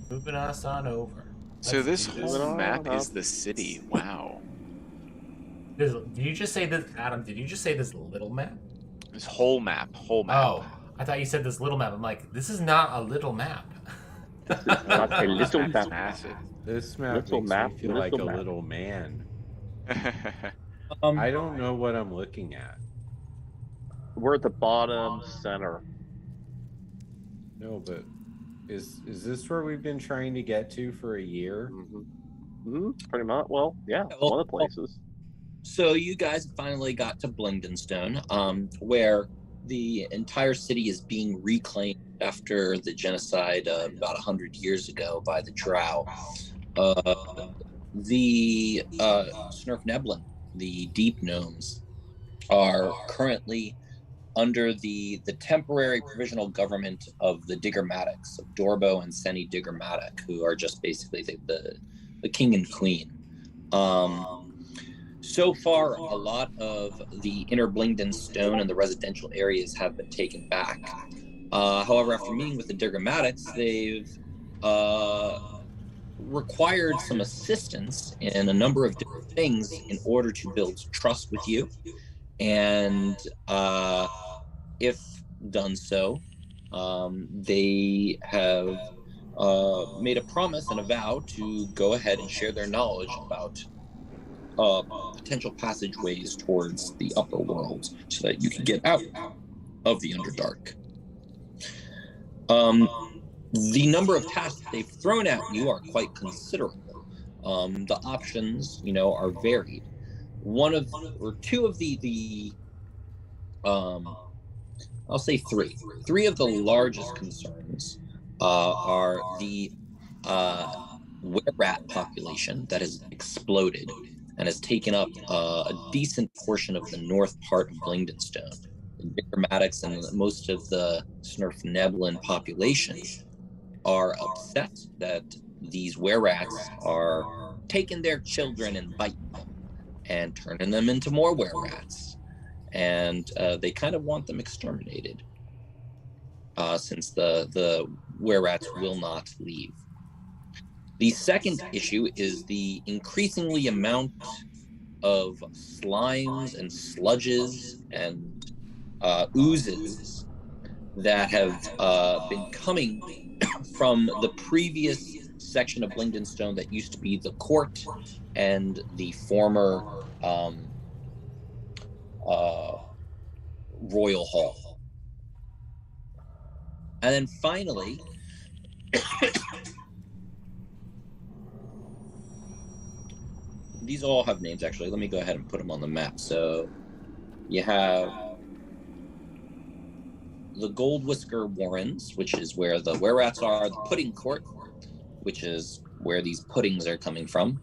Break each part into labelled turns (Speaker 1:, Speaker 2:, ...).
Speaker 1: Moving us on over.
Speaker 2: So
Speaker 1: Let's
Speaker 2: this
Speaker 1: do
Speaker 2: whole map is the city. Wow.
Speaker 1: Did you just say this, Adam? Did you just say this little map?
Speaker 2: This whole map.
Speaker 1: Oh, I thought you said this little map. I'm like, this is not a little map.
Speaker 3: This is not a little
Speaker 2: It's
Speaker 3: map.
Speaker 2: massive.
Speaker 4: This map
Speaker 3: Little
Speaker 4: makes
Speaker 3: map,
Speaker 4: me feel like a
Speaker 3: little map.
Speaker 4: little man.
Speaker 3: Um,
Speaker 4: I don't know what I'm looking at.
Speaker 3: We're at the bottom center.
Speaker 4: No, but is this where we've been trying to get to for a year?
Speaker 3: Pretty much. Well, yeah, one of the places.
Speaker 5: So you guys finally got to Blingdenstone, where the entire city is being reclaimed after the genocide about 100 years ago by the Drow. The Snurfneblin, the Deep Gnomes, are currently under the temporary provisional government of the Diggermatics, of Dorbo and Seni Diggermatic, who are just basically the king and queen. So far, a lot of the inner Blingden Stone and the residential areas have been taken back. However, after meeting with the Diggermatics, they've required some assistance in a number of different things in order to build trust with you. And if done so, they have made a promise and a vow to go ahead and share their knowledge about potential passageways towards the upper world so that you can get out of the Underdark. The number of tasks they've thrown at you are quite considerable. The options, are varied. Two of I'll say three. Three of the largest concerns are the were-rat population that has exploded and has taken up a decent portion of the north part of Blingdenstone. The Diggermatics and most of the Snurfneblin population are upset that these were-rats are taking their children and biting them and turning them into more were-rats. And they kind of want them exterminated since the were-rats will not leave. The second issue is the increasingly amount of slimes and sludges and oozes that have been coming from the previous section of Blingdenstone that used to be the court and the former royal hall. And then finally, these all have names, actually. Let me go ahead and put them on the map. So you have the Gold Whisker Warrens, which is where the were-rats are, the Pudding Court, which is where these puddings are coming from.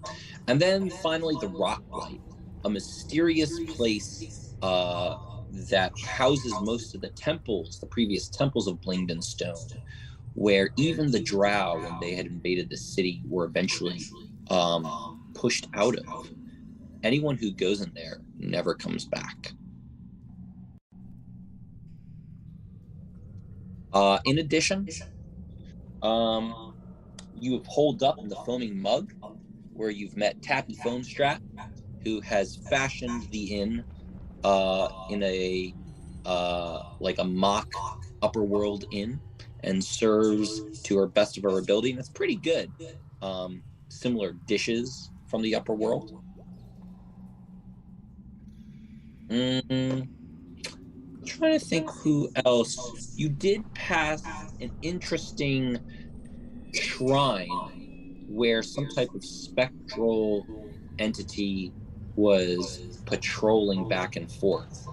Speaker 5: And then finally, the Rocklight, a mysterious place that houses most of the temples, the previous temples of Blingdenstone, where even the Drow, when they had invaded the city, were eventually pushed out of. Anyone who goes in there never comes back. In addition, you have holed up in the Foaming Mug, where you've met Tappy Foamstrap, who has fashioned the inn in a like a mock upper world inn, and serves to her best of her ability, and it's pretty good. Similar dishes from the upper world. Trying to think who else. You did pass an interesting shrine where some type of spectral entity was patrolling back and forth,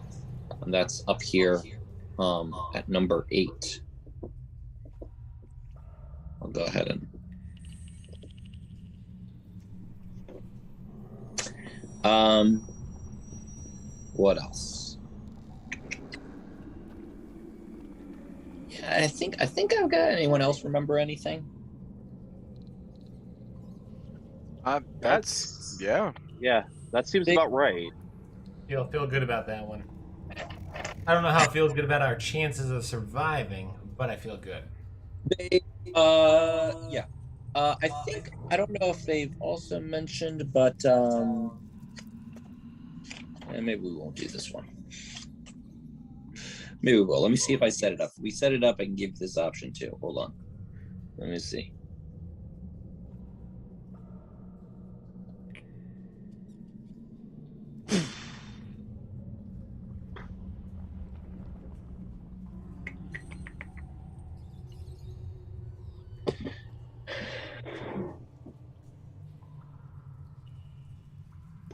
Speaker 5: and that's up here at number 8. I'll go ahead and what else? Yeah, I think I've got. Anyone else remember anything?
Speaker 2: That's yeah.
Speaker 3: Yeah, that seems about right.
Speaker 1: Feel good about that one. I don't know how it feels good about our chances of surviving, but I feel good.
Speaker 5: Yeah. I think I don't know if they've also mentioned, but maybe we won't do this one. Maybe we will. Let me see if I set it up. If we set it up, I can give this option too. Hold on. Let me see.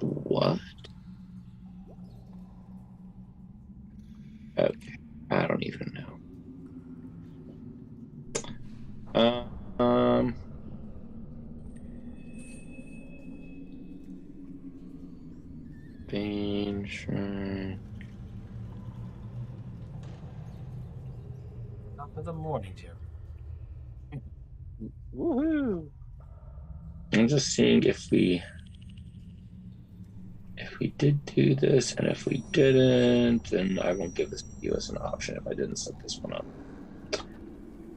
Speaker 5: What? Okay, I don't even know. Bane Shrine.
Speaker 1: Top of the morning, Jim.
Speaker 3: Woohoo!
Speaker 5: I'm just seeing if we did do this, and if we didn't, then I won't give this to you as an option if I didn't set this one up.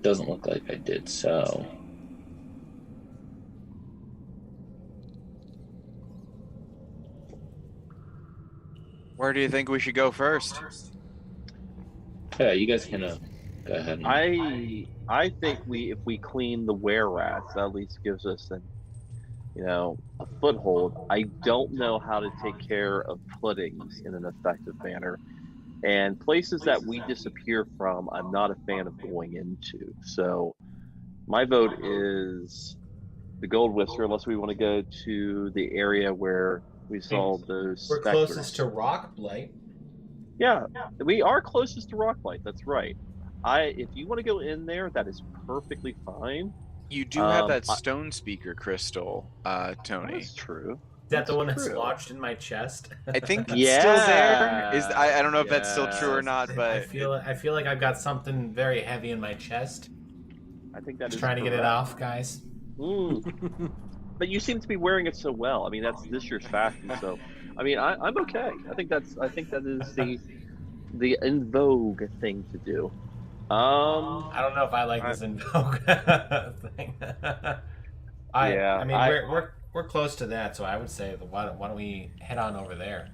Speaker 5: Doesn't look like I did, so.
Speaker 2: Where do you think we should go first?
Speaker 5: Yeah, you guys can go ahead. And...
Speaker 3: I think if we clean the were rats, that at least gives us a foothold. I don't know how to take care of puddings in an effective manner, and places that we disappear from, I'm not a fan of going into. So my vote is the Gold Whisker, unless we want to go to the area where we saw those
Speaker 1: We're
Speaker 3: specters.
Speaker 1: closest to Rockblight.
Speaker 3: Yeah, we are closest to Rocklight. That's right. If you want to go in there, that is perfectly fine.
Speaker 2: You do have that stone speaker crystal, Tony.
Speaker 3: That's true.
Speaker 1: Is that the one that's
Speaker 3: true.
Speaker 1: lodged in my chest?
Speaker 2: I think it's
Speaker 3: Yeah.
Speaker 2: still there. I don't know if that's still true or not, but
Speaker 1: I feel like I've got something very heavy in my chest.
Speaker 3: I think that
Speaker 1: Just
Speaker 3: is
Speaker 1: trying to get it
Speaker 3: correct.
Speaker 1: off, guys.
Speaker 3: But you seem to be wearing it so well. I mean, that's this year's fashion. So, I mean, I'm okay. I think that is the in vogue thing to do.
Speaker 1: I don't know if I like this in vogue thing. I mean, we're close to that, so I would say why don't we head on over there?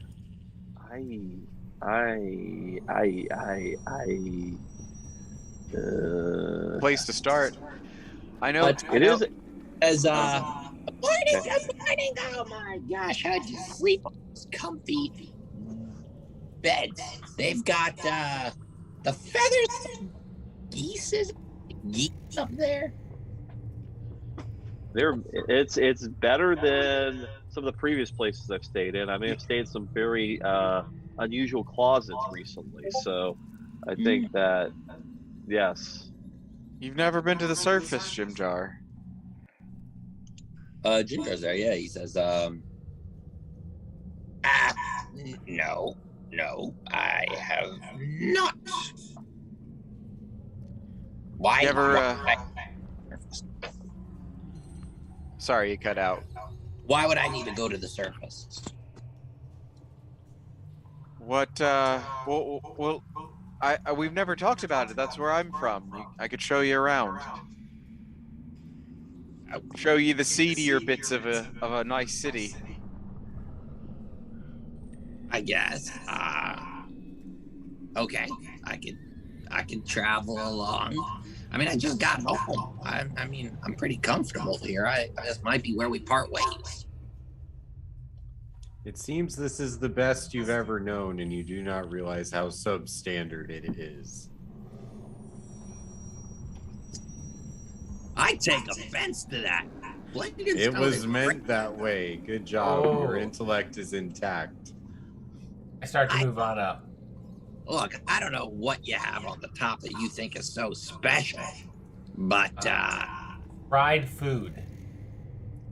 Speaker 2: place to start. I know
Speaker 5: But
Speaker 3: it is.
Speaker 5: as morning. Oh my gosh, how'd you sleep on those comfy beds? They've got the feathers. Geese up there.
Speaker 3: It's better than some of the previous places I've stayed in. I may have stayed in some very unusual closets recently, so I think that yes.
Speaker 2: you've never been to the surface, Jim Jar.
Speaker 5: Jim Jar's there, yeah. He says, no, I have not. Why?
Speaker 2: You ever, Sorry, you cut out.
Speaker 5: Why would I need to go to the surface?
Speaker 2: What? Well, we've never talked about it. That's where I'm from. I could show you around. I'll show you the seedier bits of a nice city.
Speaker 5: I guess. Okay, I can travel along. I mean, I just got home. I mean, I'm pretty comfortable here. This might be where we part ways.
Speaker 4: It seems this is the best you've ever known, and you do not realize how substandard it is.
Speaker 5: I take offense to that.
Speaker 4: It was meant that way. Good job.
Speaker 1: Oh.
Speaker 4: Your intellect is intact.
Speaker 1: I start to move on up.
Speaker 5: Look, I don't know what you have on the top that you think is so special, but
Speaker 1: Fried food,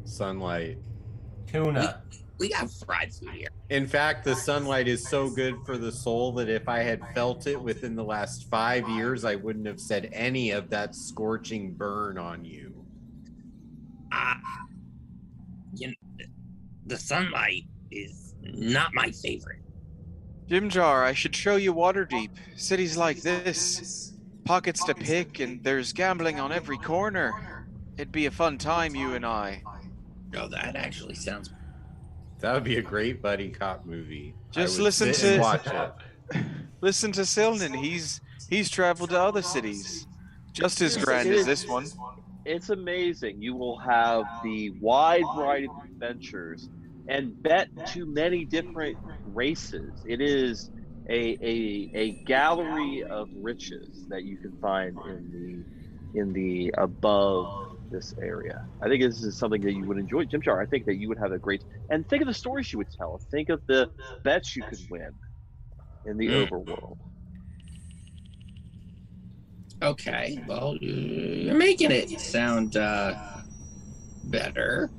Speaker 4: Sunlight.
Speaker 1: tuna.
Speaker 5: we got fried food here.
Speaker 4: In fact, the sunlight is so good for the soul that if I had felt it within the last 5 years, I wouldn't have said any of that scorching burn on you.
Speaker 5: The sunlight is not my favorite.
Speaker 2: Jim Jar, I should show you Waterdeep. Cities like this, pockets to pick, and there's gambling on every corner. It'd be a fun time, you and I.
Speaker 5: Oh, that actually sounds.
Speaker 4: That would be a great buddy cop movie.
Speaker 2: Just
Speaker 4: I would
Speaker 2: listen
Speaker 4: sit and
Speaker 2: to
Speaker 4: watch it.
Speaker 2: listen to Silnan. He's traveled to other cities, just as
Speaker 3: It
Speaker 2: grand as
Speaker 3: is-
Speaker 2: this one.
Speaker 3: It's amazing. You will have the wide variety of adventures and bet to many different races. It is a gallery of riches that you can find in the above this area. I think this is something that you would enjoy, Jim Jar. I think that you would have a great, and think of the stories you would tell. Think of the bets you could win in the overworld.
Speaker 5: Okay, well, you're making it sound better.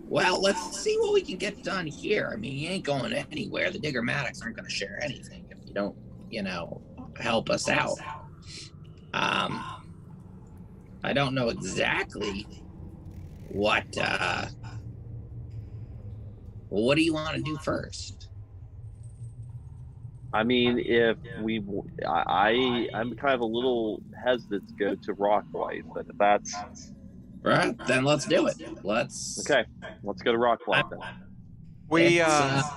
Speaker 5: Well, let's see what we can get done here. I mean, you ain't going anywhere. The Diggermatics aren't going to share anything if you don't, help us out. I don't know exactly what do you want to do first?
Speaker 3: I mean, if I'm kind of a little hesitant to go to Rocklight, but if that's
Speaker 5: Right, then let's do it. Let's
Speaker 3: okay, let's go to Rocklight then.
Speaker 2: We
Speaker 5: It's,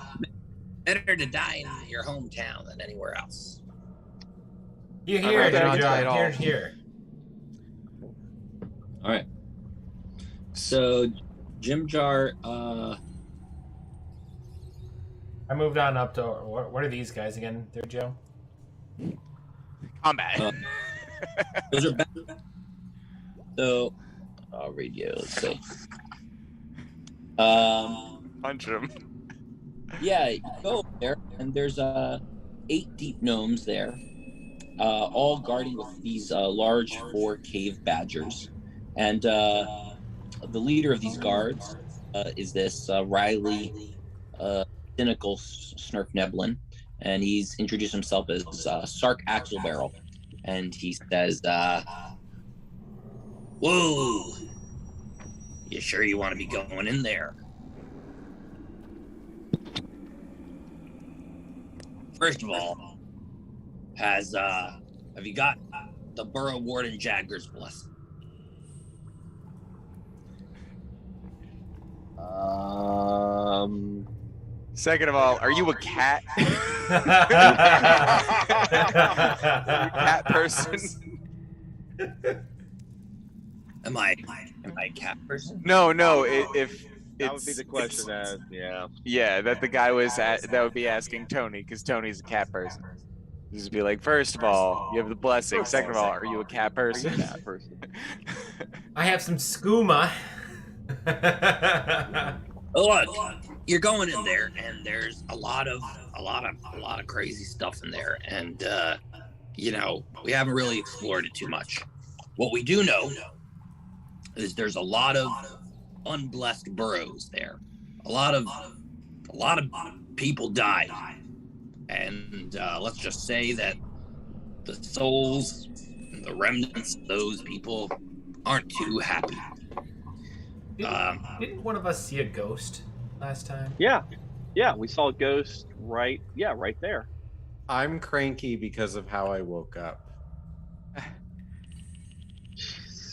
Speaker 5: better to die in your hometown than anywhere else.
Speaker 1: You
Speaker 2: I'm
Speaker 1: hear
Speaker 2: not
Speaker 1: it,
Speaker 2: gonna tell you
Speaker 1: John.
Speaker 2: at all.
Speaker 1: Here.
Speaker 5: All right. So, Jim Jar,
Speaker 1: I moved on up to what are these guys again? There, Joe.
Speaker 2: combat.
Speaker 5: those are back. So, I'll read you. Let's see.
Speaker 2: Punch him.
Speaker 5: Yeah, you go over there, and there's 8 deep gnomes there, all guarding with these large 4 cave badgers, and the leader of these guards is this Riley, cynical Snurf Neblin, and he's introduced himself as Sark Axelbarrel, and he says, "Whoa, you sure you want to be going in there? First of all, have you got the Borough Warden Jagger's blessing?"
Speaker 2: Second of all, are you a cat? Cat person?
Speaker 5: Am I a cat person?
Speaker 2: No. If
Speaker 3: That would be the question.
Speaker 2: That the guy was that would be asking Tony, because Tony's a cat person. Just be like, first of all, you have the blessing. Second of all, are you a cat person?
Speaker 3: Cat person.
Speaker 1: I have some skooma.
Speaker 5: Look, you're going in there, and there's a lot of crazy stuff in there, and we haven't really explored it too much. What we do know is there's a lot of unblessed burrows there. A lot of people died, and let's just say that the souls, the remnants of those people, aren't too happy.
Speaker 1: Didn't one of us see a ghost last time?
Speaker 3: Yeah, we saw a ghost right there.
Speaker 4: I'm cranky because of how I woke up.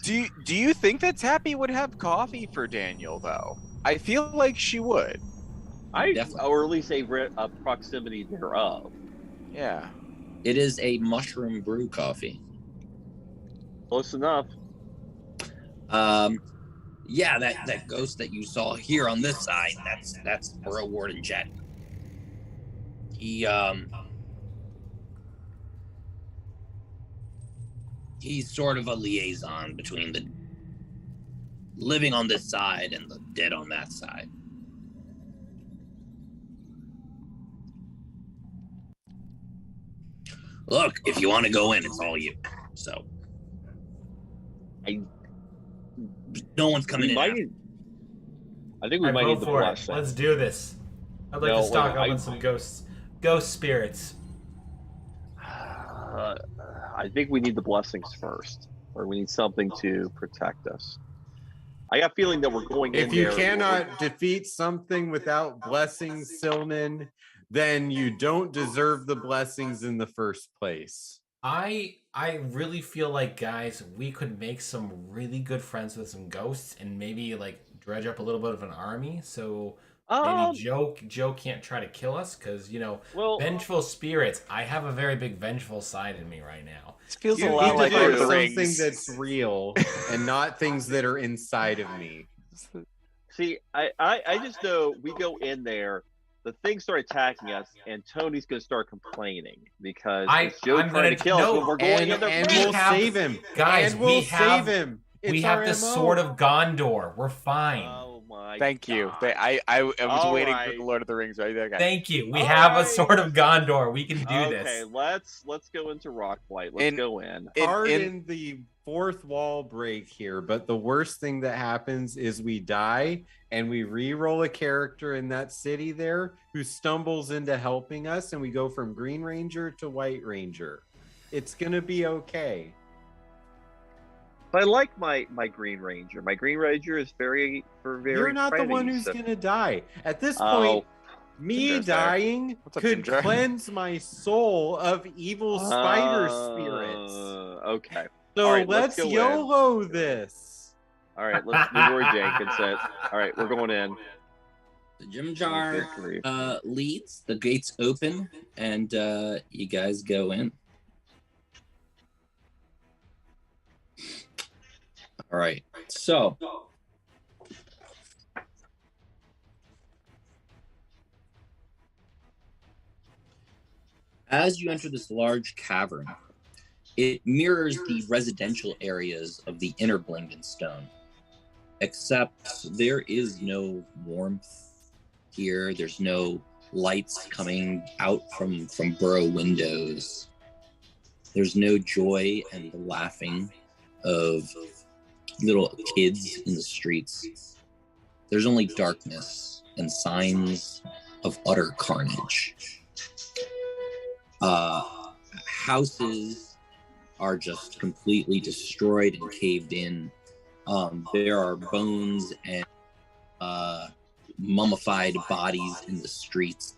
Speaker 2: Do you think that Tappy would have coffee for Daniel, though? I feel like she would.
Speaker 5: Definitely.
Speaker 3: Or at least a proximity thereof.
Speaker 2: Yeah.
Speaker 5: It is a mushroom brew coffee.
Speaker 3: Close enough.
Speaker 5: Yeah, that ghost that you saw here on this side, that's Borough Warden Jet. He's sort of a liaison between the living on this side and the dead on that side. Look, if you want to go in, it's all you. So, no one's coming in.
Speaker 3: I think we might need the blessing.
Speaker 1: Let's do this. I'd like to stock up on some ghost spirits.
Speaker 3: I think we need the blessings first, or we need something to protect us. I got a feeling that we're going in
Speaker 4: If you
Speaker 3: there.
Speaker 4: cannot defeat something without blessings, Silnan, then you don't deserve the blessings in the first place.
Speaker 1: I I really feel like, guys, we could make some really good friends with some ghosts and maybe like dredge up a little bit of an army. So maybe
Speaker 3: Um,
Speaker 1: Joe can't try to kill us because
Speaker 3: well,
Speaker 1: vengeful spirits. I have a very big vengeful side in me right now.
Speaker 2: It feels a
Speaker 4: You
Speaker 2: lot
Speaker 4: need
Speaker 2: like
Speaker 4: to
Speaker 2: Lord
Speaker 4: do
Speaker 2: of the
Speaker 4: something
Speaker 2: Rings.
Speaker 4: that's real and not things that are inside of me.
Speaker 3: see, I just know we go in there, the things start attacking us, and Tony's gonna start complaining because
Speaker 1: I'm
Speaker 3: it's Joe trying to kill us when we're going in their
Speaker 4: And
Speaker 3: planet.
Speaker 4: we'll save him.
Speaker 1: Guys,
Speaker 4: And we'll
Speaker 1: we have
Speaker 4: save him. It's
Speaker 1: we
Speaker 4: our
Speaker 1: have the
Speaker 4: MO.
Speaker 1: sword of Gondor. We're fine.
Speaker 3: Oh my
Speaker 2: Thank you.
Speaker 3: God.
Speaker 2: I was
Speaker 3: All
Speaker 2: waiting for
Speaker 3: right.
Speaker 2: the Lord of the Rings right there, guys.
Speaker 1: Thank you. We
Speaker 3: All
Speaker 1: have a
Speaker 3: right.
Speaker 1: sword of Gondor. We can do
Speaker 3: Okay,
Speaker 1: this.
Speaker 3: let's go into Rockblight. Let's go in.
Speaker 4: Pardon the fourth wall break here, but the worst thing that happens is we die and we re-roll a character in that city there who stumbles into helping us, and we go from Green Ranger to White Ranger. It's gonna be okay.
Speaker 3: But I like my Green Ranger. My Green Ranger is very
Speaker 4: You're not the
Speaker 3: friendly,
Speaker 4: one who's
Speaker 3: so-
Speaker 4: gonna die. At this
Speaker 3: Oh,
Speaker 4: point, me
Speaker 3: Ginger's there.
Speaker 4: dying
Speaker 2: What's up,
Speaker 4: could
Speaker 2: Ginger?
Speaker 4: cleanse my soul of evil spider spirits.
Speaker 3: Okay.
Speaker 4: So
Speaker 3: all right,
Speaker 4: let's
Speaker 3: let's go in.
Speaker 4: YOLO this.
Speaker 3: All right, let's Leroy Jenkins said. All right, we're going in.
Speaker 5: The gym jar
Speaker 3: Victory.
Speaker 5: leads, the gates open, and you guys go in. All right, so as you enter this large cavern, it mirrors the residential areas of the inner Blingdenstone, except there is no warmth here. There's no lights coming out from burrow windows. There's no joy and the laughing of little kids in the streets. There's only darkness and signs of utter carnage. Houses are just completely destroyed and caved in. There are bones and mummified bodies in the streets.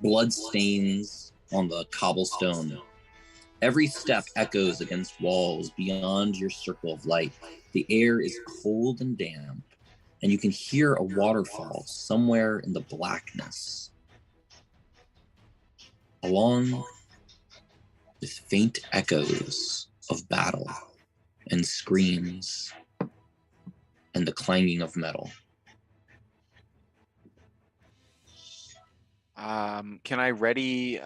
Speaker 5: Blood stains on the cobblestone. Every step echoes against walls beyond your circle of light. The air is cold and damp, and you can hear a waterfall somewhere in the blackness. Along with faint echoes of battle and screams and the clanging of metal.
Speaker 2: Can I ready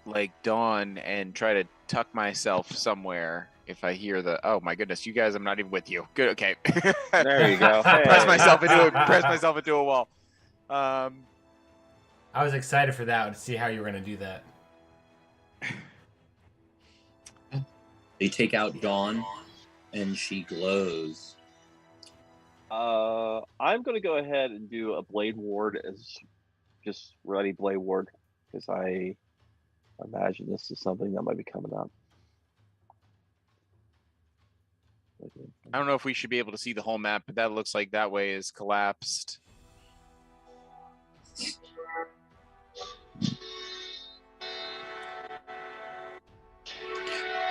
Speaker 2: like dawn and try to tuck myself somewhere if I hear the oh my goodness, you guys, I'm not even with you. Good, okay.
Speaker 3: There you go.
Speaker 2: press
Speaker 3: Hey.
Speaker 2: myself into a wall.
Speaker 1: I was excited for that to see how you were going to do that.
Speaker 5: They take out Dawn, and she glows.
Speaker 3: I'm going to go ahead and do a Blade Ward as just ready Blade Ward because I imagine this is something that might be coming up.
Speaker 2: I don't know if we should be able to see the whole map, but that looks like that way is collapsed.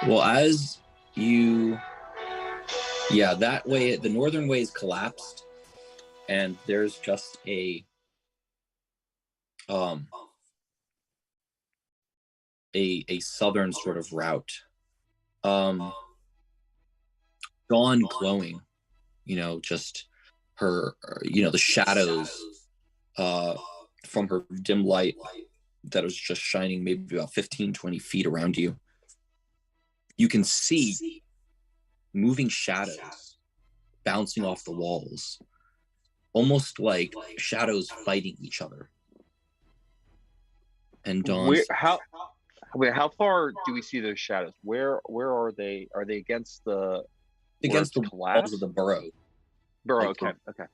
Speaker 5: Well, as you, that way, the northern way is collapsed, and there's just a southern sort of route. Dawn glowing, just her, the shadows from her dim light that was just shining maybe about 15, 20 feet around you. You can see moving shadows bouncing off the walls, almost like shadows fighting each other. And Dawn,
Speaker 3: how far do we see those shadows? Where are they? Are they against the
Speaker 5: walls of the burrow?
Speaker 3: Burrow.
Speaker 5: Like
Speaker 3: Okay.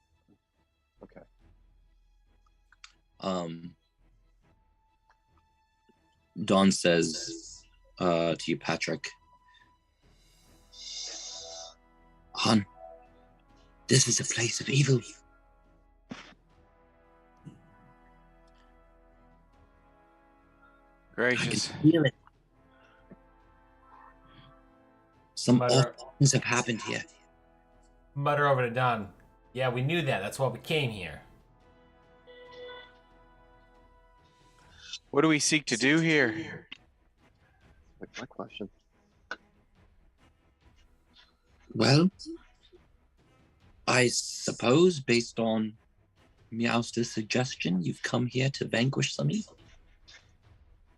Speaker 5: Dawn says to you, Patrick, "Hon, this is a place of evil."
Speaker 2: Gracious.
Speaker 5: Feel it. Some
Speaker 1: Mutter,
Speaker 5: awful things have happened here.
Speaker 1: mutter over to Don. Yeah, we knew that. That's why we came here.
Speaker 2: What do we seek to do here?
Speaker 3: Like my question.
Speaker 5: Well, I suppose based on Meowster's suggestion, you've come here to vanquish some evil.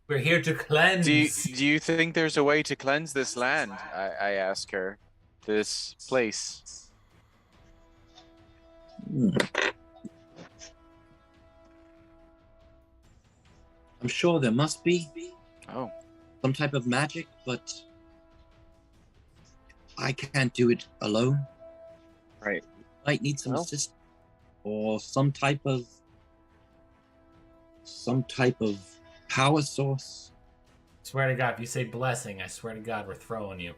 Speaker 1: We're here to cleanse.
Speaker 2: Do you think there's a way to cleanse this land? I ask her. This place.
Speaker 5: I'm sure there must be
Speaker 2: Oh.
Speaker 5: some type of magic, but I can't do it alone.
Speaker 3: Right.
Speaker 5: Might need some assistance or some type of power source.
Speaker 1: Swear to God, if you say blessing, I swear to God, we're throwing you.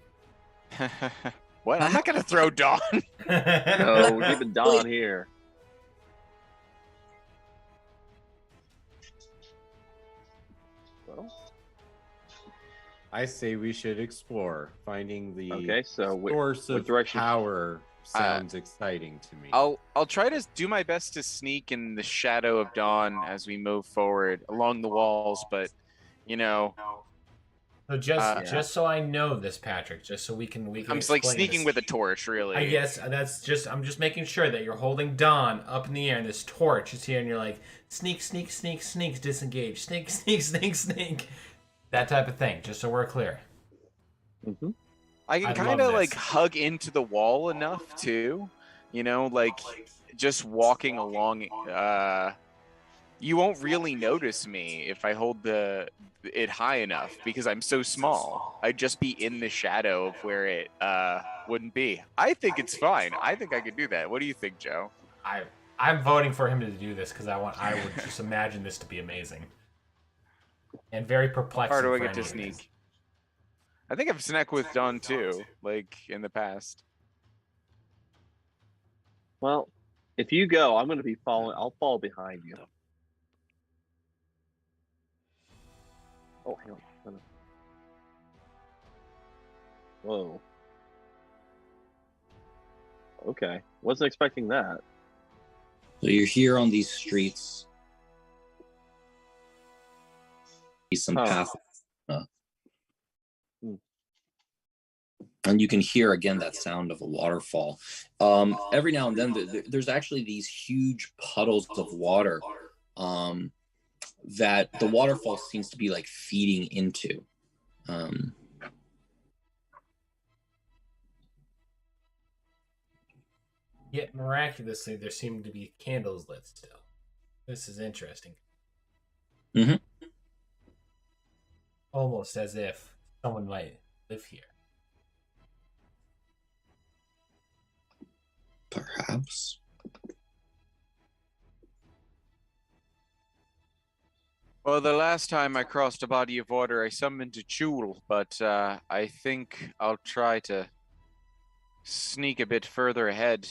Speaker 2: What? I'm not gonna throw Dawn.
Speaker 3: No, we're keeping Don here. Well,
Speaker 4: I say we should explore. Finding the
Speaker 3: okay, so
Speaker 4: source
Speaker 3: what
Speaker 4: of
Speaker 3: direction?
Speaker 4: power sounds exciting to me.
Speaker 2: I'll try to do my best to sneak in the shadow of dawn as we move forward along the walls, but you know,
Speaker 1: So just so I know this, Patrick, just so we can
Speaker 2: I'm just like sneaking with a torch, really.
Speaker 1: I guess I'm just making sure that you're holding Don up in the air and this torch is here and you're like sneak, sneak, sneak, sneak, disengage, sneak, sneak, sneak, sneak, that type of thing. Just so we're clear.
Speaker 3: Mm-hmm.
Speaker 2: I can kind of like hug into the wall enough too, you know, like just walking along. You won't really notice me if I hold it high enough because I'm so small. I'd just be in the shadow of where it wouldn't be. I think it's fine. I think I could do that. What do you think, Joe?
Speaker 1: I'm voting for him to do this because I would just imagine this to be amazing and very perplexing.
Speaker 2: How far do I get to sneak? I think I've snuck with Dawn too, like in the past.
Speaker 3: Well, if you go, I'm going to be following. I'll follow behind you. Oh, hang on. Whoa. Okay. Wasn't expecting that.
Speaker 5: So you're here on these streets. Some path. And you can hear again that sound of a waterfall. Every now and then, there's actually these huge puddles of water that the waterfall seems to be like feeding into.
Speaker 1: Yet miraculously, there seem to be candles lit still. This is interesting.
Speaker 5: Mm-hmm.
Speaker 1: Almost as if someone might live here.
Speaker 5: Perhaps.
Speaker 2: Well, the last time I crossed a body of water, I summoned a Chul, but I think I'll try to sneak a bit further ahead.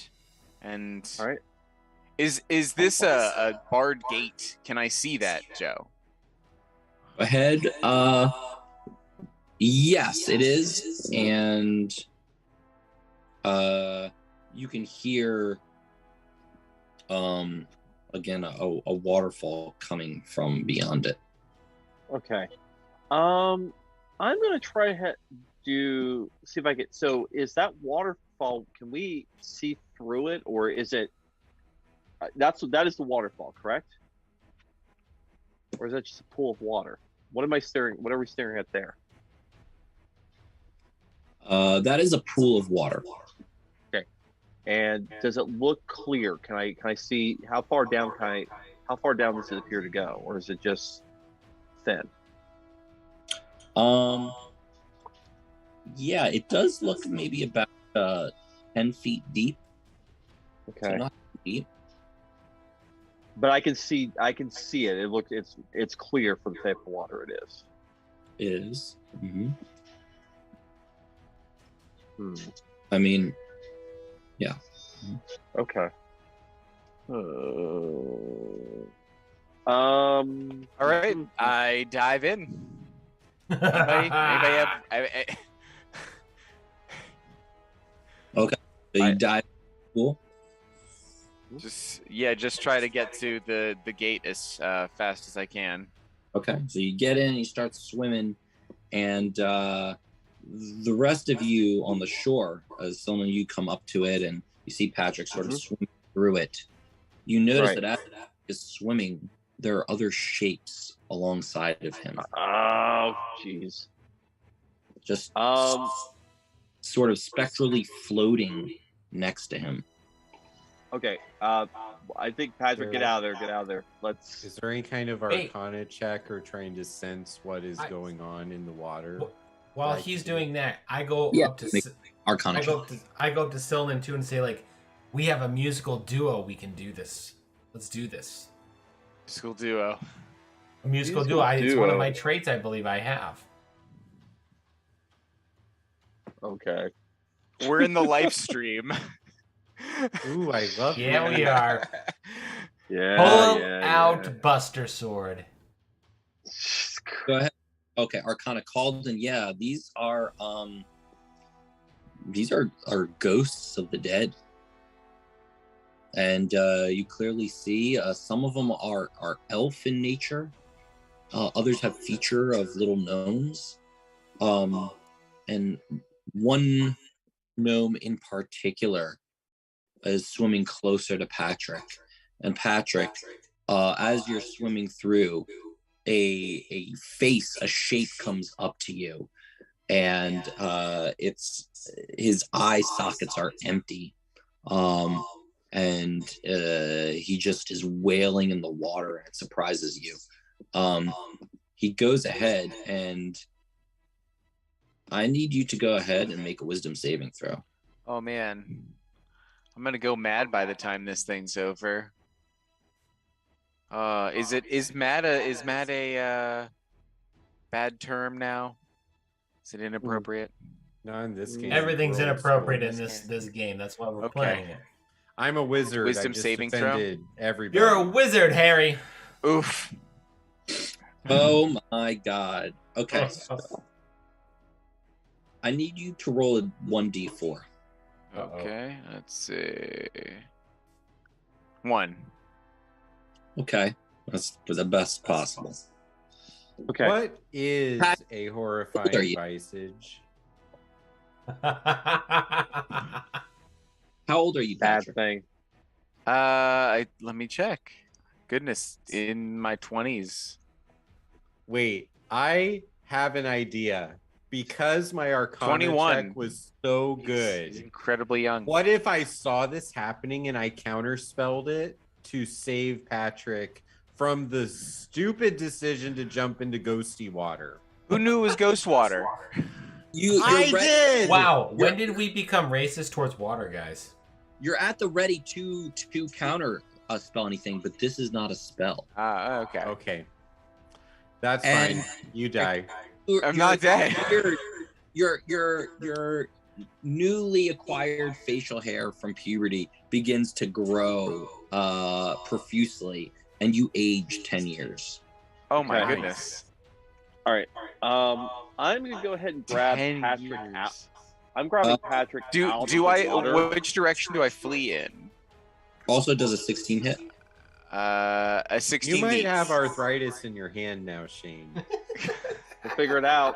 Speaker 2: And
Speaker 3: all right,
Speaker 2: is this a barred gate? Can I see that, Joe?
Speaker 5: Ahead, yes, it is, and you can hear again a waterfall coming from beyond it.
Speaker 3: Okay. I'm gonna try to see if I get. So, is that waterfall? Can we see through it, or is it? That is the waterfall, correct? Or is that just a pool of water? What am I staring? What are we staring at there?
Speaker 5: That is a pool of water.
Speaker 3: Okay. And does it look clear? Can I see how far down? How far down does it appear to go, or is it just thin?
Speaker 5: Yeah, it does look maybe about 10 feet deep.
Speaker 3: Okay.
Speaker 5: So not deep.
Speaker 3: But I can see it. It's clear for the type of water it is.
Speaker 5: It is. Mm-hmm.
Speaker 3: I
Speaker 5: mean, yeah.
Speaker 3: Okay.
Speaker 2: All right, I dive in. Anybody have?
Speaker 5: Okay, so you dive. Cool.
Speaker 2: Just try to get to the gate as fast as I can.
Speaker 5: Okay, so you get in, you start swimming, and the rest of you on the shore, as some of you come up to it and you see Patrick sort of swimming through it, you notice that as he is swimming, there are other shapes alongside of him.
Speaker 3: Oh, jeez.
Speaker 5: Just sort of spectrally floating next to him.
Speaker 3: Okay. I think Patrick, get out of there. Get out of there. Let's.
Speaker 4: Is there any kind of Arcana check or trying to sense what is going on in the water?
Speaker 1: While he's doing that, I go up to
Speaker 5: Arcana.
Speaker 1: I go up to Sylvan too and say, like, we have a musical duo. We can do this. Let's do this.
Speaker 2: Musical duo.
Speaker 1: A musical duo. It's one of my traits, I believe I have.
Speaker 3: Okay.
Speaker 2: We're in the live stream.
Speaker 4: Ooh, I love
Speaker 1: Yeah, we are.
Speaker 3: Yeah.
Speaker 1: Pull out Buster Sword.
Speaker 5: Go ahead. Okay, Arcana called, and yeah, these are ghosts of the dead, and you clearly see some of them are elf in nature. Others have feature of little gnomes, and one gnome in particular is swimming closer to Patrick. And Patrick, as you're swimming through, a shape comes up to you, and it's his eye sockets are empty, and he just is wailing in the water, and it surprises you. He goes ahead, and I need you to go ahead and make a wisdom saving throw.
Speaker 2: Oh man, I'm gonna go mad by the time this thing's over. Is mad a bad term now? Is it inappropriate?
Speaker 4: No, in this game.
Speaker 1: Everything's inappropriate in this game. That's why we're playing it.
Speaker 4: I'm a wizard.
Speaker 2: Wisdom
Speaker 4: I just
Speaker 2: saving
Speaker 4: offended everybody.
Speaker 1: You're a wizard, Harry.
Speaker 2: Oof.
Speaker 5: Oh my god. Okay. So I need you to roll a 1d4.
Speaker 2: Okay, let's see. 1.
Speaker 5: Okay. That's for the best possible.
Speaker 3: Okay.
Speaker 4: What is a horrifying visage?
Speaker 5: How old are you, Patrick?
Speaker 3: Bad thing.
Speaker 2: Let me check. Goodness, in my 20s.
Speaker 4: Wait, I have an idea. Because my Arcana
Speaker 2: 21
Speaker 4: check was so good.
Speaker 2: He's incredibly young.
Speaker 4: What if I saw this happening and I counterspelled it to save Patrick from the stupid decision to jump into ghosty water?
Speaker 2: Who knew it was ghost water?
Speaker 4: I did!
Speaker 1: Wow, when did we become racist towards water, guys?
Speaker 5: You're at the ready to counter spell anything, but this is not a spell.
Speaker 2: Okay.
Speaker 4: Okay. That's
Speaker 5: And-
Speaker 4: fine. You die.
Speaker 2: I'm not dead.
Speaker 5: Your newly acquired facial hair from puberty begins to grow profusely, and you age 10 years.
Speaker 2: Oh my
Speaker 3: Okay.
Speaker 2: goodness.
Speaker 3: All right. I'm gonna go ahead and grab
Speaker 2: 10
Speaker 3: Patrick
Speaker 2: years.
Speaker 3: out. I'm grabbing Patrick out.
Speaker 2: Do
Speaker 3: of the
Speaker 2: I?
Speaker 3: water.
Speaker 2: Which direction do I flee in?
Speaker 5: Also does a 16 hit.
Speaker 2: A 16.
Speaker 4: You might
Speaker 2: meets.
Speaker 4: have arthritis in your hand now, Shane.
Speaker 3: We'll figure it out.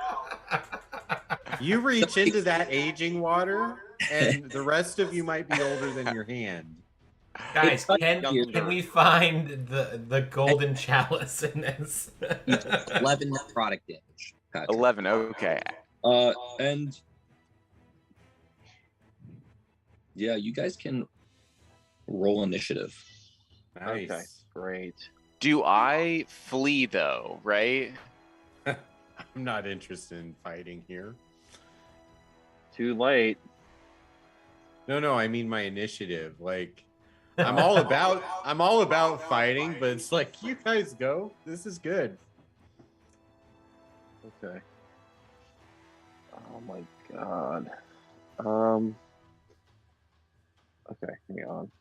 Speaker 4: You reach into that aging water, and the rest of you might be older than your hand.
Speaker 1: Guys, can we find the golden chalice in this?
Speaker 5: 11 product damage. Patrick.
Speaker 2: 11. Okay.
Speaker 5: And yeah, you guys can roll initiative.
Speaker 4: Nice.
Speaker 3: Okay, great.
Speaker 2: Do I flee though? Right.
Speaker 4: I'm not interested in fighting here.
Speaker 3: Too late.
Speaker 4: No, I mean my initiative. Like, I'm all about fighting, but it's like, you guys go. This is good.
Speaker 3: Okay. Oh my god. Okay, hang on.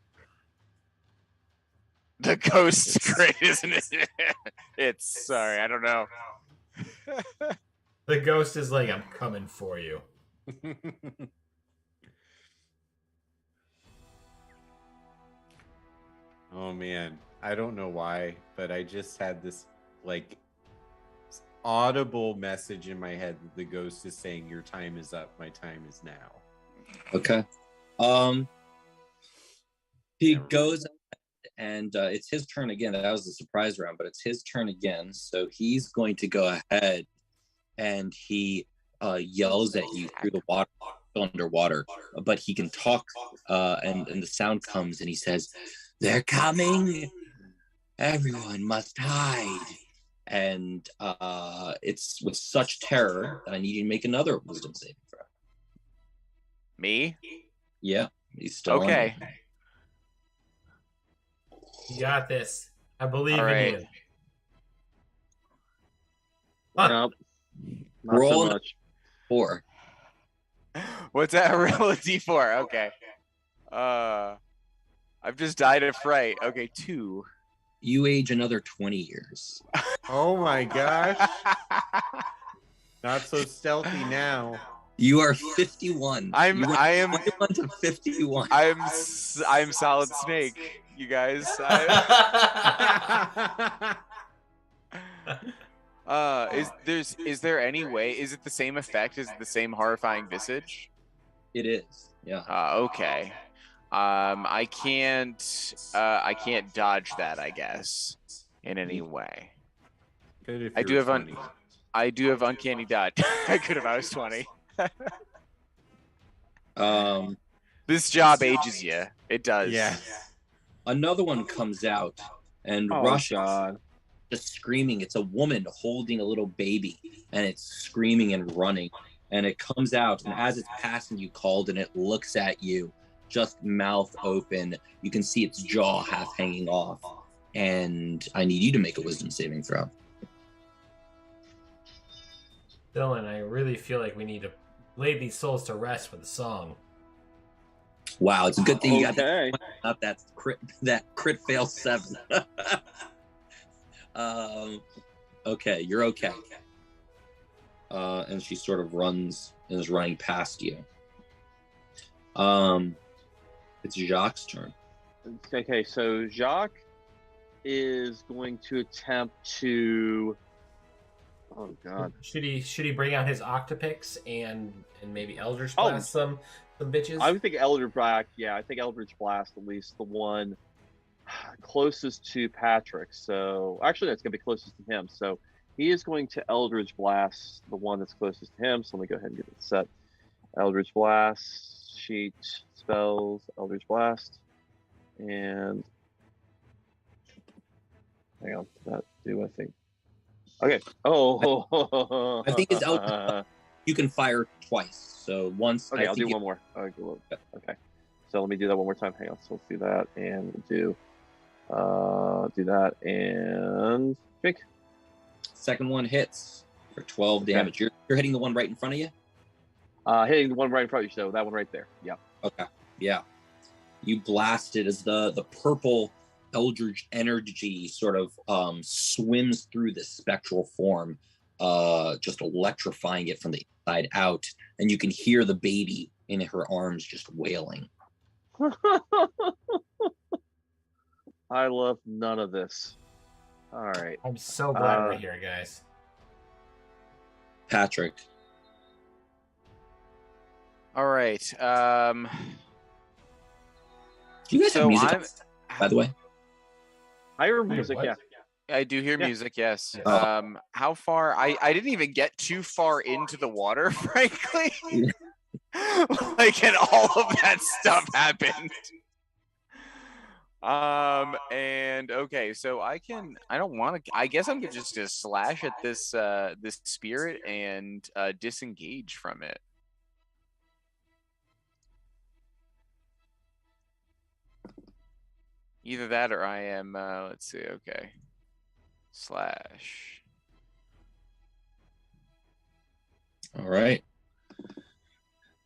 Speaker 2: The ghost's great, isn't it? It's sorry, I don't know.
Speaker 1: The ghost is like, I'm coming for you.
Speaker 4: Oh man, I don't know why, but I just had this like audible message in my head that the ghost is saying, "Your time is up. My time is now."
Speaker 5: Okay. He goes and it's his turn again. That was the surprise round, but it's his turn again. So he's going to go ahead and he yells at you through the water, underwater, but he can talk and the sound comes and he says, "They're coming. Everyone must hide." And it's with such terror that I need you to make another wisdom saving throw.
Speaker 2: Me?
Speaker 5: Yeah, he's still
Speaker 2: okay.
Speaker 5: on.
Speaker 1: You got this. I believe
Speaker 2: All
Speaker 1: in
Speaker 2: right.
Speaker 1: you.
Speaker 3: Nope. Not
Speaker 5: Roll
Speaker 3: so much.
Speaker 5: 4.
Speaker 2: What's that? Roll a d4. Okay. I've just died of fright. Okay, 2.
Speaker 5: You age another 20 years.
Speaker 4: Oh my gosh. Not so stealthy now.
Speaker 5: You are 51.
Speaker 2: I am
Speaker 5: 21 to 51.
Speaker 2: I'm Solid Snake, you guys. Is there any way? Is it the same effect? Is it the same horrifying visage?
Speaker 5: It is. Yeah.
Speaker 2: Okay. I can't dodge that, I guess, in any way.
Speaker 4: Good if
Speaker 2: I do
Speaker 4: you're
Speaker 2: have
Speaker 4: 20.
Speaker 2: I do have uncanny dodge. I could if I was 20. This job ages you. It does.
Speaker 4: Yeah.
Speaker 5: Another one comes out and
Speaker 3: Oh
Speaker 5: rushes,
Speaker 3: God.
Speaker 5: just screaming. It's a woman holding a little baby, and it's screaming and running. And it comes out, and as it's passing you, called, and it looks at you, just mouth open. You can see its jaw half hanging off. And I need you to make a wisdom saving throw.
Speaker 1: Dylan, I really feel like we need to lay these souls to rest with a song.
Speaker 5: Wow, it's a good thing you got
Speaker 3: Okay.
Speaker 5: up that crit fail 7. Okay, you're okay. And she sort of runs and is running past you. It's Jacques' turn.
Speaker 3: Okay, so Jacques is going to attempt to. Oh God.
Speaker 1: Should he bring out his Octopix and maybe Eldritch Blast some bitches?
Speaker 3: I would think Eldritch Blast. Yeah, I think Eldritch Blast at least the one closest to Patrick. So actually, that's gonna be closest to him. So he is going to Eldritch Blast the one that's closest to him. So let me go ahead and get it set. Eldritch Blast sheet spells Eldritch Blast, and hang on, that do I think? Okay. Oh,
Speaker 5: I think it's out. You can fire twice. So once.
Speaker 3: Okay, I'll do one more. Okay. So let me do that one more time. Hang on. So let's do that, and we'll do that, and drink.
Speaker 5: Second one hits for 12 damage. You're hitting the one right in front of you?
Speaker 3: Hitting the one right in front of you. So that one right there. Yeah.
Speaker 5: Okay. Yeah. You blast it as the purple eldritch energy sort of swims through the spectral form, just electrifying it from the inside out, and you can hear the baby in her arms just wailing.
Speaker 3: I love none of this. All right.
Speaker 1: I'm so glad we're here, guys.
Speaker 5: Patrick.
Speaker 2: All right.
Speaker 5: Do you guys have music, by the way?
Speaker 3: I hear music,
Speaker 1: what?
Speaker 3: yeah.
Speaker 2: I do hear music, yes.
Speaker 5: Oh.
Speaker 2: How far? I didn't even get too far into the water, frankly. Like, and all of that stuff happened. And okay, so I don't want to. I guess I'm just gonna slash at this this spirit and disengage from it. Either that or I am. Let's see. Okay. Slash.
Speaker 5: All right.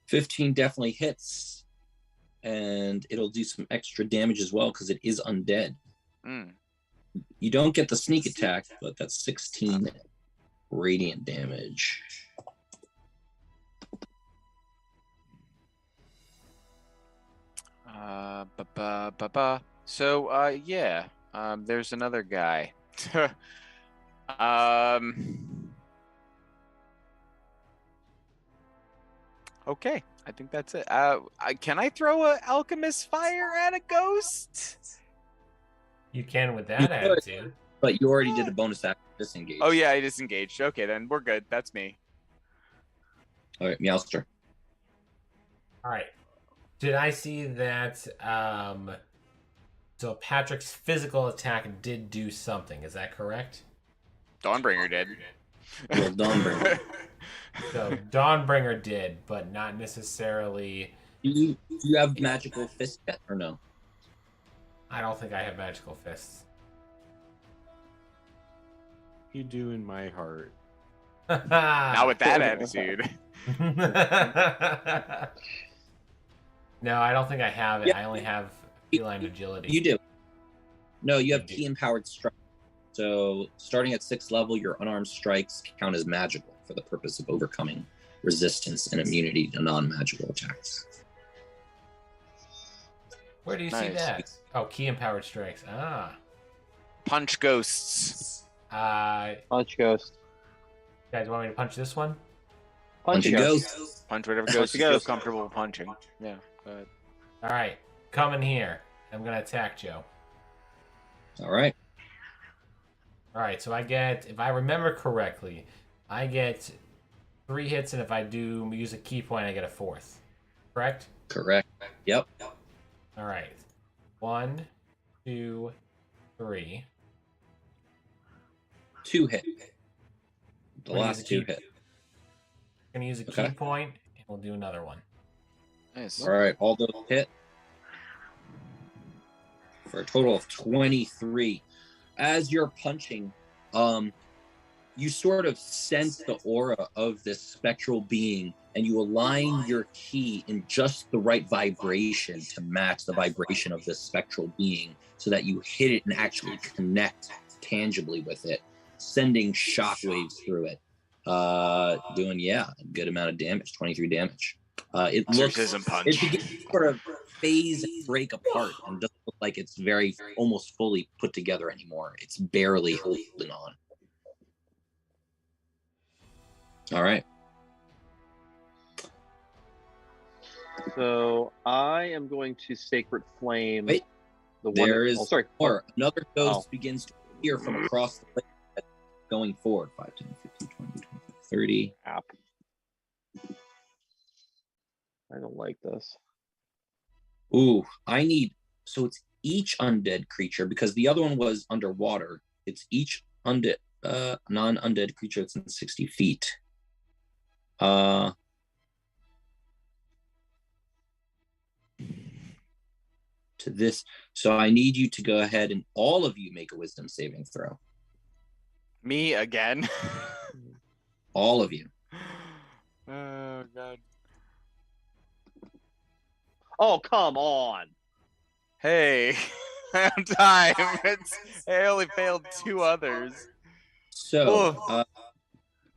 Speaker 5: 15 definitely hits, and it'll do some extra damage as well because it is undead. You don't get the sneak attack, but that's 16 radiant damage.
Speaker 2: So, yeah, there's another guy. Okay, I think that's it. Can I throw a alchemist fire at a ghost?
Speaker 1: You can with
Speaker 5: You
Speaker 1: that
Speaker 5: could.
Speaker 1: attitude.
Speaker 5: But you already did a bonus action disengage.
Speaker 2: Oh yeah, I disengaged. Okay, then we're good. That's me.
Speaker 5: All right, Meowster.
Speaker 1: All right. Did I see that? So Patrick's physical attack did do something. Is that correct?
Speaker 2: Dawnbringer did.
Speaker 5: Well, Dawnbringer.
Speaker 1: So Dawnbringer did, but not necessarily.
Speaker 5: Do you have magical fist yet or no?
Speaker 1: I don't think I have magical fists.
Speaker 4: You do in my heart.
Speaker 2: Not with that attitude.
Speaker 1: No, I don't think I have it.
Speaker 5: Yeah.
Speaker 1: I only have feline agility.
Speaker 5: You do. No, you have key empowered strike. So starting at 6th level, your unarmed strikes count as magical for the purpose of overcoming resistance and immunity to non-magical attacks.
Speaker 1: Where do you see that? Oh, key empowered strikes. Ah.
Speaker 2: Punch ghosts.
Speaker 3: Punch ghost.
Speaker 1: Guys want me to punch this one?
Speaker 5: Punch a
Speaker 3: ghost.
Speaker 5: ghost.
Speaker 2: Punch whatever
Speaker 3: Punch
Speaker 2: ghost
Speaker 3: the
Speaker 2: you feel
Speaker 3: ghost.
Speaker 2: comfortable punching. Yeah. Go ahead.
Speaker 1: All right, come in here. I'm gonna attack Joe.
Speaker 5: All right.
Speaker 1: All right, so I get, if I remember correctly, I get 3 hits, and if I do use a key point, I get a 4th. Correct?
Speaker 5: Correct. Yep.
Speaker 1: All right. 1, 2, 3.
Speaker 5: 2 hit. The
Speaker 1: We'll
Speaker 5: last
Speaker 1: use a
Speaker 5: 2
Speaker 1: key-
Speaker 5: hit.
Speaker 1: Gonna use a
Speaker 5: Okay.
Speaker 1: key point, and we'll do another one.
Speaker 2: Nice.
Speaker 5: All right, all those hit for a total of 23. As you're punching, you sort of sense the aura of this spectral being, and you align your key in just the right vibration to match the vibration of this spectral being, so that you hit it and actually connect tangibly with it, sending shockwaves through it, doing a good amount of damage, 23 damage. It looks,
Speaker 2: Exorcism punch.
Speaker 5: it begins to sort of phase and break apart and doesn't look like it's very almost fully put together anymore. It's barely holding on. All right.
Speaker 3: So I am going to Sacred Flame.
Speaker 5: Wait,
Speaker 3: the one.
Speaker 5: there is
Speaker 3: sorry.
Speaker 5: more. Another ghost begins to appear from across the lake, going forward. 5, 10, 15, 20, 25, 30.
Speaker 3: App. I don't like this.
Speaker 5: Ooh, I need, so it's each undead creature, because the other one was underwater. It's each undead, non-undead creature that's in 60 feet. To this, so I need you to go ahead and all of you make a wisdom saving throw.
Speaker 2: Me again.
Speaker 5: All of you.
Speaker 2: Oh god.
Speaker 3: Oh, come on.
Speaker 2: Hey, I'm time. I only failed 2 others.
Speaker 5: So,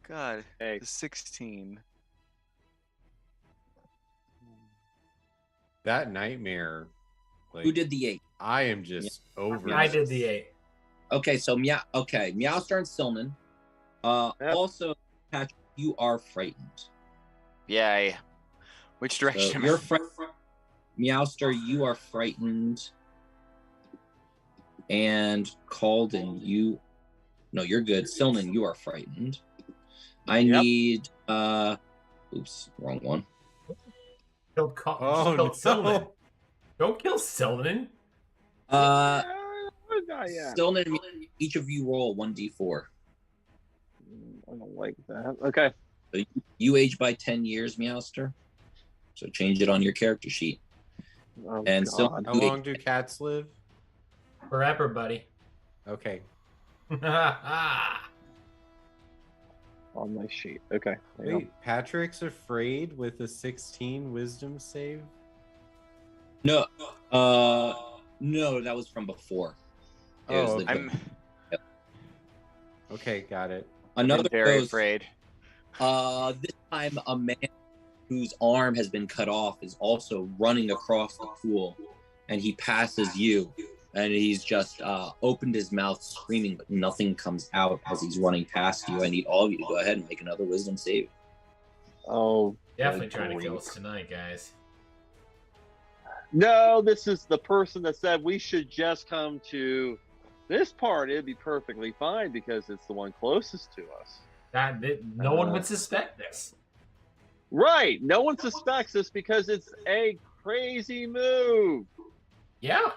Speaker 2: God,
Speaker 3: Hey.
Speaker 2: the 16.
Speaker 4: That nightmare. Like,
Speaker 5: who did the 8?
Speaker 4: I am just over.
Speaker 1: I
Speaker 4: this.
Speaker 1: did the 8.
Speaker 5: Okay, so Meowstar and Silnan.
Speaker 3: Yep.
Speaker 5: Also, Patrick, you are frightened.
Speaker 2: Yay. Which direction?
Speaker 5: So you're Meowstar, you are frightened. And Calden, you're good. Silnan, you are frightened. I need oops, wrong one.
Speaker 1: Killed Sylvan. Don't kill Sylvan.
Speaker 5: Silnan, each of you roll 1d4.
Speaker 3: I don't like that. Okay.
Speaker 5: So you age by 10 years, Meowster. So change it on your character sheet.
Speaker 3: Oh,
Speaker 5: And
Speaker 3: God.
Speaker 5: so-
Speaker 4: How long do cats live?
Speaker 1: Forever, buddy.
Speaker 4: Okay.
Speaker 3: On my sheet. Okay. There you
Speaker 4: Wait, Patrick's afraid with a 16 wisdom save?
Speaker 5: No, that was from before.
Speaker 4: Oh,
Speaker 5: the-
Speaker 2: I'm
Speaker 4: okay, got it.
Speaker 5: Another
Speaker 2: very
Speaker 5: goes,
Speaker 2: afraid.
Speaker 5: This time, a man whose arm has been cut off is also running across the pool, and he passes you, and he's just opened his mouth screaming, but nothing comes out as he's running past you. I need all of you to go ahead and make another wisdom save.
Speaker 3: Oh,
Speaker 1: Definitely
Speaker 3: good
Speaker 1: trying to kill
Speaker 3: grief.
Speaker 1: us tonight, guys.
Speaker 3: No, this is the person that said we should just come to this part. It'd be perfectly fine because it's the one closest to us.
Speaker 1: No one would suspect this.
Speaker 3: Right. No one suspects this because it's a crazy move.
Speaker 1: Yeah.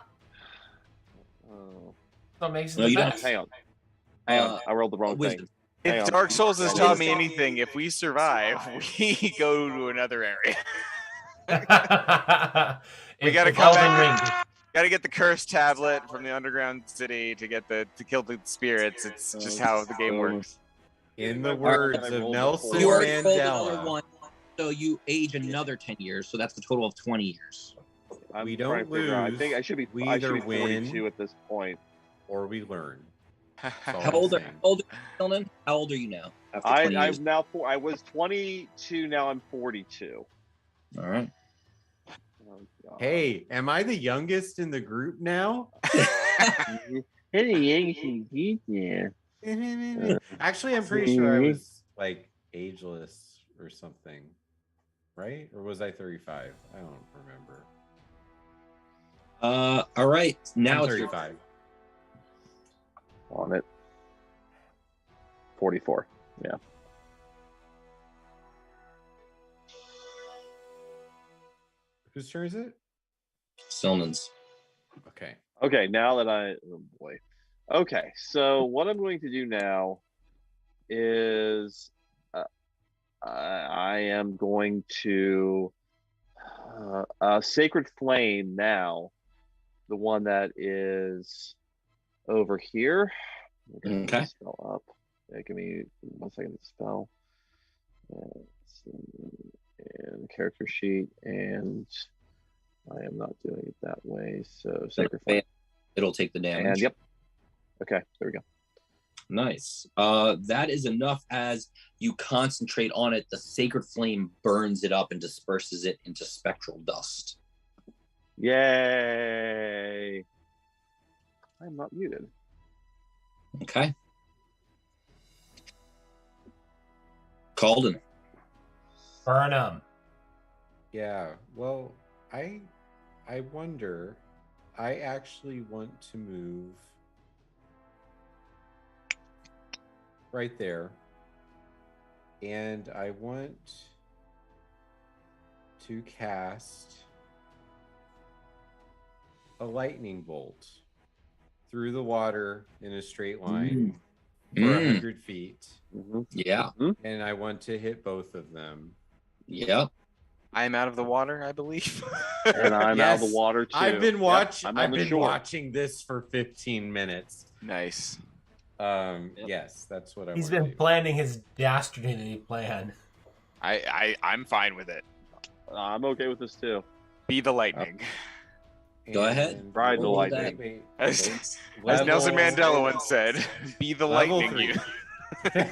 Speaker 3: Oh.
Speaker 1: What makes it
Speaker 5: No,
Speaker 1: the
Speaker 5: you don't-
Speaker 1: best.
Speaker 3: Hang on. I rolled the wrong
Speaker 5: Wisdom.
Speaker 3: thing. Hang
Speaker 2: If
Speaker 3: on.
Speaker 2: Dark Souls has
Speaker 3: Hang
Speaker 2: taught
Speaker 3: on.
Speaker 2: me anything, if we survive, we go to another area. We gotta come back. Gotta get the curse tablet from the underground city to kill the spirits. It's just how the game works.
Speaker 4: In the words
Speaker 3: I
Speaker 4: of
Speaker 3: rolled a
Speaker 4: Nelson
Speaker 5: You already rolled another
Speaker 4: Mandela,
Speaker 5: one, so you age another 10 years, so that's a total of 20 years.
Speaker 3: I'm
Speaker 4: we
Speaker 3: trying
Speaker 4: don't
Speaker 3: to figure out. I
Speaker 4: lose,
Speaker 3: think I should be.
Speaker 4: we
Speaker 3: I should
Speaker 4: either
Speaker 3: be 42
Speaker 4: win.
Speaker 3: at this point.
Speaker 4: or we learn. That's all
Speaker 5: How
Speaker 4: I'm
Speaker 5: old are
Speaker 4: saying.
Speaker 5: you, Sheldon? How old are you now? After 20 years?
Speaker 3: I'm now. I was 22. Now I'm 42.
Speaker 5: All right.
Speaker 3: Oh, God.
Speaker 4: Hey, am I the youngest in the group now? Actually, I'm pretty sure I was like ageless or something, right? Or was I 35? I don't remember.
Speaker 5: All right. Now
Speaker 4: I'm
Speaker 5: it's your
Speaker 4: 35.
Speaker 3: On it. 44. Yeah.
Speaker 4: Whose turn is it?
Speaker 5: Selman's.
Speaker 4: Okay.
Speaker 3: Okay. Now that oh boy. Okay. So what I'm going to do now is I am going to Sacred Flame now, the one that is over here.
Speaker 5: Okay.
Speaker 3: Spell up. Yeah, give me 1 second to spell. And character sheet, and I am not doing it that way. So Sacred Flame.
Speaker 5: It'll take the damage.
Speaker 3: And yep. Okay, there we go.
Speaker 5: Nice. That is enough. As you concentrate on it, the sacred flame burns it up and disperses it into spectral dust.
Speaker 3: Yay! I'm not muted.
Speaker 5: Okay. Calden.
Speaker 1: Burn them.
Speaker 4: Yeah. Well, I wonder. I actually want to move right there, and I want to cast a lightning bolt through the water in a straight line for 100 feet.
Speaker 3: Mm-hmm.
Speaker 5: Yeah.
Speaker 4: And I want to hit both of them.
Speaker 5: Yep.
Speaker 2: I am out of the water, I believe.
Speaker 3: And I'm out of
Speaker 4: Yes.
Speaker 3: the water too.
Speaker 4: I've been watching.
Speaker 3: Yep, I'm on
Speaker 4: I've
Speaker 3: the
Speaker 4: been
Speaker 3: shore.
Speaker 4: watching this for 15 minutes.
Speaker 2: Nice.
Speaker 4: Yes, that's what I.
Speaker 1: He's
Speaker 4: wanna
Speaker 1: been
Speaker 4: do.
Speaker 1: planning his dastardly plan.
Speaker 2: I'm fine with it.
Speaker 3: I'm okay with this too.
Speaker 2: Be the lightning.
Speaker 5: Go ahead.
Speaker 4: And
Speaker 3: Ride the
Speaker 5: Roll
Speaker 3: lightning.
Speaker 4: wait,
Speaker 2: As
Speaker 4: level-
Speaker 2: Nelson Mandela once said, be the
Speaker 4: Level
Speaker 2: lightning
Speaker 4: 3.
Speaker 2: you.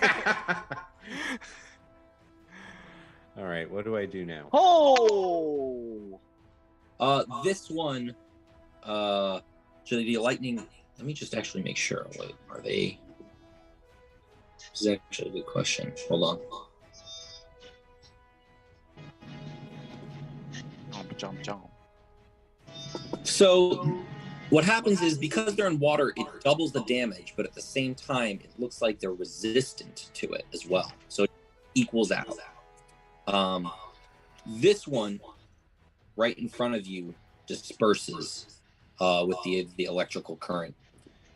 Speaker 4: All right, what do I do now?
Speaker 3: Oh!
Speaker 5: This one, so the lightning. Let me just actually make sure. Wait, are they? This is actually a good question. Hold on.
Speaker 2: Jump, jump.
Speaker 5: So, what happens is because they're in water, it doubles the damage, but at the same time, it looks like they're resistant to it as well. So it equals out. This one, right in front of you, disperses with the electrical current.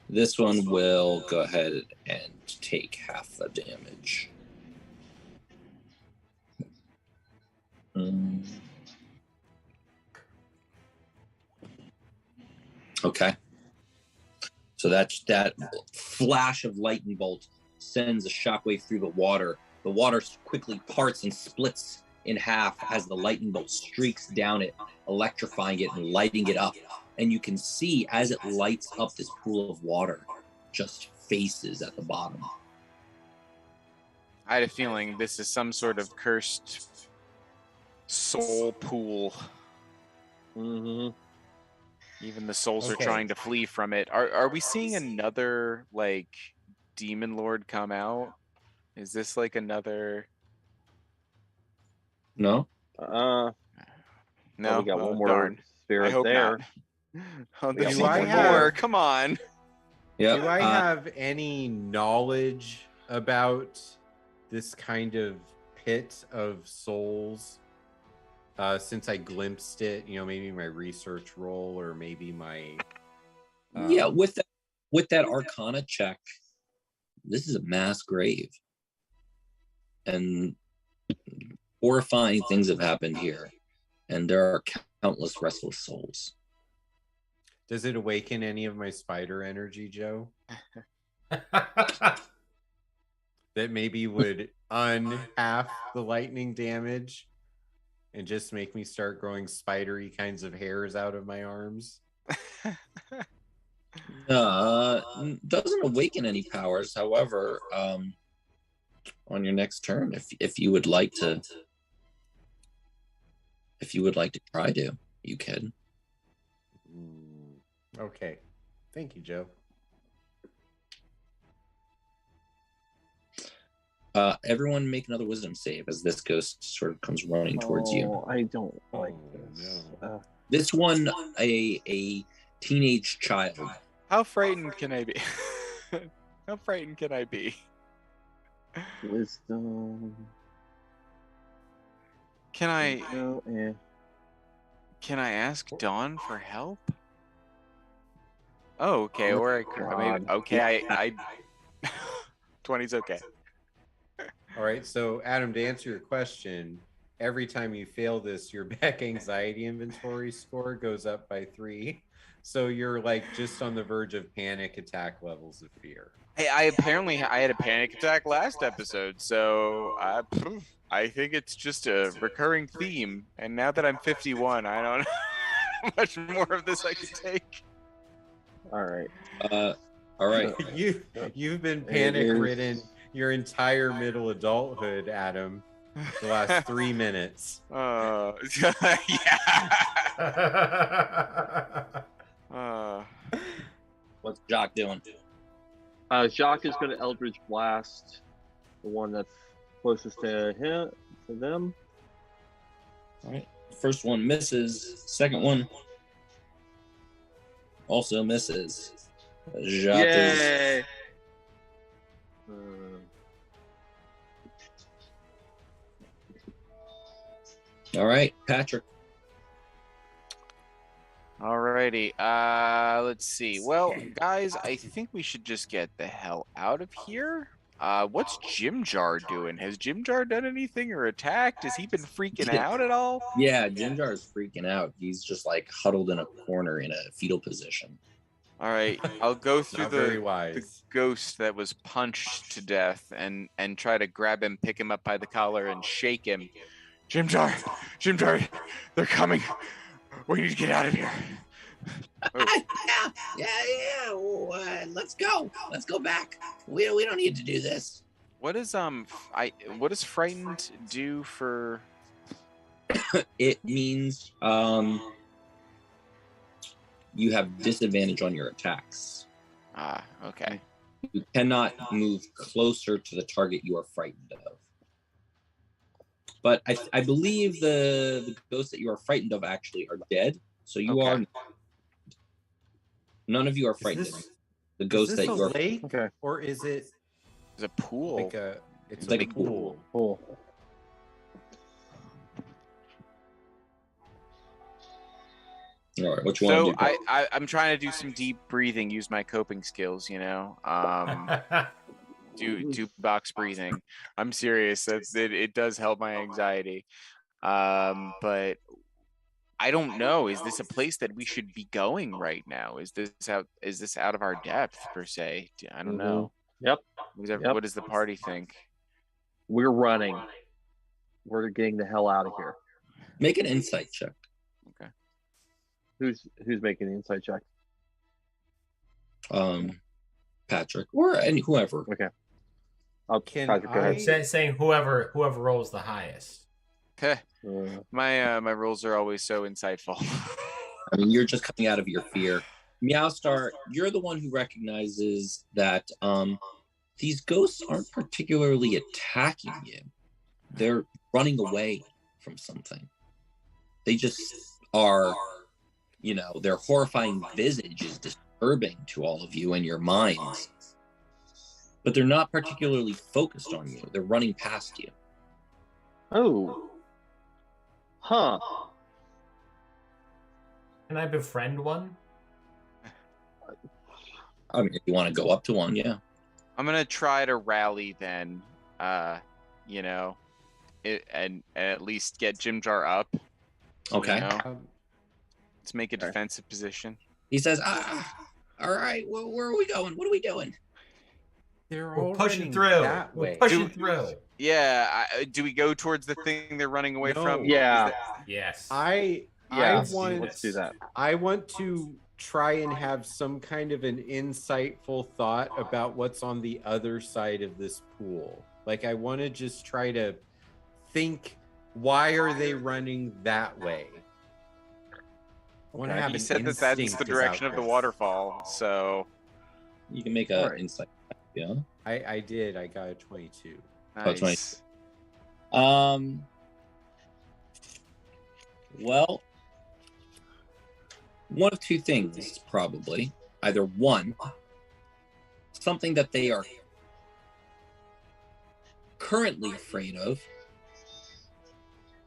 Speaker 5: This one will go ahead and take half the damage. Okay. So that flash of lightning bolt sends a shockwave through the water. The water quickly parts and splits in half as the lightning bolt streaks down it, electrifying it and lighting it up. and you can see as it lights up this pool of water, just faces at the bottom.
Speaker 2: I had a feeling this is some sort of cursed soul pool.
Speaker 3: Mm-hmm.
Speaker 2: Even the souls are
Speaker 4: Okay.
Speaker 2: trying to flee from it. Are we seeing another like demon lord come out? Is this like another?
Speaker 5: No?
Speaker 2: No,
Speaker 3: we got one more
Speaker 2: darn.
Speaker 3: spirit
Speaker 2: I hope
Speaker 3: there.
Speaker 2: not. Oh, there's
Speaker 5: Do I
Speaker 2: one
Speaker 4: have-
Speaker 2: more. Come on.
Speaker 5: Yeah.
Speaker 4: Do I have any knowledge about this kind of pit of souls? Since I glimpsed it, maybe my research roll or maybe my
Speaker 5: Yeah, with that Arcana check, this is a mass grave, and horrifying things have happened here, and there are countless restless souls.
Speaker 4: Does it awaken any of my spider energy, Joe? That maybe would half the lightning damage and just make me start growing spidery kinds of hairs out of my arms?
Speaker 5: Doesn't awaken any powers. However, on your next turn, if you would like to try to, you can.
Speaker 4: Okay. Thank you, Joe.
Speaker 5: Everyone make another wisdom save as this ghost sort of comes running towards you.
Speaker 3: I don't like
Speaker 4: Oh,
Speaker 3: this.
Speaker 4: no.
Speaker 5: This one, a teenage child.
Speaker 2: How frightened can I be? How frightened can I be?
Speaker 3: Wisdom.
Speaker 2: Can I
Speaker 3: No,
Speaker 2: can I ask Dawn for help? Oh, okay. Or I 20's okay.
Speaker 4: All right, so Adam, to answer your question, every time you fail this, your back anxiety inventory score goes up by 3. So you're like just on the verge of panic attack levels of fear.
Speaker 2: Hey, I had a panic attack last episode, so I think it's just a recurring theme. And now that I'm 51, I don't know how much more of this I can take.
Speaker 3: all right.
Speaker 5: All right.
Speaker 4: You've been panic ridden your entire middle adulthood, Adam. The last 3 minutes.
Speaker 2: Yeah.
Speaker 5: What's Jock doing?
Speaker 3: Jacques is going to Eldritch Blast the one that's closest to him, to them.
Speaker 5: All right. First one misses. Second one also misses. Jacques is
Speaker 3: Yay!
Speaker 5: all right. Patrick.
Speaker 2: Alrighty. Let's see. Well, guys, I think we should just get the hell out of here. What's Jim Jar doing? Has Jim Jar done anything or attacked? Has he been freaking out at all?
Speaker 5: Yeah, Jim Jar is freaking out. He's just like huddled in a corner in a fetal position.
Speaker 2: All right, I'll go through
Speaker 4: Not very
Speaker 2: the
Speaker 4: wise.
Speaker 2: ghost that was punched to death and try to grab him, pick him up by the collar, and shake him. Jim Jar, they're coming. We need to get out of here.
Speaker 5: Yeah. Let's go. Let's go back. We don't need to do this.
Speaker 2: What does what does frightened do for?
Speaker 5: It means you have disadvantage on your attacks.
Speaker 2: Okay.
Speaker 5: You cannot move closer to the target you are frightened of. But I believe the ghosts that you are frightened of actually are dead. So you
Speaker 2: Okay.
Speaker 5: are. None of you are frightened. The ghost
Speaker 4: Is
Speaker 5: that
Speaker 4: this
Speaker 5: you
Speaker 4: a
Speaker 5: are.
Speaker 4: lake,
Speaker 3: Okay.
Speaker 4: or is it
Speaker 2: There's a pool.
Speaker 4: like a? It's
Speaker 5: like
Speaker 4: a
Speaker 5: a pool.
Speaker 4: pool.
Speaker 3: Cool.
Speaker 5: All right, what you want
Speaker 2: So
Speaker 5: to do?
Speaker 2: I'm trying to do some deep breathing, use my coping skills, do box breathing. I'm serious. It does help my anxiety. But I don't know. Is this a place that we should be going right now? Is this out of our depth per se? I don't know.
Speaker 3: Yep.
Speaker 2: What does the party think?
Speaker 3: We're running. We're getting the hell out of here.
Speaker 5: Make an insight check.
Speaker 3: Who's making the insight check?
Speaker 5: Patrick or whoever.
Speaker 3: Okay.
Speaker 4: Patrick,
Speaker 3: go ahead.
Speaker 1: Saying whoever rolls the highest.
Speaker 2: My rules are always so insightful.
Speaker 5: I mean, you're just coming out of your fear. Meowstar, you're the one who recognizes that these ghosts aren't particularly attacking you. They're running away from something. They just are, their horrifying visage is disturbing to all of you and your minds. But they're not particularly focused on you. They're running past you.
Speaker 3: Oh. Huh.
Speaker 1: Can I befriend one?
Speaker 5: I mean, if you want to go up to one, yeah.
Speaker 2: I'm gonna try to rally then, and at least get Jim Jar up.
Speaker 5: Okay.
Speaker 2: Let's make a defensive position.
Speaker 5: He says, all right, well, where are we going? What are we doing?
Speaker 1: We're pushing through. We're pushing through.
Speaker 2: Yeah. Do we go towards the thing they're running away from?
Speaker 3: Yeah.
Speaker 1: Yes.
Speaker 3: Let's do that.
Speaker 4: I want to try and have some kind of an insightful thought about what's on the other side of this pool. Like, I want to just try to think, why are they running that way? I want to have
Speaker 2: he said that's the direction of the waterfall, so
Speaker 5: you can make an insight. Yeah,
Speaker 4: I did. I got a 22.
Speaker 2: Nice.
Speaker 5: Well, one of two things, probably. Either one, something that they are currently afraid of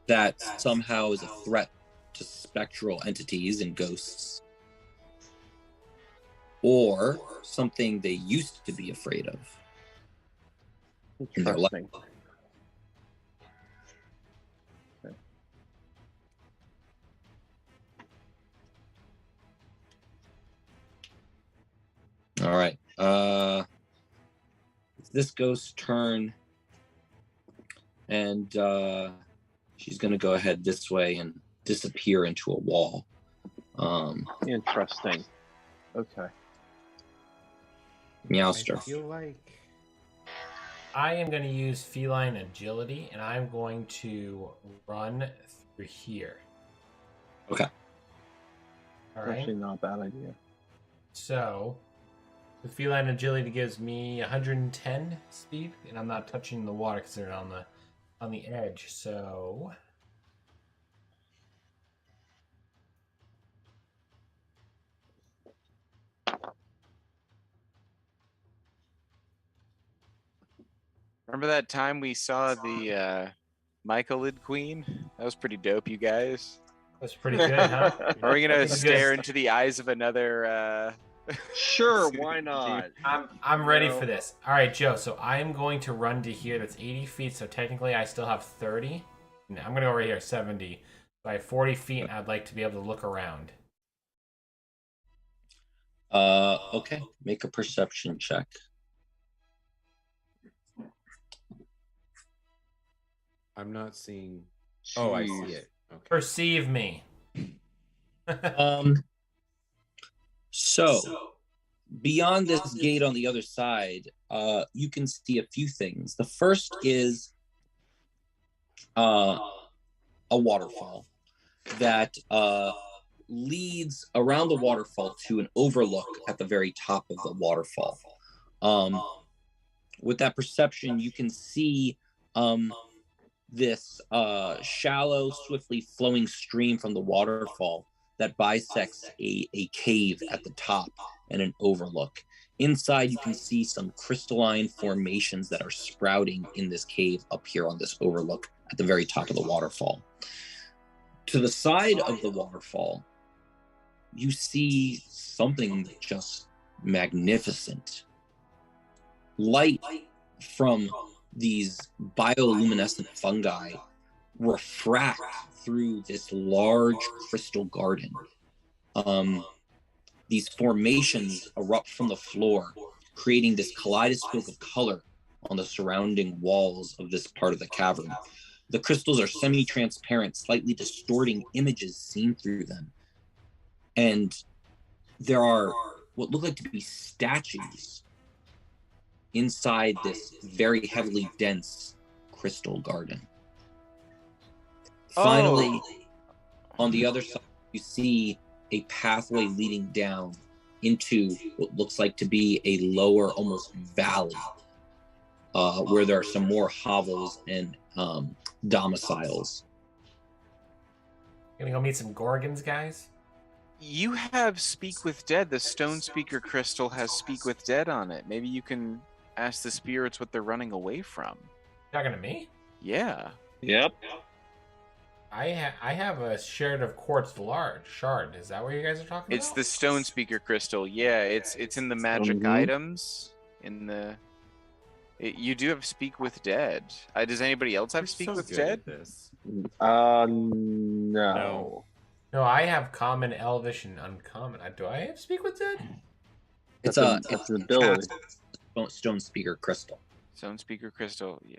Speaker 5: that somehow is a threat to spectral entities and ghosts, or something they used to be afraid of in their life. All right. It's this ghost's turn, and she's going to go ahead this way and disappear into a wall.
Speaker 3: Interesting. Okay.
Speaker 5: Meowster.
Speaker 4: I feel like
Speaker 1: I am going to use feline agility, and I'm going to run through here.
Speaker 5: Okay.
Speaker 1: All right.
Speaker 3: Actually, not a bad idea.
Speaker 1: So, the feline agility gives me 110 speed, and I'm not touching the water because they're on the edge. So,
Speaker 2: Remember that time we saw the Mycolid Queen? That was pretty dope, you guys.
Speaker 1: that's pretty good, huh?
Speaker 2: Are we gonna
Speaker 1: Pretty
Speaker 2: stare
Speaker 1: good.
Speaker 2: into the eyes of another?
Speaker 3: Sure, why not?
Speaker 1: I'm ready for this. All right, Joe. So I am going to run to here. That's 80 feet. So technically, I still have 30. No, I'm going to go right here, 70. So I have 40 feet, and I'd like to be able to look around.
Speaker 5: Okay. Make a perception check.
Speaker 4: I'm not seeing. Oh, I see it. Okay.
Speaker 1: Perceive me.
Speaker 5: So beyond this gate on the other side, you can see a few things. The first is a waterfall that leads around the waterfall to an overlook at the very top of the waterfall. With that perception, you can see this shallow, swiftly flowing stream from the waterfall that bisects a cave at the top and an overlook. Inside, you can see some crystalline formations that are sprouting in this cave up here on this overlook at the very top of the waterfall. To the side of the waterfall, you see something just magnificent. Light from these bioluminescent fungi refract through this large crystal garden. These formations erupt from the floor, creating this kaleidoscope of color on the surrounding walls of this part of the cavern. The crystals are semi-transparent, slightly distorting images seen through them. and there are what look like to be statues inside this very heavily dense crystal garden. Finally, on the other side, you see a pathway leading down into what looks like to be a lower, almost valley, where there are some more hovels and domiciles.
Speaker 1: Gonna go meet some Gorgons, guys?
Speaker 2: You have Speak with Dead. The stone speaker crystal has Speak with Dead on it. Maybe you can ask the spirits what they're running away from.
Speaker 1: Talking to me?
Speaker 2: Yeah.
Speaker 3: Yep.
Speaker 1: I have a shard of quartz large shard. Is that what you guys are talking
Speaker 2: It's
Speaker 1: about?
Speaker 2: the stone speaker crystal. Yeah, it's in the magic items. In the you do have Speak with Dead. Does anybody else have
Speaker 4: You're
Speaker 2: Speak
Speaker 4: so
Speaker 2: with
Speaker 4: good
Speaker 2: Dead?
Speaker 4: at this.
Speaker 3: No.
Speaker 1: No, I have common, elvish, and uncommon. Do I have Speak with Dead?
Speaker 5: It's
Speaker 3: That's an ability.
Speaker 5: stone speaker crystal.
Speaker 2: Stone speaker crystal. Yeah.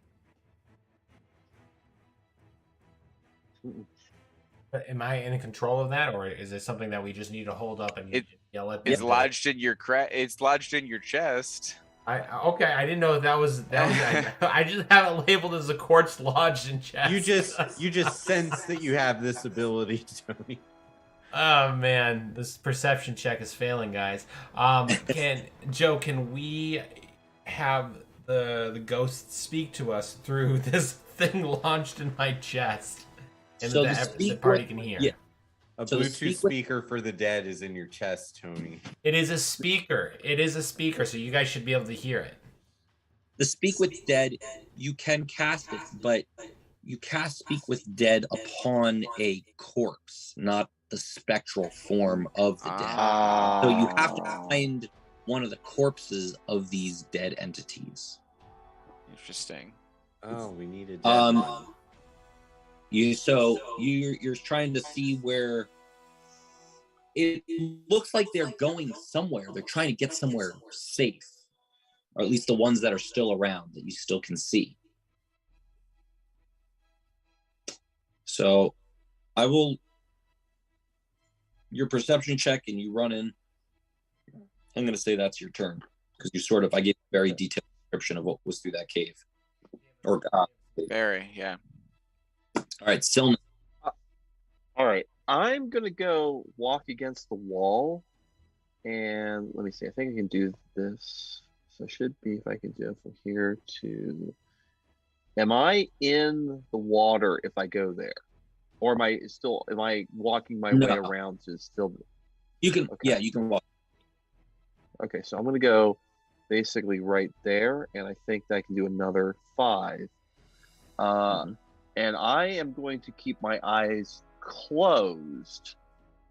Speaker 1: But am I in control of that, or is it something that we just need to hold up and yell at?
Speaker 2: It's lodged in your It's lodged in your chest.
Speaker 1: Okay, I didn't know that was. I just have it labeled as a quartz lodged in chest.
Speaker 4: You just sense that you have this ability, Tony.
Speaker 1: Oh man, this perception check is failing, guys. Can we have the ghost speak to us through this thing launched in my chest, and
Speaker 5: So
Speaker 1: the party can hear?
Speaker 5: Yeah.
Speaker 4: A
Speaker 5: So the
Speaker 4: Bluetooth speaker for the dead is in your chest, Tony.
Speaker 1: It is a speaker. It is a speaker, so you guys should be able to hear it.
Speaker 5: The Speak with Dead, you can cast it, but you cast Speak with Dead upon a corpse, not the spectral form of the dead. So you have to find one of the corpses of these dead entities.
Speaker 2: Interesting.
Speaker 4: Oh, we need a dead one.
Speaker 5: You're trying to see where it looks like they're going somewhere. They're trying to get somewhere safe, or at least the ones that are still around that you still can see. So I will your perception check and you run in. I'm going to say that's your turn because I gave a very detailed description of what was through that cave.
Speaker 2: Very, yeah.
Speaker 5: All right, Silna.
Speaker 3: All right, I'm gonna go walk against the wall, and let me see. I think I can do this. So it should be if I can do it from here to. Am I in the water if I go there, or am I walking my way around to still?
Speaker 5: You can,
Speaker 3: okay.
Speaker 5: Yeah, you can walk.
Speaker 3: Okay, so I'm gonna go basically right there, and I think that I can do another 5. And I am going to keep my eyes closed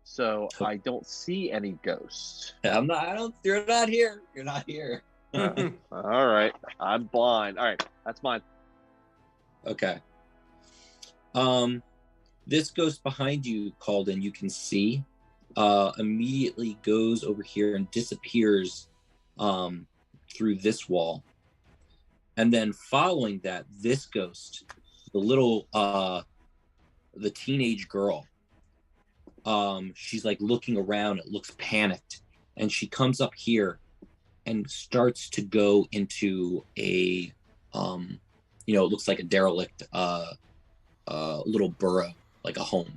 Speaker 3: so I don't see any ghosts.
Speaker 5: You're not here. You're not here.
Speaker 3: All right. I'm blind. All right. That's mine.
Speaker 5: Okay. This ghost behind you, Calden, you can see, immediately goes over here and disappears through this wall. And then following that, this ghost, the teenage girl, she's like looking around, it looks panicked, and she comes up here and starts to go into a it looks like a derelict little burrow, like a home.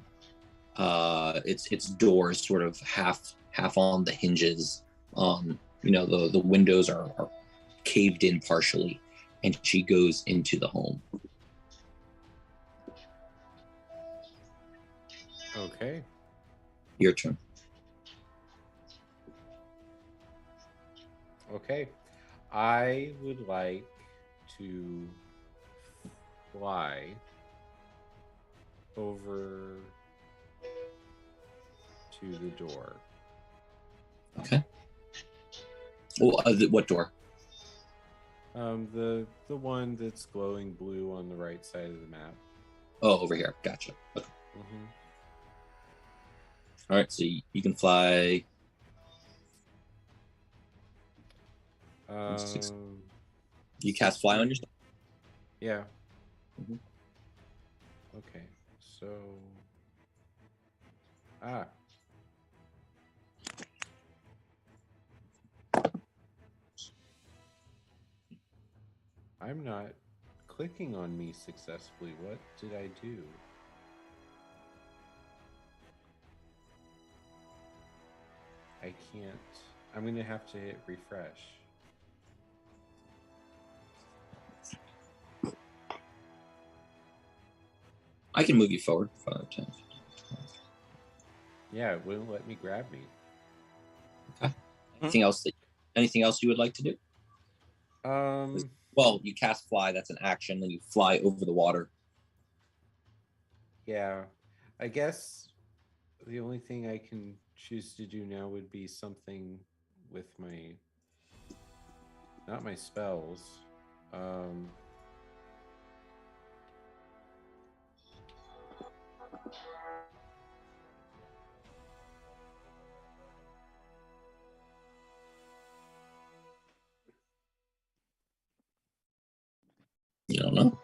Speaker 5: Its doors sort of half on the hinges. The windows are caved in partially, and she goes into the home.
Speaker 4: Okay.
Speaker 5: Your turn.
Speaker 4: Okay. I would like to fly over to the door.
Speaker 5: Okay. Well, what door?
Speaker 4: The one that's glowing blue on the right side of the map.
Speaker 5: Oh, over here. Gotcha. Okay.
Speaker 4: Mm-hmm.
Speaker 5: All right, so you can fly. You cast fly on yourself?
Speaker 4: Yeah.
Speaker 5: Mm-hmm.
Speaker 4: Okay, so I'm not clicking on me successfully. What did I do? I can't. I'm going to have to hit refresh.
Speaker 5: I can move you forward 5, 10.
Speaker 4: Yeah, it wouldn't let me grab me.
Speaker 5: Okay. Anything else you would like to do? Well, you cast fly, that's an action, then you fly over the water.
Speaker 4: Yeah. I guess the only thing I can choose to do now would be something with my not my spells.
Speaker 5: You don't know.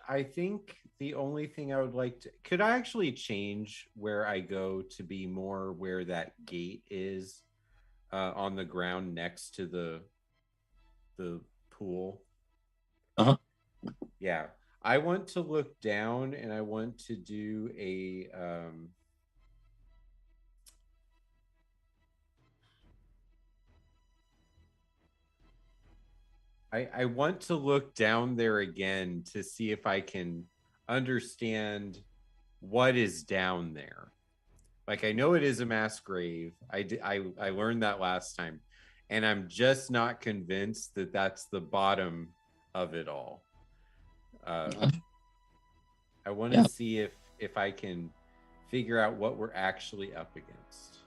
Speaker 4: I think the only thing I would like to could I actually change where I go to be more where that gate is on the ground next to the pool.
Speaker 5: Uh-huh.
Speaker 4: Yeah. I want to look down and I want to do a I want to look down there again to see if I can understand what is down there. Like, I know it is a mass grave. I learned that last time, and I'm just not convinced that that's the bottom of it all. I want to see if I can figure out what we're actually up against.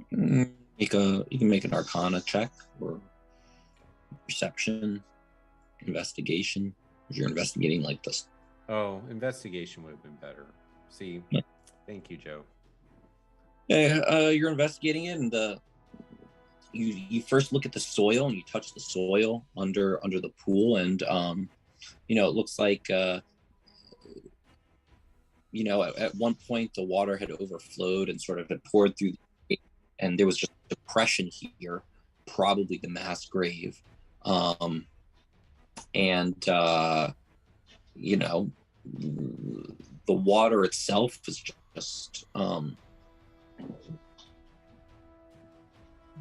Speaker 5: You can make an Arcana check or perception, investigation. If you're investigating like this.
Speaker 4: Oh, investigation would have been better. See,
Speaker 5: yeah.
Speaker 4: Thank you, Joe.
Speaker 5: Yeah, you're investigating it, and you first look at the soil and you touch the soil under the pool, and it looks like at one point the water had overflowed and sort of had poured through, and there was just a depression here, probably the mass grave, and the water itself is just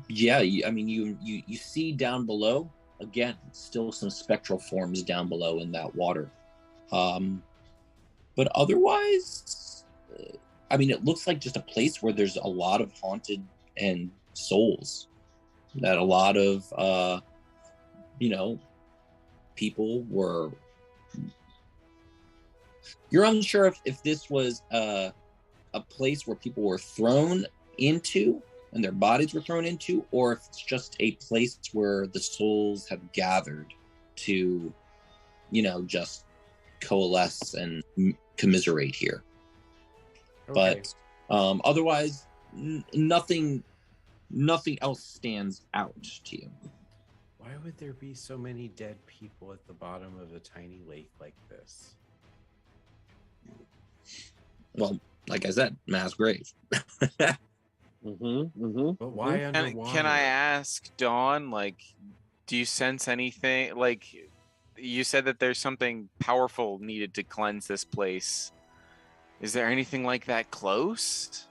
Speaker 5: you see down below, again, still some spectral forms down below in that water, but otherwise it looks like just a place where there's a lot of haunted and souls, that a lot of people were. You're unsure if this was a place where people were thrown into and their bodies were thrown into, or if it's just a place where the souls have gathered to, just coalesce and commiserate here. Okay. But otherwise, nothing else stands out to you.
Speaker 4: Why would there be so many dead people at the bottom of a tiny lake like this?
Speaker 5: Well, like I said, mass grave.
Speaker 4: But why underwater?
Speaker 2: Can I ask Dawn, do you sense anything? You said that there's something powerful needed to cleanse this place. Is there anything like that close?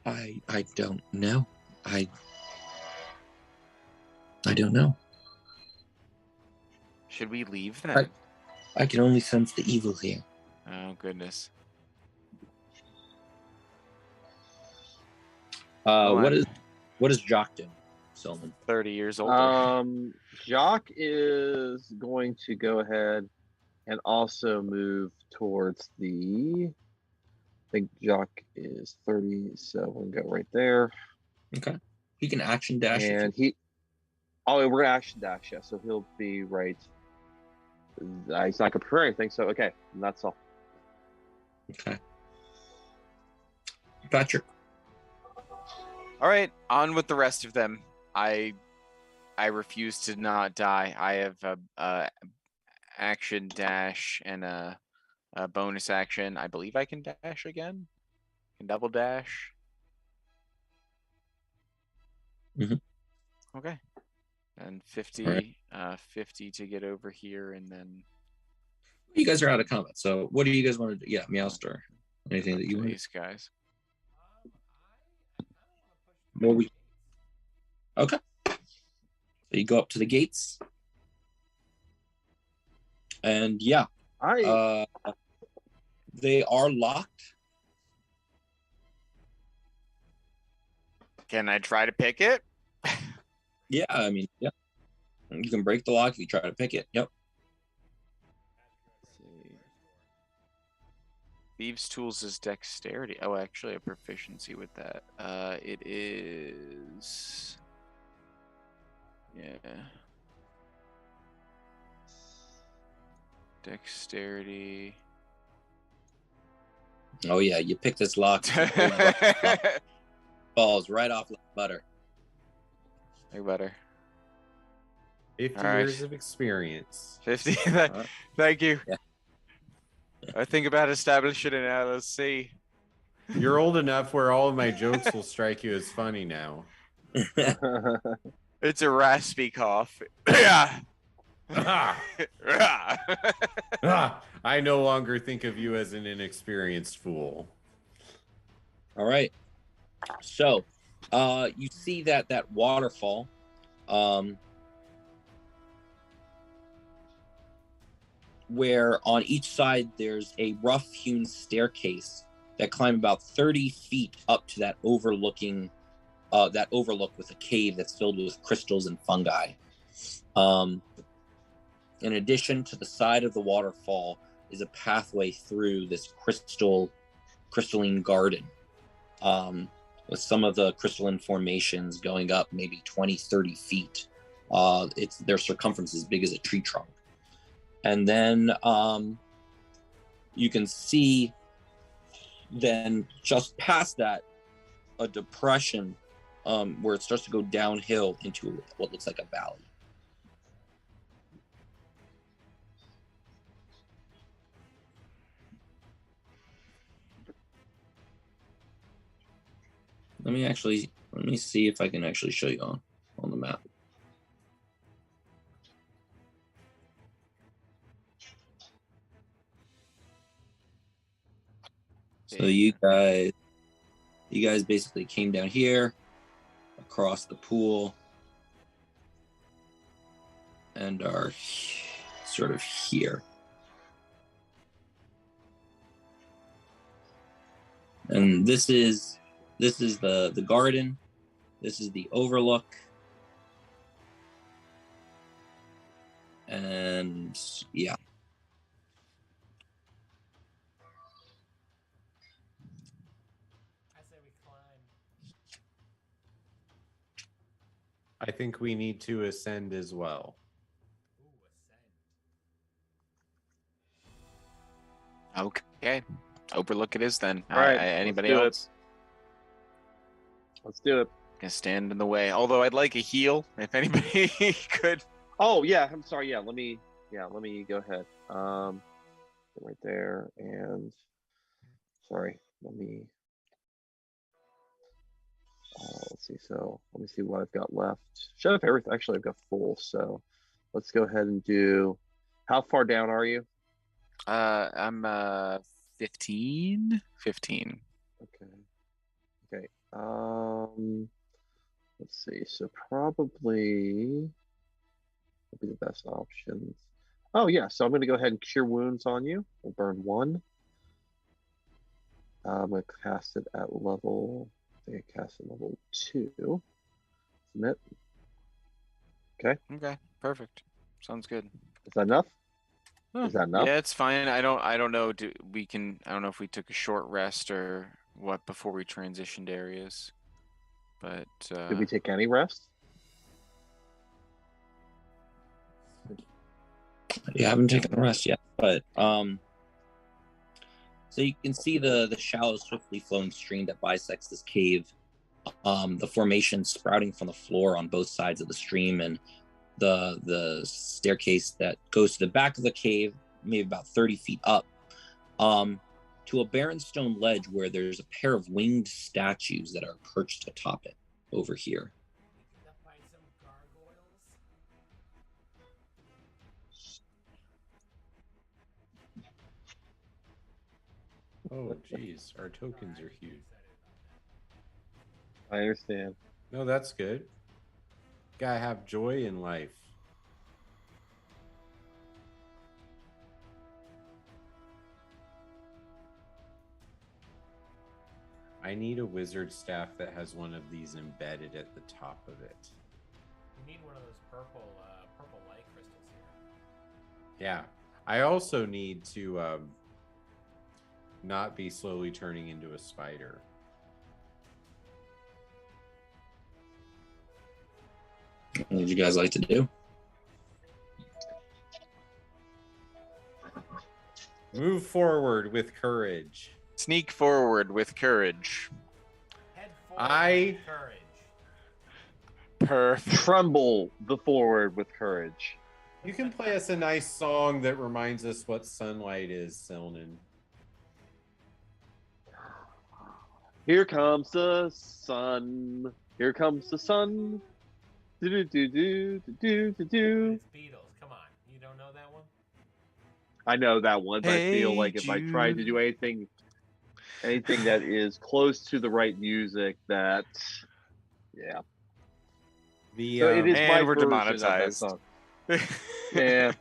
Speaker 5: I don't know. I don't know.
Speaker 2: Should we leave then?
Speaker 5: I can only sense the evil here.
Speaker 2: Oh, goodness.
Speaker 5: What is Jock doing, Solomon?
Speaker 2: 30 years older.
Speaker 3: Jock is going to go ahead and also move towards I think Jock is 30, so we'll go right there.
Speaker 5: Okay. He can action dash.
Speaker 3: And we're going to action dash, yeah, so he'll be right. He's not going to prepare anything, so okay, and that's all.
Speaker 5: Okay. Patrick.
Speaker 2: All right, on with the rest of them. I refuse to not die. I have a action dash and a bonus action. I believe I can dash again. Can double dash.
Speaker 5: Mm-hmm.
Speaker 2: Okay. And 50,
Speaker 5: right.
Speaker 2: 50 to get over here, and then
Speaker 5: You guys are out of combat. So what do you guys want to do? Yeah, Meowstar. Anything that you want?
Speaker 2: these guys.
Speaker 5: More we. Okay. So you go up to the gates, and yeah, they are locked.
Speaker 2: Can I try to pick it?
Speaker 5: Yeah, I mean, yeah. You can break the lock if you try to pick it. Yep.
Speaker 2: Let's see. Thieves' tools is dexterity. Oh, actually, a proficiency with that. It is. Yeah. Dexterity.
Speaker 5: Oh yeah, you pick this lock. Falls right off like butter.
Speaker 2: Like butter.
Speaker 4: 50
Speaker 2: All
Speaker 4: years
Speaker 2: right.
Speaker 4: of experience.
Speaker 2: 50. Thank you.
Speaker 5: Yeah.
Speaker 2: I think about establishing it now. Let's see.
Speaker 4: You're old enough where all of my jokes will strike you as funny now.
Speaker 2: It's a raspy cough. Yeah.
Speaker 4: I no longer think of you as an inexperienced fool.
Speaker 5: All right. So, you see that waterfall. Where on each side there's a rough-hewn staircase that climb about 30 feet up to that overlook with a cave that's filled with crystals and fungi. In addition to the side of the waterfall is a pathway through this crystalline garden, with some of the crystalline formations going up maybe 20, 30 feet. Their circumference is as big as a tree trunk. And then you can see then just past that a depression where it starts to go downhill into what looks like a valley. Let me see if I can actually show you on the map. So you guys basically came down here, across the pool, and are sort of here. And this is the garden. This is the overlook. And yeah.
Speaker 4: I think we need to ascend as well.
Speaker 2: Okay. Overlook it is then.
Speaker 3: All right,
Speaker 2: anybody
Speaker 3: let's do
Speaker 2: else?
Speaker 3: Let's do it.
Speaker 2: Gonna stand in the way. Although I'd like a heal, if anybody could.
Speaker 3: Oh yeah, I'm sorry. Yeah, let me go ahead. Right there, and sorry, let me. Let's see. So let me see what I've got left. Should have everything. Actually, I've got full. So let's go ahead and do. How far down are you?
Speaker 2: I'm 15. 15.
Speaker 3: Okay. Let's see. So probably would be the best options. Oh yeah. So I'm going to go ahead and cure wounds on you. We'll burn 1. I'm going to cast it at level. I think I cast it level 2. Submit. Okay.
Speaker 2: Okay. Perfect. Sounds good.
Speaker 3: Is that enough? Is that enough?
Speaker 2: Yeah, it's fine. I don't know. I don't know if we took a short rest or what before we transitioned areas. But
Speaker 3: did we take any rest?
Speaker 5: You haven't taken a rest yet, but so you can see the shallow, swiftly flowing stream that bisects this cave. The formation sprouting from the floor on both sides of the stream, and the staircase that goes to the back of the cave, maybe about 30 feet up, to a barren stone ledge where there's a pair of winged statues that are perched atop it over here.
Speaker 4: Oh, geez, our tokens are huge.
Speaker 3: I understand.
Speaker 4: No, that's good. Gotta have joy in life. I need a wizard staff that has one of these embedded at the top of it.
Speaker 1: You need one of those purple light crystals here.
Speaker 4: Yeah. I also need to not be slowly turning into a spider.
Speaker 5: What would you guys like to do?
Speaker 4: Move forward with courage.
Speaker 2: Sneak forward with courage.
Speaker 1: Head forward with courage.
Speaker 2: Perfect.
Speaker 3: Tremble the forward with courage.
Speaker 4: You can play us a nice song that reminds us what sunlight is, Selnan.
Speaker 3: Here comes the sun. Here comes the sun. Do do do do do do do.
Speaker 1: It's Beatles. Come on, you don't know that one?
Speaker 3: I know that one, but I feel
Speaker 2: Hey,
Speaker 3: like if I tried to do anything that is close to the right music, that yeah.
Speaker 4: The
Speaker 3: So it is my
Speaker 2: And we're
Speaker 3: version of that
Speaker 2: demonetized.
Speaker 3: song. Yeah.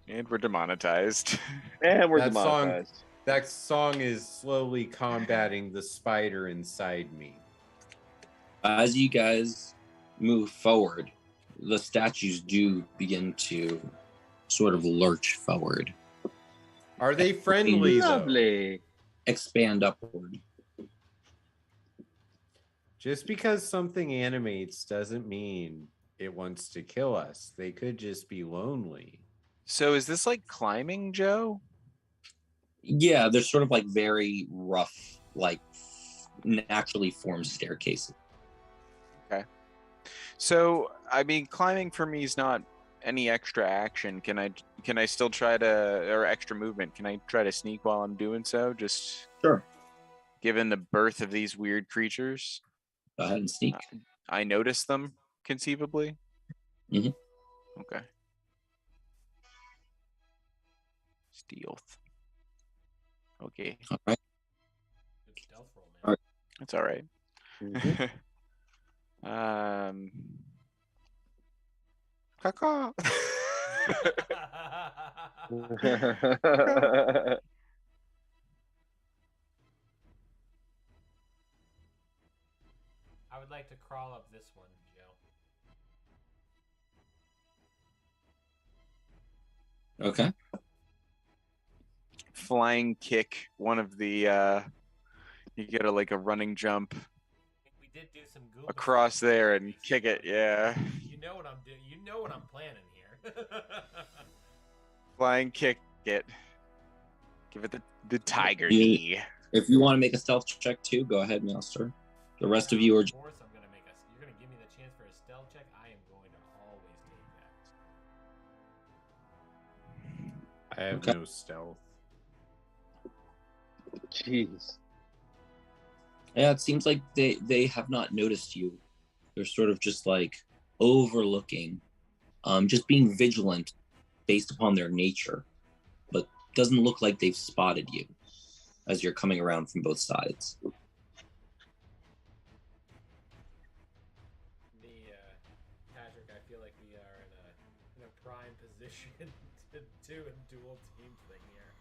Speaker 2: And we're demonetized.
Speaker 3: And we're
Speaker 4: That song-
Speaker 3: demonetized.
Speaker 4: that song is slowly combating the spider inside me.
Speaker 5: As you guys move forward, the statues do begin to sort of lurch forward,
Speaker 4: Are they friendly though?
Speaker 3: Lovely.
Speaker 5: expand upward.
Speaker 4: Just because something animates doesn't mean it wants to kill us. They could just be lonely.
Speaker 2: So is this like climbing, Joe?
Speaker 5: Yeah, they're sort of like very rough, like naturally formed staircases.
Speaker 2: So I mean, climbing for me is not any extra action. Can I still try to, or extra movement? Can I try to sneak while I'm doing so? Just
Speaker 5: Sure.
Speaker 2: given the birth of these weird creatures,
Speaker 5: Go ahead and sneak.
Speaker 2: I notice them conceivably.
Speaker 5: Mhm.
Speaker 2: Okay. Stealth. Okay,
Speaker 5: All right.
Speaker 1: Good stealth roll, man.
Speaker 5: All right.
Speaker 2: that's all right.
Speaker 3: Mhm.
Speaker 2: Caca.
Speaker 1: I would like to crawl up this one, Joe.
Speaker 5: Okay.
Speaker 2: Flying kick one of the. You get a running jump
Speaker 1: We did do some Google
Speaker 2: across
Speaker 1: stuff
Speaker 2: there
Speaker 1: before we
Speaker 2: and kick it.
Speaker 1: started.
Speaker 2: Yeah.
Speaker 1: You know what I'm doing. You know what I'm planning here.
Speaker 2: Flying kick it. Give it the tiger
Speaker 5: You-
Speaker 2: knee.
Speaker 5: If you want to make a stealth check too, go ahead, Master. The rest of you are.
Speaker 1: Of course, I'm gonna make you're gonna give me the chance for a stealth check. I am going to always take that.
Speaker 4: I have
Speaker 5: Okay.
Speaker 4: no stealth.
Speaker 3: Jeez.
Speaker 5: Yeah, it seems like they have not noticed you. They're sort of just like overlooking, just being vigilant based upon their nature, but doesn't look like they've spotted you as you're coming around from both sides.
Speaker 1: Patrick, I feel like we are in a prime position to do a dual team thing here.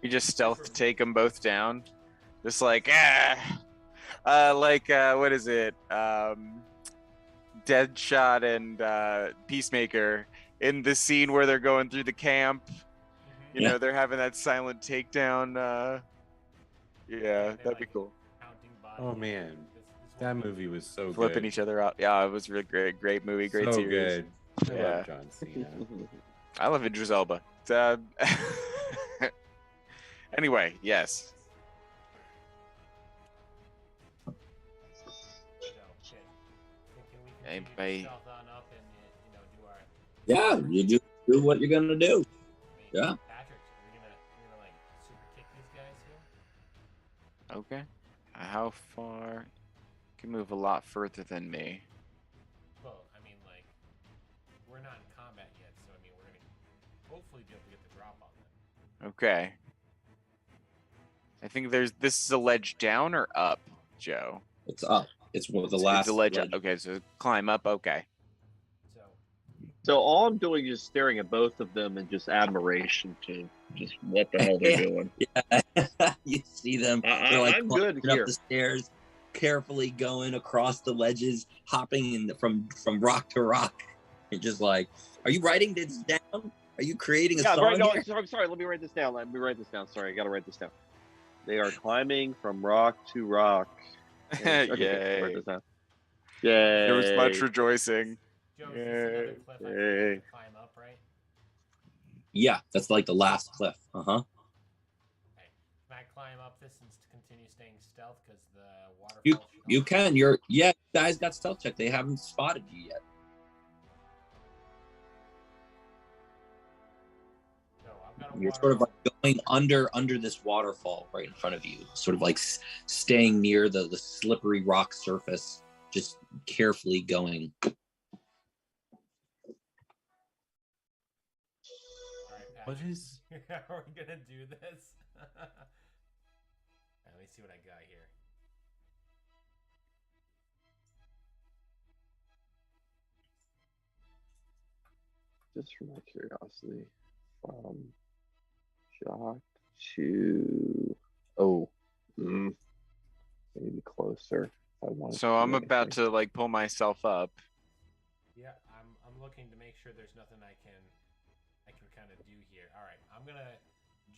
Speaker 2: You just stealth take them both down. Just like what is it? Deadshot and Peacemaker in the scene where they're going through the camp. You
Speaker 5: Yeah.
Speaker 2: know, they're having that silent takedown. Yeah, that'd be cool.
Speaker 1: Counting bodies.
Speaker 4: Oh man, that movie was so
Speaker 2: Flipping
Speaker 4: good.
Speaker 2: each other out. Yeah, it was really great movie, great
Speaker 4: so
Speaker 2: series.
Speaker 4: good. I
Speaker 2: Yeah.
Speaker 4: love John Cena.
Speaker 2: I love Idris Elba. Anyway, yes. Anybody-
Speaker 1: Stealth on up and do our.
Speaker 5: Yeah, you do what you're gonna do. Yeah.
Speaker 1: Patrick, are we gonna like super kick these guys here?
Speaker 2: Okay. How far? Can move a lot further than me.
Speaker 1: Well, I mean, like, we're not in combat yet, so I mean, we're gonna hopefully be able to get the drop on them.
Speaker 2: Okay. I think this is a ledge down or up, Joe?
Speaker 5: It's up. It's one of the last.
Speaker 2: It's a ledge. Okay, so climb up. Okay.
Speaker 3: So all I'm doing is staring at both of them in just admiration to just what the hell they're doing.
Speaker 5: Yeah, you see them. They're like
Speaker 3: I'm good
Speaker 5: up
Speaker 3: here.
Speaker 5: the stairs, carefully going across the ledges, hopping from rock to rock. You're just like, are you writing this down? Are you creating a song?
Speaker 3: Right. No,
Speaker 5: here?
Speaker 3: I'm sorry. Let me write this down. Sorry, I got to write this down. They are climbing from rock to rock.
Speaker 2: Yay!
Speaker 3: Write this down. Yay!
Speaker 2: There was much rejoicing.
Speaker 1: Joe, if you see another cliff, I can climb up, right?
Speaker 5: Yeah, that's like the last cliff.
Speaker 1: Okay. Can I climb up this and continue staying stealth because the waterfall?
Speaker 5: You can. Guys got stealth check. They haven't spotted you yet. You're sort of like going under this waterfall right in front of you, sort of like staying near the slippery rock surface, just carefully going.
Speaker 4: What is?
Speaker 1: How are we gonna do this? Let me see what I got here.
Speaker 3: Just for my curiosity, shocked to maybe closer. If I want.
Speaker 2: So I'm about to like pull myself up.
Speaker 1: Yeah, I'm looking to make sure there's nothing I can kind of do here. All right,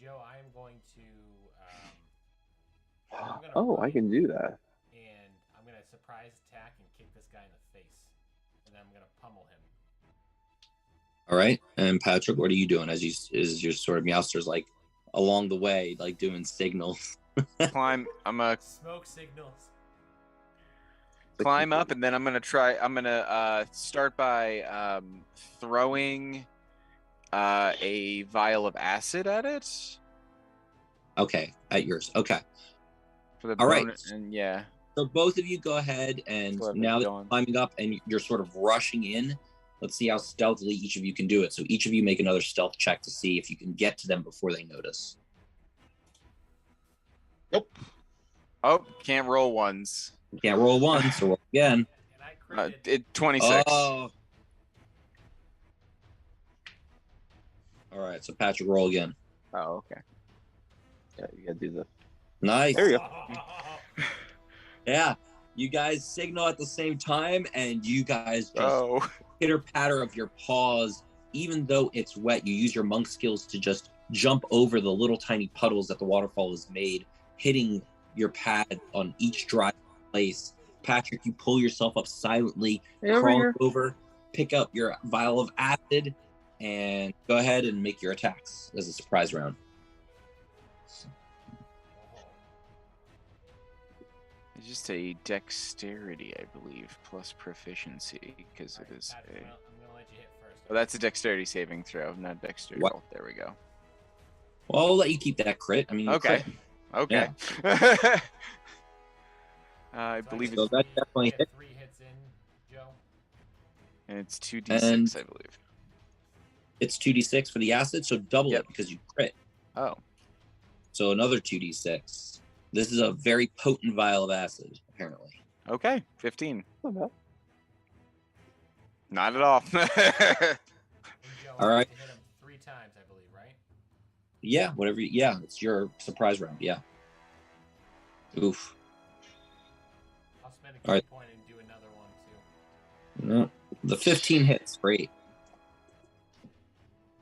Speaker 1: Joe, I am going to.
Speaker 3: I can do that.
Speaker 1: And I'm gonna surprise attack and kick this guy in the face, and then I'm gonna pummel him.
Speaker 5: All right, and Patrick, what are you doing as your sort of meowsters like along the way, like doing signals?
Speaker 2: Climb. I'm a
Speaker 1: smoke signals.
Speaker 2: Climb up, and then I'm gonna start by throwing a vial of acid at it.
Speaker 5: Okay, at yours. Okay.
Speaker 2: For the
Speaker 5: all right.
Speaker 2: And yeah.
Speaker 5: So both of you go ahead, and now that you're climbing up and you're sort of rushing in, let's see how stealthily each of you can do it. So each of you make another stealth check to see if you can get to them before they notice.
Speaker 2: Nope. Oh, can't roll ones.
Speaker 5: You can't roll one, so roll again.
Speaker 2: 26.
Speaker 5: Oh. All right, so Patrick, roll again.
Speaker 3: Oh, okay. Yeah, you gotta do the.
Speaker 5: Nice.
Speaker 3: There you go.
Speaker 5: Yeah, you guys signal at the same time, and you guys just pitter patter of your paws. Even though it's wet, you use your monk skills to just jump over the little tiny puddles that the waterfall has made, hitting your pad on each dry place. Patrick, you pull yourself up silently, crawl over, pick up your vial of acid, and go ahead and make your attacks as a surprise round.
Speaker 2: It's just a dexterity, I believe, plus proficiency, because it is a.
Speaker 1: I'm gonna let you hit first.
Speaker 2: Oh, that's a dexterity saving throw, not dexterity roll. There we go.
Speaker 5: Well, I'll let you keep that crit. I mean,
Speaker 2: okay.
Speaker 5: Crit.
Speaker 2: Okay.
Speaker 5: Yeah.
Speaker 2: I believe
Speaker 5: so
Speaker 2: it's
Speaker 5: that definitely hit.
Speaker 1: 3 hits in, Joe.
Speaker 2: And it's 2d6, I believe.
Speaker 5: It's 2d6 for the acid, so double it because you crit.
Speaker 2: Oh.
Speaker 5: So another 2d6. This is a very potent vial of acid, apparently.
Speaker 2: Okay, 15. Not at all.
Speaker 1: Joe,
Speaker 5: all right.
Speaker 1: You hit him 3 times, I believe, right?
Speaker 5: Yeah, whatever. Yeah, it's your surprise round. Yeah. Oof.
Speaker 1: I'll spend a key point and do another one too.
Speaker 5: No, the 15 hits. Great.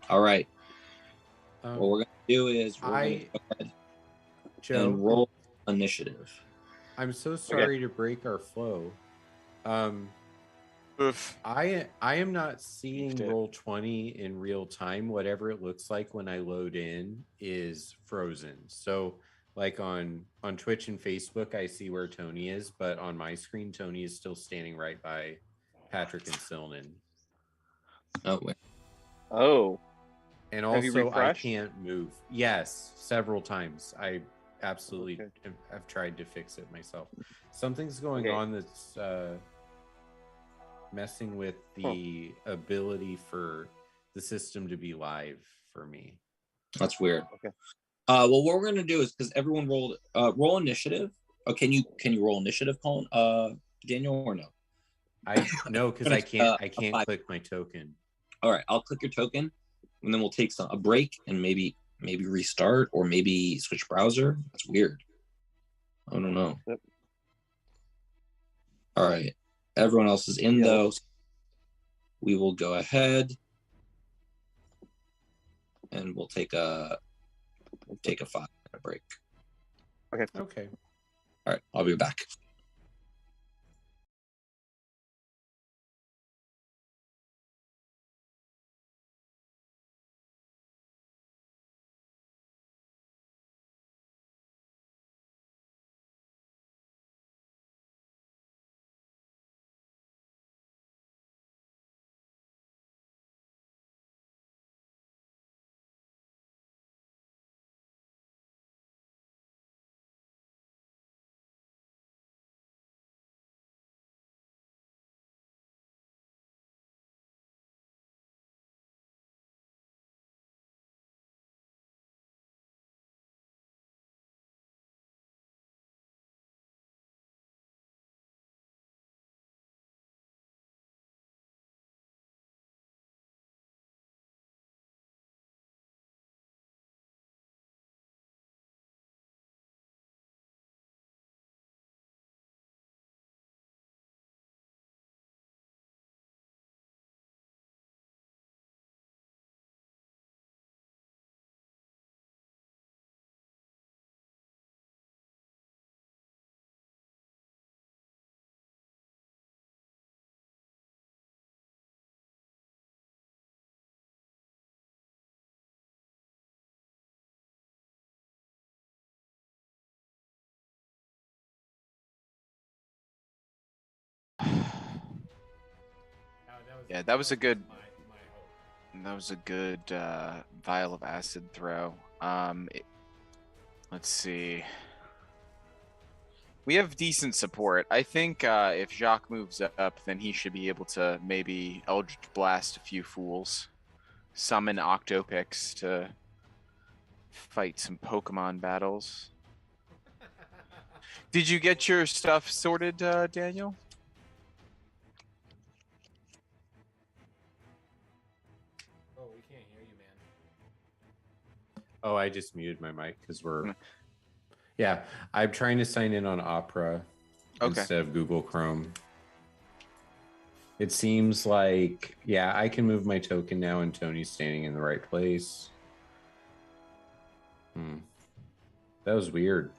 Speaker 5: All right. What we're gonna do is we're gonna go ahead and roll initiative.
Speaker 4: I'm so sorry to break our flow.
Speaker 2: Oof.
Speaker 4: I am not seeing Roll20 in real time. Whatever it looks like when I load in is frozen. So like on Twitch and Facebook, I see where Tony is, but on my screen, Tony is still standing right by Patrick and Silnan.
Speaker 5: Oh, wait.
Speaker 3: Oh.
Speaker 4: And also, I can't move. Yes, several times. I absolutely have tried to fix it myself. Something's going on that's messing with the ability for the system to be live for me.
Speaker 5: That's weird.
Speaker 3: Okay.
Speaker 5: Well, what we're gonna do is because everyone rolled roll initiative. Oh, can you roll initiative, Colin? Daniel, or no?
Speaker 4: No, because I can't click my token.
Speaker 5: All right, I'll click your token, and then we'll take a break and maybe restart or maybe switch browser. That's weird. I don't know.
Speaker 3: Yep.
Speaker 5: All right, everyone else is in though. We will go ahead and we'll take a 5-minute break.
Speaker 3: Okay.
Speaker 5: All right, I'll be back.
Speaker 2: Yeah, that was a good. That was a good vial of acid throw. Let's see. We have decent support. I think if Jacques moves up, then he should be able to maybe Eldritch Blast a few fools, summon Octopix to fight some Pokemon battles. Did you get your stuff sorted, Daniel?
Speaker 1: Oh, we can't hear you, man.
Speaker 4: Oh, I just muted my mic because we're. Yeah, I'm trying to sign in on Opera instead of Google Chrome. It seems like, yeah, I can move my token now and Tony's standing in the right place. That was weird.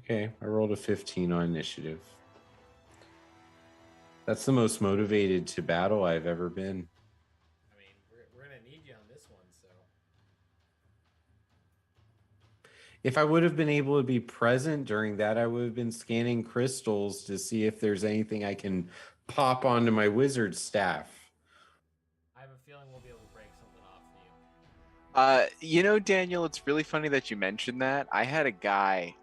Speaker 4: Okay, I rolled a 15 on initiative. That's the most motivated to battle I've ever been.
Speaker 1: I mean, we're going to need you on this one, so.
Speaker 4: If I would have been able to be present during that, I would have been scanning crystals to see if there's anything I can pop onto my wizard staff.
Speaker 1: I have a feeling we'll be able to break something off for you.
Speaker 2: You know, Daniel, it's really funny that you mentioned that. I had a guy,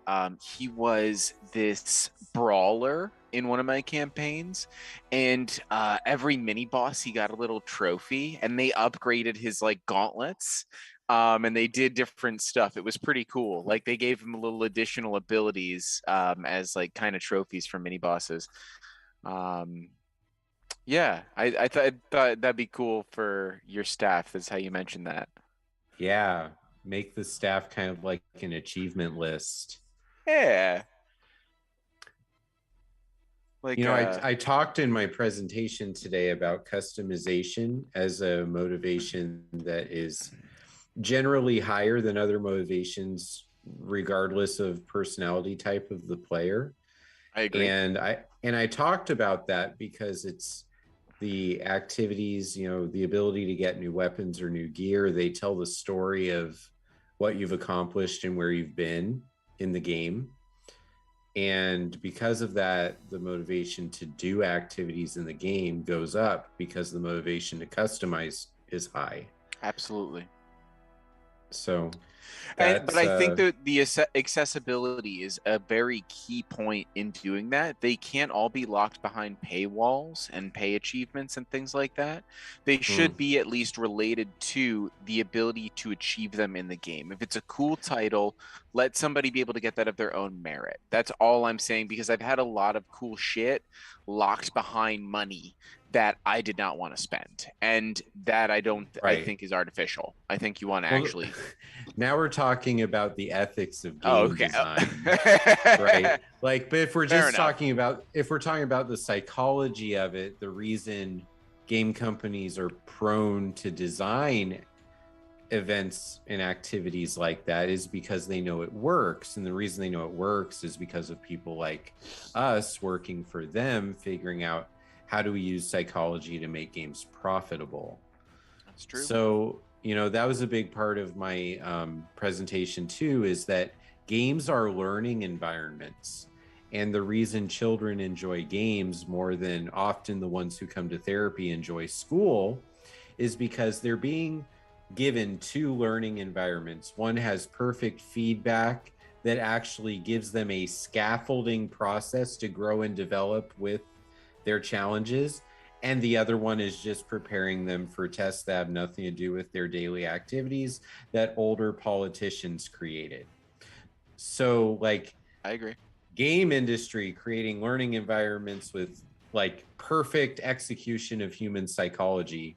Speaker 2: he was this brawler in one of my campaigns, and every mini boss he got a little trophy, and they upgraded his like gauntlets. And they did different stuff. It was pretty cool. Like they gave him little additional abilities as like kind of trophies for mini bosses. Yeah, I thought that'd be cool for your staff. That's how you mentioned that.
Speaker 4: Yeah, make the staff kind of like an achievement list.
Speaker 2: Yeah. Like,
Speaker 4: I talked in my presentation today about customization as a motivation that is generally higher than other motivations, regardless of personality type of the player.
Speaker 2: I agree.
Speaker 4: And I talked about that because it's the activities, the ability to get new weapons or new gear. They tell the story of what you've accomplished and where you've been in the game. And because of that, the motivation to do activities in the game goes up because the motivation to customize is high.
Speaker 2: Absolutely.
Speaker 4: So
Speaker 2: But I think
Speaker 4: that's
Speaker 2: that the accessibility is a very key point in doing that. They can't all be locked behind paywalls and pay achievements and things like that. They should be at least related to the ability to achieve them in the game. If it's a cool title, let somebody be able to get that of their own merit. That's all I'm saying, because I've had a lot of cool shit locked behind money that I did not want to spend, and that I
Speaker 4: right.
Speaker 2: think is artificial. I think you want to
Speaker 4: Well,
Speaker 2: actually.
Speaker 4: Now we're talking about the ethics of
Speaker 2: Oh,
Speaker 4: game
Speaker 2: okay.
Speaker 4: design, right? Like, but if we're
Speaker 2: Fair
Speaker 4: just
Speaker 2: enough.
Speaker 4: talking about the psychology of it, the reason game companies are prone to design events and activities like that is because they know it works. And the reason they know it works is because of people like us working for them, figuring out how do we use psychology to make games profitable.
Speaker 2: That's true.
Speaker 4: So, you know, that was a big part of my presentation too, is that games are learning environments. And the reason children enjoy games more than often the ones who come to therapy enjoy school is because they're being given two learning environments. One has perfect feedback that actually gives them a scaffolding process to grow and develop with their challenges. And the other one is just preparing them for tests that have nothing to do with their daily activities that older politicians created. So, like,
Speaker 2: I agree.
Speaker 4: Game industry creating learning environments with like perfect execution of human psychology,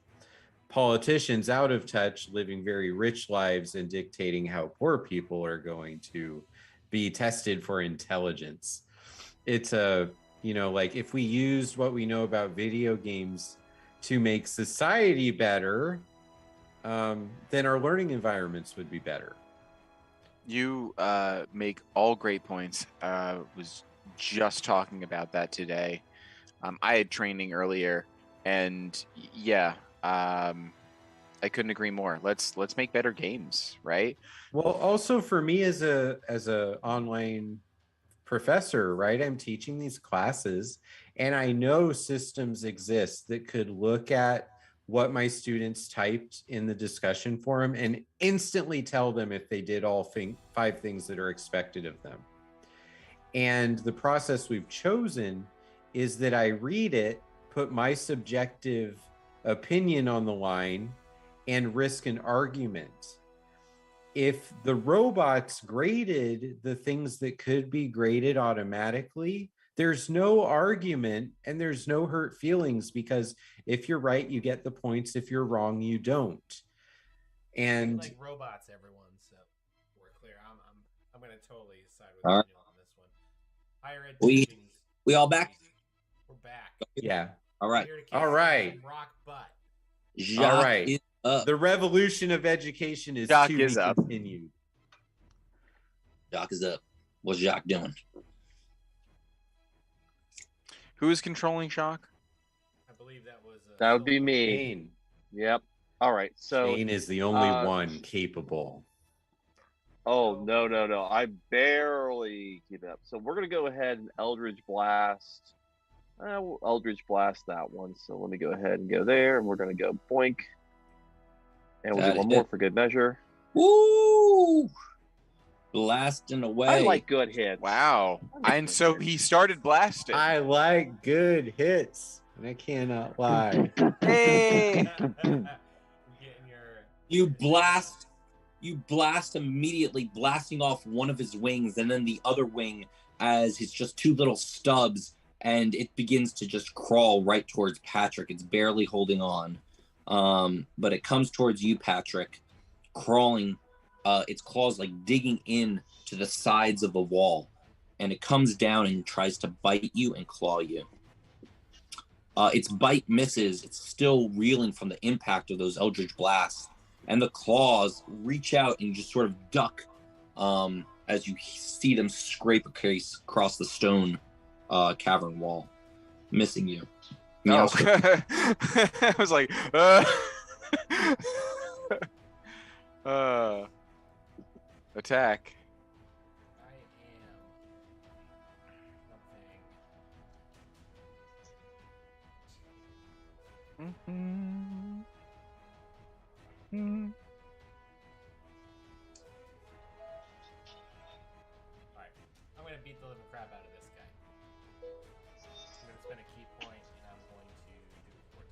Speaker 4: politicians out of touch, living very rich lives and dictating how poor people are going to be tested for intelligence. It's a, you know, like if we used what we know about video games to make society better, then our learning environments would be better.
Speaker 2: You make all great points. Was just talking about that today. I had training earlier, and yeah, I couldn't agree more. Let's make better games, right?
Speaker 4: Well, also for me as a online professor, right? I'm teaching these classes and I know systems exist that could look at what my students typed in the discussion forum and instantly tell them if they did all 5 things that are expected of them. And the process we've chosen is that I read it, put my subjective opinion on the line, and risk an argument. If the robots graded the things that could be graded automatically, there's no argument and there's no hurt feelings, because if you're right, you get the points. If you're wrong, you don't. And
Speaker 1: like robots, everyone. So we're clear. I'm going to totally side with
Speaker 5: All right.
Speaker 1: Daniel on this one. Higher ed
Speaker 5: We all back?
Speaker 1: We're back.
Speaker 4: yeah.
Speaker 5: All right.
Speaker 4: All right.
Speaker 1: Rock butt.
Speaker 5: Jacques
Speaker 4: All right.
Speaker 5: is up.
Speaker 4: The revolution of education is
Speaker 2: Jacques
Speaker 4: to
Speaker 2: is
Speaker 4: be
Speaker 2: up.
Speaker 4: continued.
Speaker 5: Jacques is up. What's Jacques doing?
Speaker 2: Who is controlling Shock?
Speaker 1: I believe that was.
Speaker 3: That would be me.
Speaker 4: Shane.
Speaker 3: Yep. All right. So.
Speaker 4: Shane is the only one capable.
Speaker 3: Oh, no. I barely keep it up. So we're going to go ahead and Eldritch Blast. We'll Eldritch Blast that one. So let me go ahead and go there. And we're going to go boink. And we'll do one more for good measure.
Speaker 5: Woo! Blasting away.
Speaker 3: I like good hits.
Speaker 2: Wow. And so he started blasting.
Speaker 4: I like good hits. And I cannot lie.
Speaker 2: Hey!
Speaker 5: You blast immediately, blasting off one of his wings and then the other wing as it's just 2 little stubs, and it begins to just crawl right towards Patrick. It's barely holding on. But it comes towards you, Patrick, crawling, its claws like digging in to the sides of the wall, and it comes down and tries to bite you and claw you. Its bite misses. It's still reeling from the impact of those Eldritch blasts, and the claws reach out and just sort of duck as you see them scrape across the stone cavern wall, missing you.
Speaker 2: No. I was like, attack.
Speaker 1: I am something. beat the living crap out of this guy. I'm gonna spend a key point, and I'm going to do it 4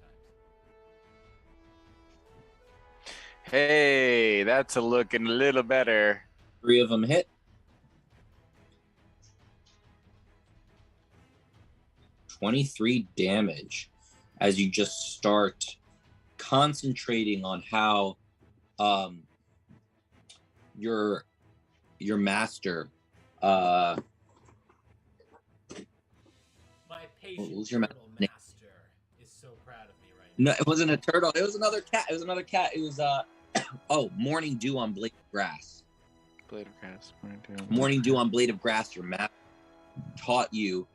Speaker 1: times.
Speaker 2: Hey, that's looking a little better.
Speaker 5: 3 of them hit. 23 damage as you just start concentrating on how your master
Speaker 1: My patient
Speaker 5: your
Speaker 1: turtle master is so proud of me right
Speaker 5: no,
Speaker 1: now.
Speaker 5: it wasn't a turtle, it was another cat. It was Morning Dew on Blade of Grass. Morning Dew on Blade of Grass. Your master taught you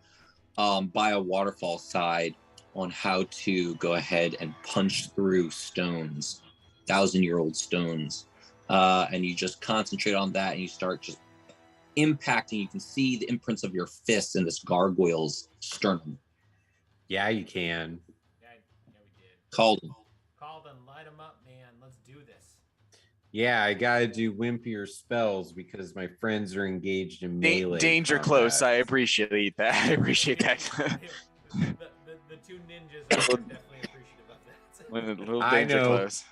Speaker 5: by a waterfall side on how to go ahead and punch through stones, 1,000-year-old stones, and you just concentrate on that, and you start just impacting. You can see the imprints of your fists in this gargoyle's sternum.
Speaker 4: Yeah, you can.
Speaker 1: Yeah, we did.
Speaker 5: Called
Speaker 1: and light them up, man. Let's do this.
Speaker 4: Yeah, I gotta do wimpier spells because my friends are engaged in melee.
Speaker 2: Danger
Speaker 4: combat.
Speaker 2: close. I appreciate that. I appreciate that.
Speaker 1: the 2 ninjas are definitely appreciative of that.
Speaker 2: A little
Speaker 4: I
Speaker 2: danger
Speaker 4: know.
Speaker 2: close.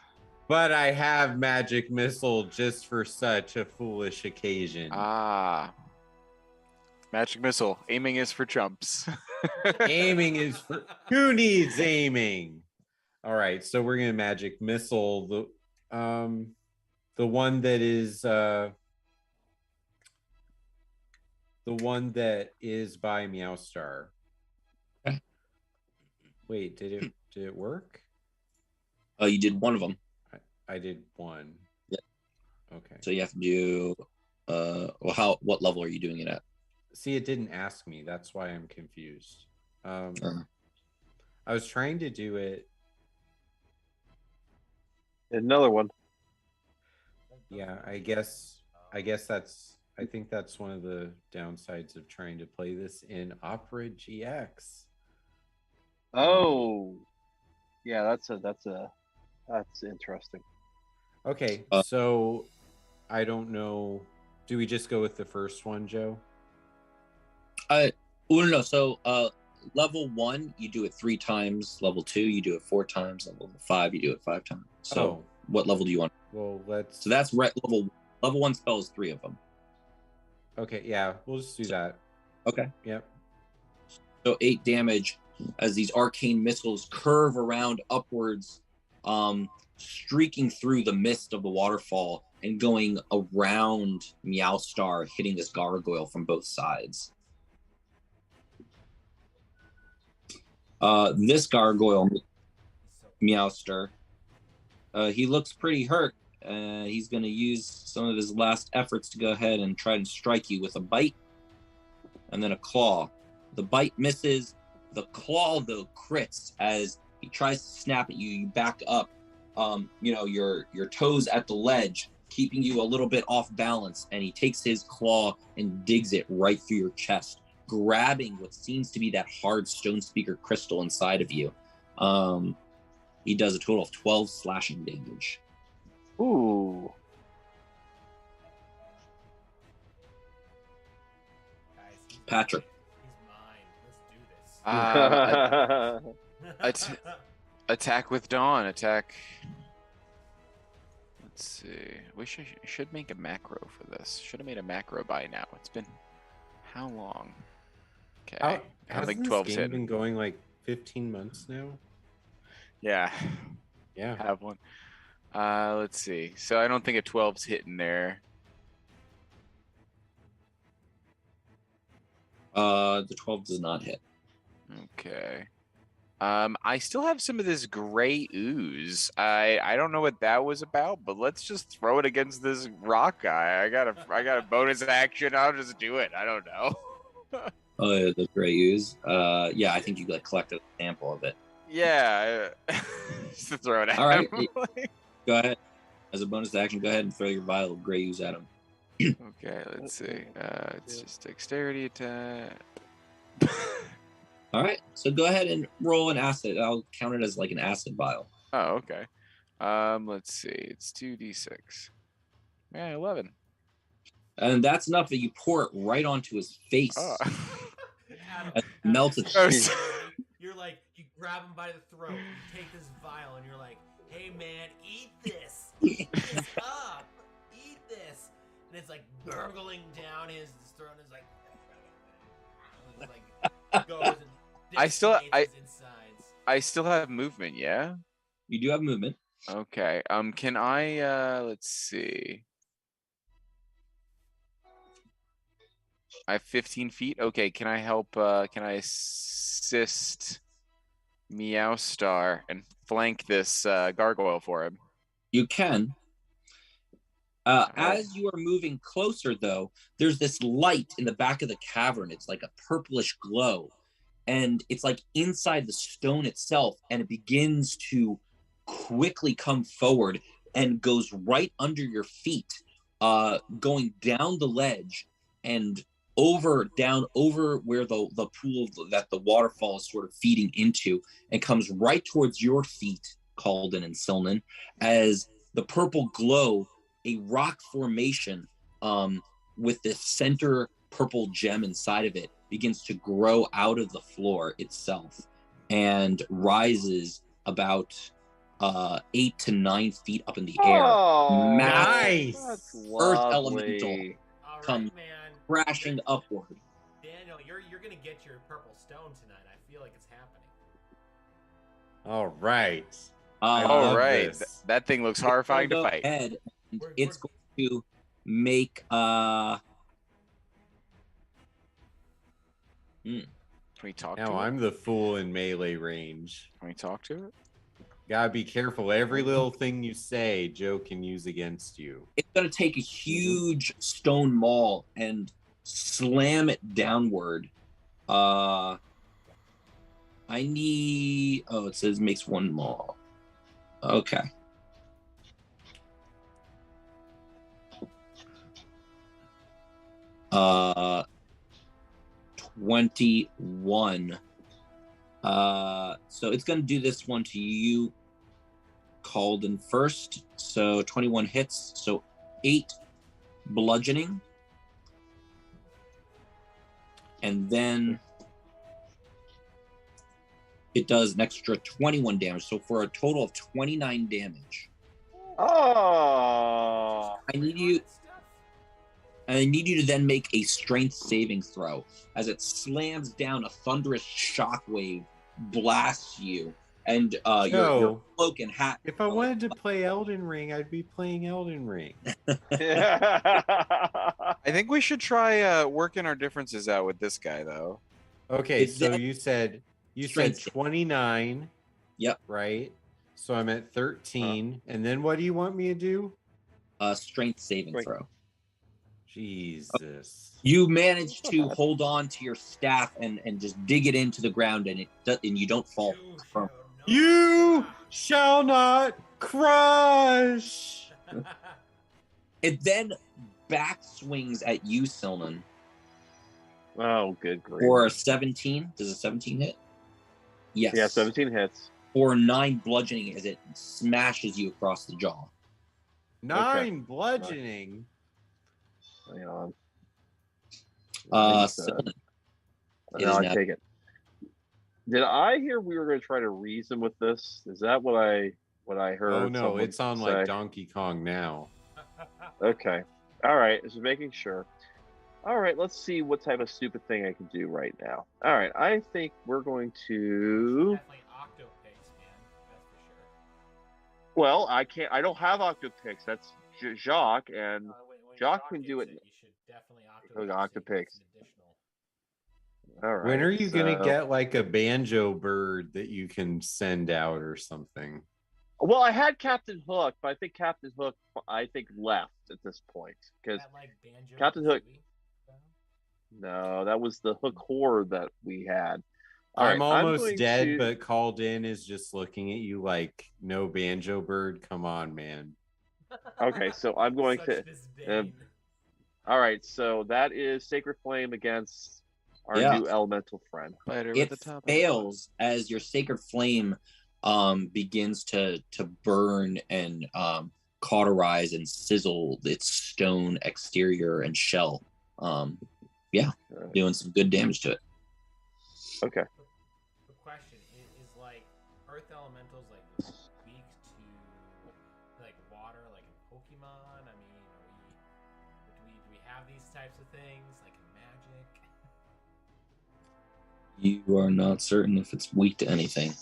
Speaker 4: But I have magic missile just for such a foolish occasion.
Speaker 2: Ah. Magic missile. Aiming is for chumps.
Speaker 4: Aiming is for who needs aiming? All right, so we're gonna magic missile the one that is by Meowstar. Wait, did it work?
Speaker 5: you did one of them.
Speaker 4: I did one.
Speaker 5: Yeah.
Speaker 4: Okay.
Speaker 5: So you have to do what level are you doing it at?
Speaker 4: See, it didn't ask me. That's why I'm confused. I was trying to do it.
Speaker 3: Another one.
Speaker 4: Yeah, I think that's one of the downsides of trying to play this in Opera GX.
Speaker 3: Oh, yeah, that's interesting.
Speaker 4: Okay, so I don't know. Do we just go with the first one, Joe?
Speaker 5: No. So level 1, you do it 3 times. Level 2, you do it 4 times. Level 5, you do it 5 times. So what level do you want?
Speaker 4: Well, let's.
Speaker 5: So that's right. Level 1 spells 3 of them.
Speaker 4: Okay, yeah, we'll just do that.
Speaker 5: Okay.
Speaker 4: Yep.
Speaker 5: So 8 damage as these arcane missiles curve around upwards, streaking through the mist of the waterfall and going around Meowstar, hitting this gargoyle from both sides. This gargoyle, Meowstar, he looks pretty hurt. He's going to use some of his last efforts to go ahead and try and strike you with a bite and then a claw. The bite misses. The claw, though, crits as he tries to snap at you. You back up, your toes at the ledge, keeping you a little bit off balance, and he takes his claw and digs it right through your chest, grabbing what seems to be that hard stone speaker crystal inside of you. He does a total of 12 slashing damage.
Speaker 3: Ooh.
Speaker 1: Guys,
Speaker 5: Patrick.
Speaker 1: He's mine. Let's do this.
Speaker 2: Attack with Dawn. Attack. Let's see. We should make a macro for this. Should have made a macro by now. It's been how long? Okay. I don't think 12's
Speaker 4: this game been going like 15 months now?
Speaker 2: Yeah.
Speaker 4: Yeah.
Speaker 2: Have one. Let's see. So I don't think a 12's hitting there.
Speaker 5: The 12 does not hit.
Speaker 2: Okay. I still have some of this gray ooze. I don't know what that was about, but let's just throw it against this rock guy. I got a bonus action. I'll just do it. I don't know.
Speaker 5: Oh, yeah, the gray ooze. Yeah, I think you collected a sample of it.
Speaker 2: Yeah. Just to throw it at
Speaker 5: All right.
Speaker 2: him.
Speaker 5: Go ahead. As a bonus action, go ahead and throw your vial of gray ooze at him.
Speaker 2: Okay, let's see. It's just dexterity attack.
Speaker 5: All right, so go ahead and roll an acid. I'll count it as like an acid vial.
Speaker 2: Oh, okay. Let's see. It's 2d6. Yeah, 11.
Speaker 5: And that's enough that you pour it right onto his face.
Speaker 1: Adam,
Speaker 5: Melts it.
Speaker 1: You're like, you grab him by the throat, you take this vial, and you're like, hey man, eat this. Eat this up. Eat this. And it's like gurgling down his throat, and it's like goes and
Speaker 2: I still
Speaker 1: his insides.
Speaker 2: I still have movement, yeah?
Speaker 5: You do have movement.
Speaker 2: Okay. Can I let's see. I have 15 feet. Okay, can I help can I assist Meowstar and flank this gargoyle for him?
Speaker 5: You can. As you are moving closer, though, there's this light in the back of the cavern. It's like a purplish glow. And it's like inside the stone itself. And it begins to quickly come forward and goes right under your feet, going down the ledge and down over where the pool that the waterfall is sort of feeding into, and comes right towards your feet, Calden and Silnan, as the purple glow, a rock formation with this center purple gem inside of it, begins to grow out of the floor itself and rises about 8 to 9 feet up in the air.
Speaker 3: Oh,
Speaker 4: Nice.
Speaker 3: That's
Speaker 5: Earth
Speaker 3: lovely.
Speaker 5: elemental come crashing upward.
Speaker 1: Daniel, you're gonna get your purple stone tonight. I feel like it's happening.
Speaker 4: All right.
Speaker 2: All right.
Speaker 4: this.
Speaker 2: That thing looks horrifying to
Speaker 5: Go
Speaker 2: fight.
Speaker 5: ahead, and it's going to make
Speaker 2: Can we talk to
Speaker 4: Now
Speaker 2: it?
Speaker 4: I'm the fool in melee range.
Speaker 2: Can we talk to it?
Speaker 4: Gotta be careful. Every little thing you say, Joe can use against you.
Speaker 5: it's going to take a huge stone maul and slam it downward. I need. Oh, it says makes one maul. Okay. Uh, 21. So it's going to do this one to you, Calden, first. So 21 hits. So 8 bludgeoning. And then it does an extra 21 damage. So for a total of 29 damage.
Speaker 3: Oh.
Speaker 5: I need you to then make a strength saving throw as it slams down. A thunderous shockwave blasts you, and your cloak and hat.
Speaker 4: If I wanted to play Elden Ring, I'd be playing Elden Ring.
Speaker 2: I think we should try working our differences out with this guy, though.
Speaker 4: Okay,
Speaker 5: Is
Speaker 4: so
Speaker 5: that-
Speaker 4: you said
Speaker 5: Strength.
Speaker 4: 29.
Speaker 5: Yep.
Speaker 4: Right. So I'm at 13, and then what do you want me to do?
Speaker 5: Strength saving
Speaker 3: Right.
Speaker 5: throw.
Speaker 4: Jesus.
Speaker 5: You manage to hold on to your staff and just dig it into the ground, and you don't fall. From.
Speaker 4: You shall not crush.
Speaker 5: It then back swings at you, Silnan,
Speaker 3: Oh, good grief.
Speaker 5: for a 17. Does a 17 hit? Yes.
Speaker 3: Yeah, 17 hits.
Speaker 5: Or 9 bludgeoning as it smashes you across the jaw.
Speaker 4: 9 bludgeoning.
Speaker 3: Hang on.
Speaker 5: Silnan. It
Speaker 3: No,
Speaker 5: is
Speaker 3: I
Speaker 5: now-
Speaker 3: take it. Did I hear we were going to try to reason with this? Is that what I heard?
Speaker 4: Oh no,
Speaker 3: someone
Speaker 4: it's on
Speaker 3: say?
Speaker 4: like Donkey Kong now.
Speaker 3: Okay. All right. Just making sure. All right. Let's see what type of stupid thing I can do right now. All right. I think we're going to.
Speaker 1: Definitely Octopix, man. That's for sure.
Speaker 3: Well, I can't. I don't have Octopix. That's Jacques, and
Speaker 1: When
Speaker 3: Jock
Speaker 1: Jock
Speaker 3: can do
Speaker 1: gets
Speaker 3: it.
Speaker 1: You should definitely
Speaker 3: Go
Speaker 1: Octopix.
Speaker 3: Octopix.
Speaker 1: It's an additional.
Speaker 3: all right.
Speaker 4: When are you gonna
Speaker 3: so-
Speaker 4: get like a banjo bird that you can send out or something?
Speaker 3: Well, I had Captain Hook, but I think Captain Hook, left at this point because
Speaker 1: That, like, Banjo
Speaker 3: Captain Hook-
Speaker 1: Kazooie style?
Speaker 3: no, that was the Hook horde that we had. All
Speaker 4: I'm
Speaker 3: right,
Speaker 4: almost
Speaker 3: going
Speaker 4: dead,
Speaker 3: to-
Speaker 4: but called in is just looking at you like, no banjo bird. Come on, man.
Speaker 3: Okay, so I'm going
Speaker 1: Such
Speaker 3: to.
Speaker 1: disdain.
Speaker 3: All right, so that is Sacred Flame against our
Speaker 5: Yeah.
Speaker 3: new elemental friend.
Speaker 2: Spider
Speaker 5: It
Speaker 2: with the top.
Speaker 5: fails as your sacred flame begins to burn and cauterize and sizzle its stone exterior and shell. Yeah, doing some good damage to it.
Speaker 3: Okay.
Speaker 1: The question is like earth elementals like weak to like water, like in Pokemon. I mean, do we have these types of things like in Magic?
Speaker 5: You are not certain if it's weak to anything.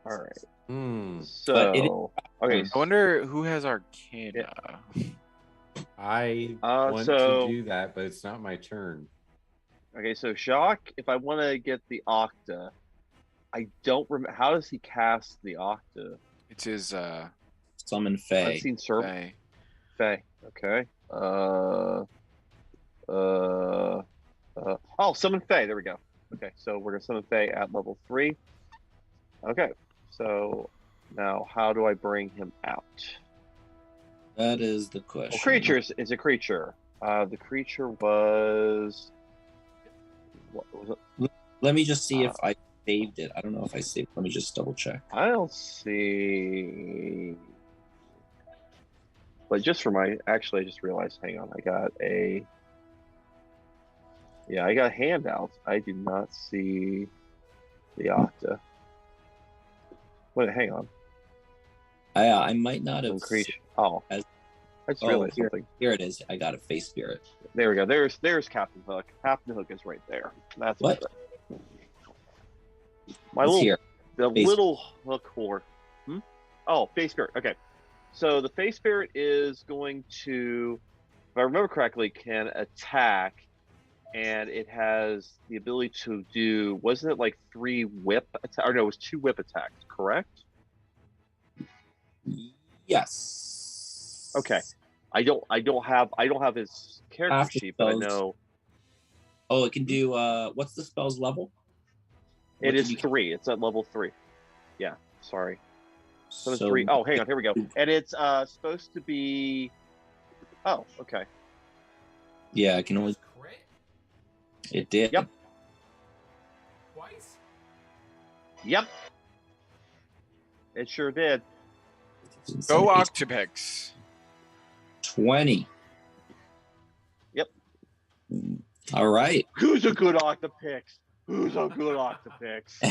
Speaker 3: All right.
Speaker 5: But it is-
Speaker 3: So, okay.
Speaker 2: I wonder who has Arcana.
Speaker 3: Yeah.
Speaker 4: I want
Speaker 3: so-
Speaker 4: to do that, but it's not my turn.
Speaker 3: Okay, so Jacques, if I want to get the Octa, I don't remember. How does he cast the Octa?
Speaker 2: It's his
Speaker 5: Summon Fae.
Speaker 3: I've seen Serp.
Speaker 2: Fae.
Speaker 3: Fae. Okay. Oh, summon Fae. There we go. Okay, so we're gonna summon Fae at level 3. Okay, so now how do I bring him out?
Speaker 5: That is the question.
Speaker 3: Well, creatures is a creature. The creature was. What was it?
Speaker 5: Let me just see if I saved it. I don't know if I saved it. Let me just double check.
Speaker 3: I don't see. But just for my, actually, I just realized. Hang on, I got a. Yeah, I got handouts. I do not see the Octa. Wait, hang on.
Speaker 5: I might not have.
Speaker 3: Some creature. Oh,
Speaker 5: As-
Speaker 3: I just
Speaker 5: Oh,
Speaker 3: realized
Speaker 5: here.
Speaker 3: something.
Speaker 5: Here it is. I got a Face Spirit.
Speaker 3: There we go. There's Captain Hook. Captain Hook is right there. That's
Speaker 5: What?
Speaker 3: My
Speaker 5: It's
Speaker 3: little
Speaker 5: here.
Speaker 3: the
Speaker 5: Face-
Speaker 3: little hook horn. Oh, Face Spirit. Okay. So the Face Spirit is going to, if I remember correctly, can attack, and it has the ability to do. Wasn't it like 3 whip attack? Or no, it was 2 whip attacks. Correct.
Speaker 5: Yes.
Speaker 3: Okay. I don't have his character
Speaker 5: Half the
Speaker 3: sheet, but I
Speaker 5: spells.
Speaker 3: know
Speaker 5: Oh, it can do. What's the spell's level?
Speaker 3: it
Speaker 5: What
Speaker 3: is
Speaker 5: did you-
Speaker 3: 3. It's at level 3. Yeah. Sorry. So it's
Speaker 5: So
Speaker 3: 3. Oh, hang on. Here we go. And it's supposed to be. Oh, okay.
Speaker 5: yeah, I can only.
Speaker 1: Just crit
Speaker 5: It did.
Speaker 3: Yep.
Speaker 1: twice.
Speaker 3: Yep. It sure did.
Speaker 2: Go Octopix.
Speaker 5: 20.
Speaker 3: Yep.
Speaker 5: All right.
Speaker 3: Who's a good Octopix? Who's a good Octopix?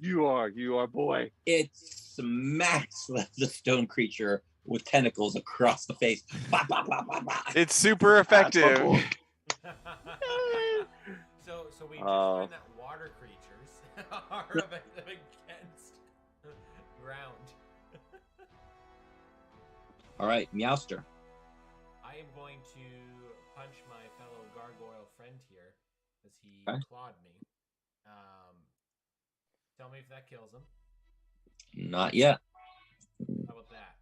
Speaker 3: You are, boy.
Speaker 5: It smacks the stone creature with tentacles across the face. Bah, bah, bah, bah, bah.
Speaker 2: It's super effective.
Speaker 3: boy.
Speaker 1: So we just find that water creatures are effective against ground.
Speaker 5: All right, Meowster.
Speaker 1: I am going to punch my fellow gargoyle friend here as he
Speaker 5: Okay.
Speaker 1: clawed me. Tell me if that kills him.
Speaker 5: Not yet.
Speaker 1: How about that?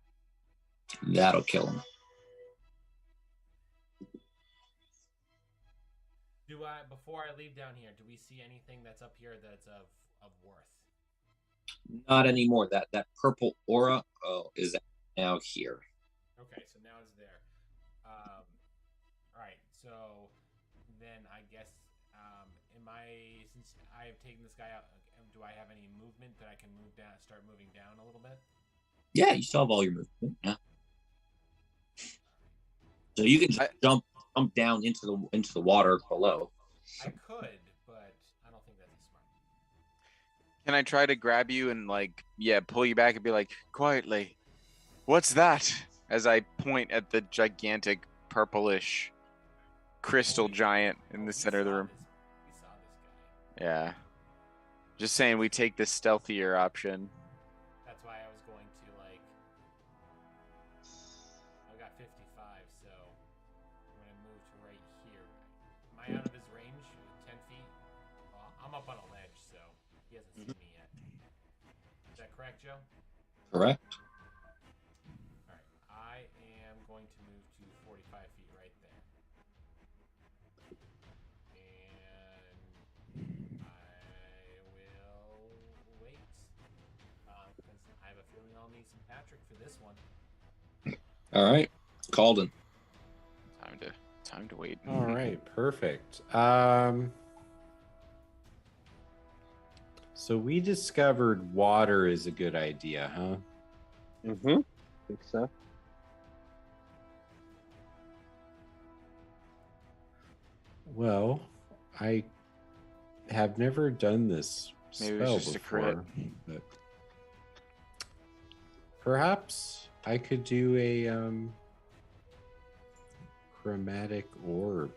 Speaker 5: That'll kill him.
Speaker 1: Do I, before I leave down here, do we see anything that's up here that's of worth?
Speaker 5: Not anymore. That purple aura is now here.
Speaker 1: Okay, so now it's there. All right, so then I guess since I have taken this guy out, do I have any movement that I can move down, start moving down a little bit?
Speaker 5: Yeah, you still have all your movement. Yeah. So you can just jump down into the water below.
Speaker 1: I could, but I don't think that's smart.
Speaker 2: Can I try to grab you and pull you back and be like, quietly, what's that? As I point at the gigantic purplish crystal giant in the center of the room.
Speaker 1: We saw this guy.
Speaker 2: Yeah. Just saying we take the stealthier option.
Speaker 1: That's why I was going to I got 55, so I'm gonna move to right here. Am I out of his range? 10 feet? Well, I'm up on a ledge, so he hasn't seen me yet. Is that correct, Joe?
Speaker 5: Correct.
Speaker 1: Alright, I am going to move to 45 feet right there. And I will wait. Because I have a feeling I'll need some Patrick for this one.
Speaker 5: All right. Calden.
Speaker 2: Time to wait.
Speaker 4: All right, perfect. So we discovered water is a good idea, huh?
Speaker 3: Mm-hmm. Think so.
Speaker 4: Well, I have never done this
Speaker 2: Maybe it was
Speaker 4: spell
Speaker 2: just a crit.
Speaker 4: before, but perhaps I could do a chromatic orb.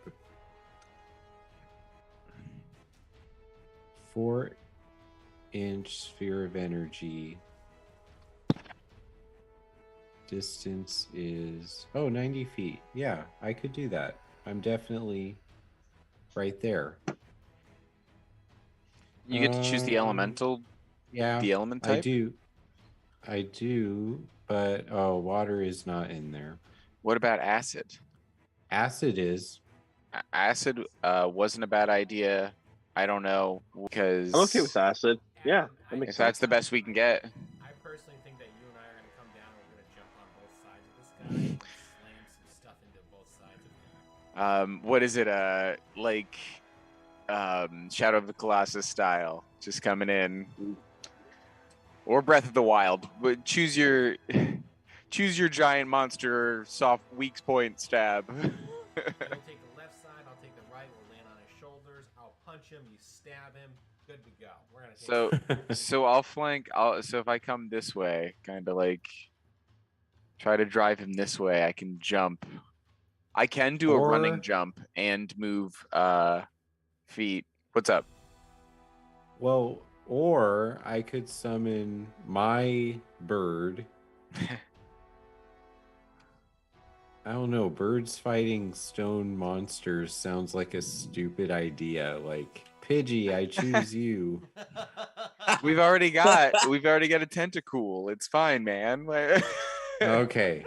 Speaker 4: 4-inch sphere of energy. Distance is 90 feet. Yeah, I could do that. I'm definitely right there.
Speaker 2: You get to choose the elemental,
Speaker 4: Yeah,
Speaker 2: the element type.
Speaker 4: I do, but water is not in there.
Speaker 2: What about acid?
Speaker 4: Acid is.
Speaker 2: Acid wasn't a bad idea. I don't know, because
Speaker 3: I'm okay with acid. Yeah, that makes
Speaker 2: if
Speaker 3: sense.
Speaker 2: that's the best we can get.
Speaker 1: I personally think that you and I are going to come down and we're going to jump on both sides of this guy and slam some stuff into both sides of him.
Speaker 2: What is it? Like Shadow of the Colossus style, just coming in, or Breath of the Wild. But choose your giant monster soft weak point stab.
Speaker 1: You'll take the left side, I'll take the right, we'll land on his shoulders, I'll punch him, you stab him, good to go. We're going to take
Speaker 2: So I'll flank. So if I come this way, kind of like try to drive him this way, I can jump. I can do a running jump and move feet. What's up?
Speaker 4: Well, or I could summon my bird. I don't know. Birds fighting stone monsters sounds like a stupid idea. Like, Pidgey, I choose you.
Speaker 2: We've already got a tentacool. It's fine, man.
Speaker 4: Okay.